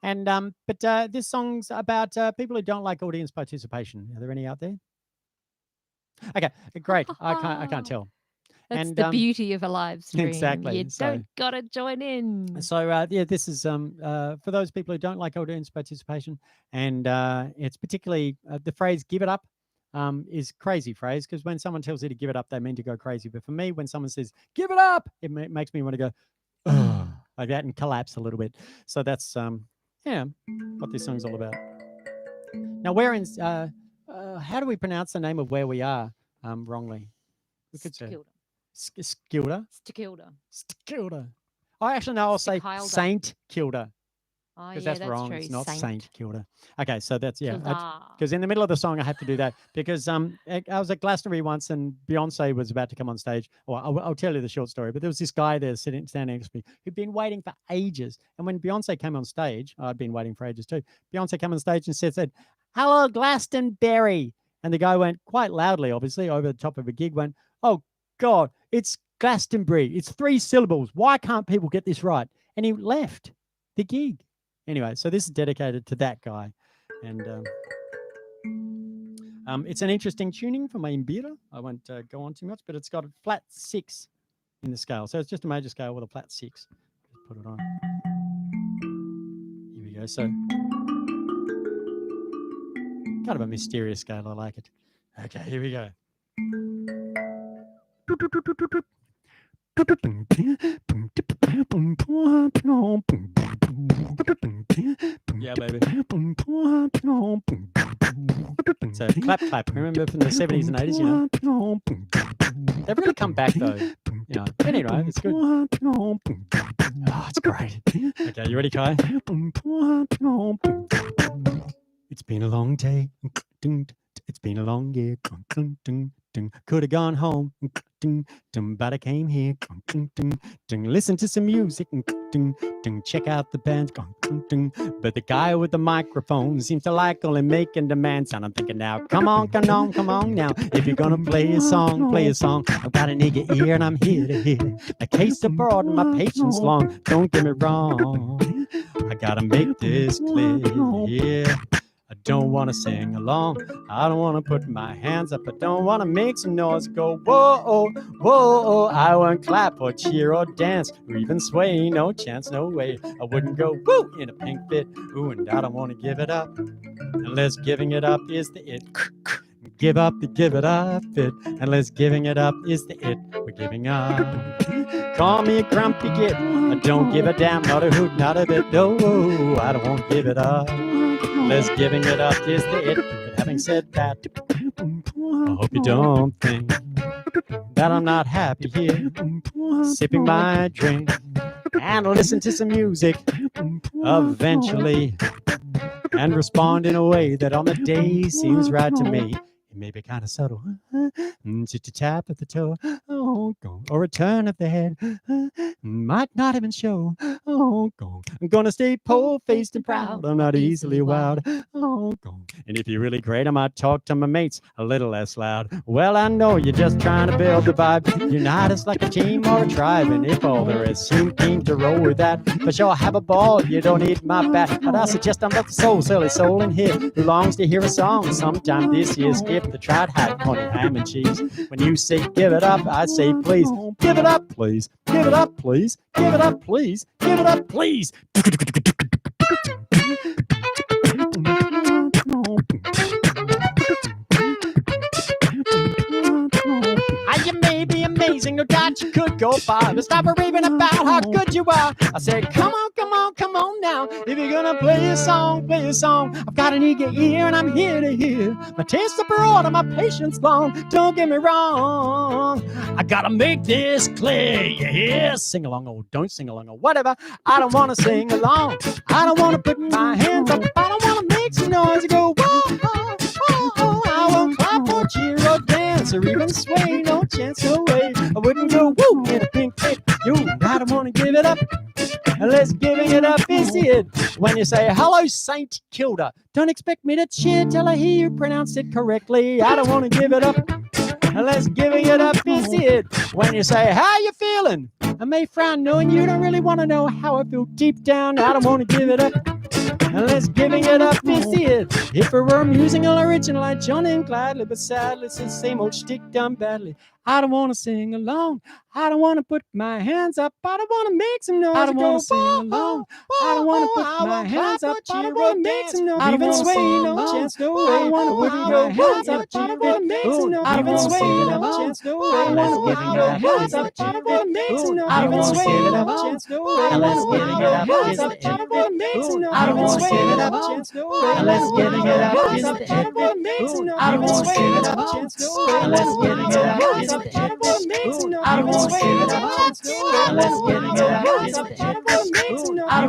And but this song's about people who don't like audience participation. Are there any out there? Okay, great. I can't tell. That's the beauty of a live stream. Exactly. You don't gotta join in. So this is for those people who don't like audience participation, and it's particularly the phrase "give it up" is crazy phrase, because when someone tells you to give it up, they mean to go crazy. But for me, when someone says "give it up," it makes me want to go like that and collapse a little bit. So that's what this song's all about. Now, we're in. How do we pronounce the name of where we are wrongly? We could say Skilda. Skilda. Skilda. Oh, actually, no, I'll say Skilda. Saint Kilda. Oh, Because yeah, that's wrong. true. It's not Saint. Saint Kilda. Okay, so that's Kilda. because in the middle of the song I have to do that because I was at Glastonbury once and Beyonce was about to come on stage. Well, I'll tell you the short story, but there was this guy there standing next to me who'd been waiting for ages. And when Beyonce came on stage, I'd been waiting for ages too. Beyonce came on stage and said, "Hello, Glastonbury." And the guy went quite loudly, obviously, over the top of a gig, went, "Oh, God, it's Glastonbury. It's 3 syllables. Why can't people get this right?" And he left the gig. Anyway, so this is dedicated to that guy. And it's an interesting tuning for my imbira. I won't go on too much, but it's got a flat 6 in the scale. So it's just a major scale with a flat 6. Just put it on. Here we go. So kind of a mysterious scale. I like it. Okay, here we go. Yeah, baby. So clap, clap. Remember from the 70s and 80s, you know. They've really come back though. You know. Anyway, it's good. Oh, it's great. Okay, you ready, Kai? It's been a long day. It's been a long year. Could have gone home, but I came here. Listen to some music. Check out the band. But the guy with the microphone seems to like only making demands. And I'm thinking now, come on now. If you're gonna play a song. I've got an eager ear and I'm here to hear. My case of broad and my patience long. Don't get me wrong. I gotta make this clear. Yeah. I don't want to sing along. I don't want to put my hands up. I don't want to make some noise. Go, whoa, whoa. I won't clap or cheer or dance or even sway. No chance, no way. I wouldn't go, woo, in a pink fit. Ooh, and I don't want to give it up. Unless giving it up is the it. Give up the give it up it. Unless giving it up is the it. We're giving up. Call me a grumpy git. I don't give a damn, not a hoot, not a bit. No, I don't want to give it up. Unless giving it up is the it. But having said that, I hope you don't think that I'm not happy here, sipping my drink and listen to some music eventually, and respond in a way that on the day seems right to me. It may be kind of subtle, just a tap of the toe, or a turn of the head, might not even show. I'm gonna stay pole-faced and proud. I'm not easily wowed. And if you're really great, I might talk to my mates a little less loud. Well, I know you're just trying to build the vibe. Unite us like a team or a tribe, and if all there is seem keen to roll with that, for sure have a ball. You don't need my bat, but I suggest I'm not the silly soul in here who longs to hear a song sometime this year's gift. The trout hat, honey, ham and cheese. When you say give it up, I say please. Give it up, please. Give it up, please. Give it up, please. Give it up, please. You may be amazing, no doubt you could go far, but stop raving about how good you are. I said, come on now. If you're gonna play a song. I've got an eager ear and I'm here to hear. My taste is broad and my patience long. Don't get me wrong. I gotta make this clear. You hear? Sing along or don't sing along or whatever. I don't wanna sing along. I don't wanna put my hands up. I don't wanna make some noise and go, whoa, oh, oh, oh. I won't clap or cheer or dance or even sway. No chance, no way. I wouldn't go woo in a pink fit. You, I don't want to give it up unless giving it up is it. When you say hello, Saint Kilda, don't expect me to cheer till I hear you pronounce it correctly. I don't want to give it up unless giving it up is it. When you say how you feeling, I may frown knowing you don't really want to know how I feel deep down. I don't want to give it up unless giving it up is it. If it were musical original, I'd join in gladly, but sadly it's the same old shtick done badly. I don't want to sing along. I don't want to put my hands up. I don't want to make some noise. I don't want to sing along. I don't want to put my hands up. I don't want to make some noise. Even sway, no chance, no way. I don't want to put my hands up. I don't want to make some noise. Even sway, no chance, no way. I don't want to put my hands up. I don't want to make some noise. Even sway, no chance, no way. I don't want to put my hands up. I don't want to make some noise. Even sway, no chance, no way. Unless giving it up is the end. I don't want to make some noise. Even sway, no chance, no way. Unless giving it up is the end. I don't want to make some noise. Unless giving it up is the end. Unless giving it up is the end. I don't want to make some noise.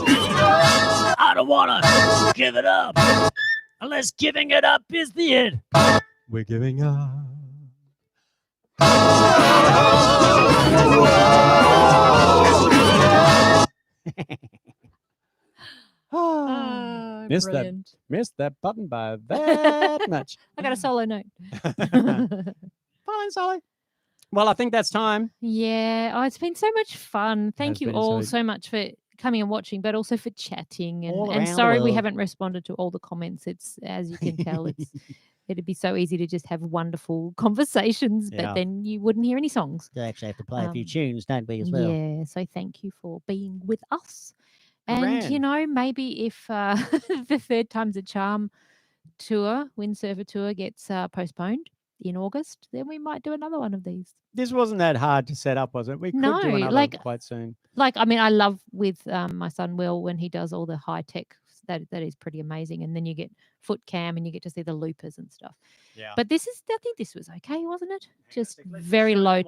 I don't wanna give it up unless giving it up is the end. We're giving up. Missed that. Brilliant. Missed that button by that much. I got a solo note. Fine, Sally. Well, I think that's time. Yeah. Oh, it's been so much fun. Thank has you been all so- so much for coming and watching, but also for chatting. All And around the sorry we world. haven't responded to all the comments. It's, as you can tell, it'd be so easy to just have wonderful conversations, Yeah. but then you wouldn't hear any songs. You actually have to play a few Um, tunes, don't we, as well? Yeah. So thank you for being with us. And, you Grand. know, maybe if the Third Time's a Charm tour, Windsurfer tour, gets postponed in August, then we might do another one of these. This wasn't that hard to set up, was it? We could No, do another like- quite soon. Like, I mean, I love with my son Will when he does all the high tech. That is pretty amazing. And then you get foot cam and you get to see the loopers and stuff. Yeah. But I think this was okay, wasn't it? Just very low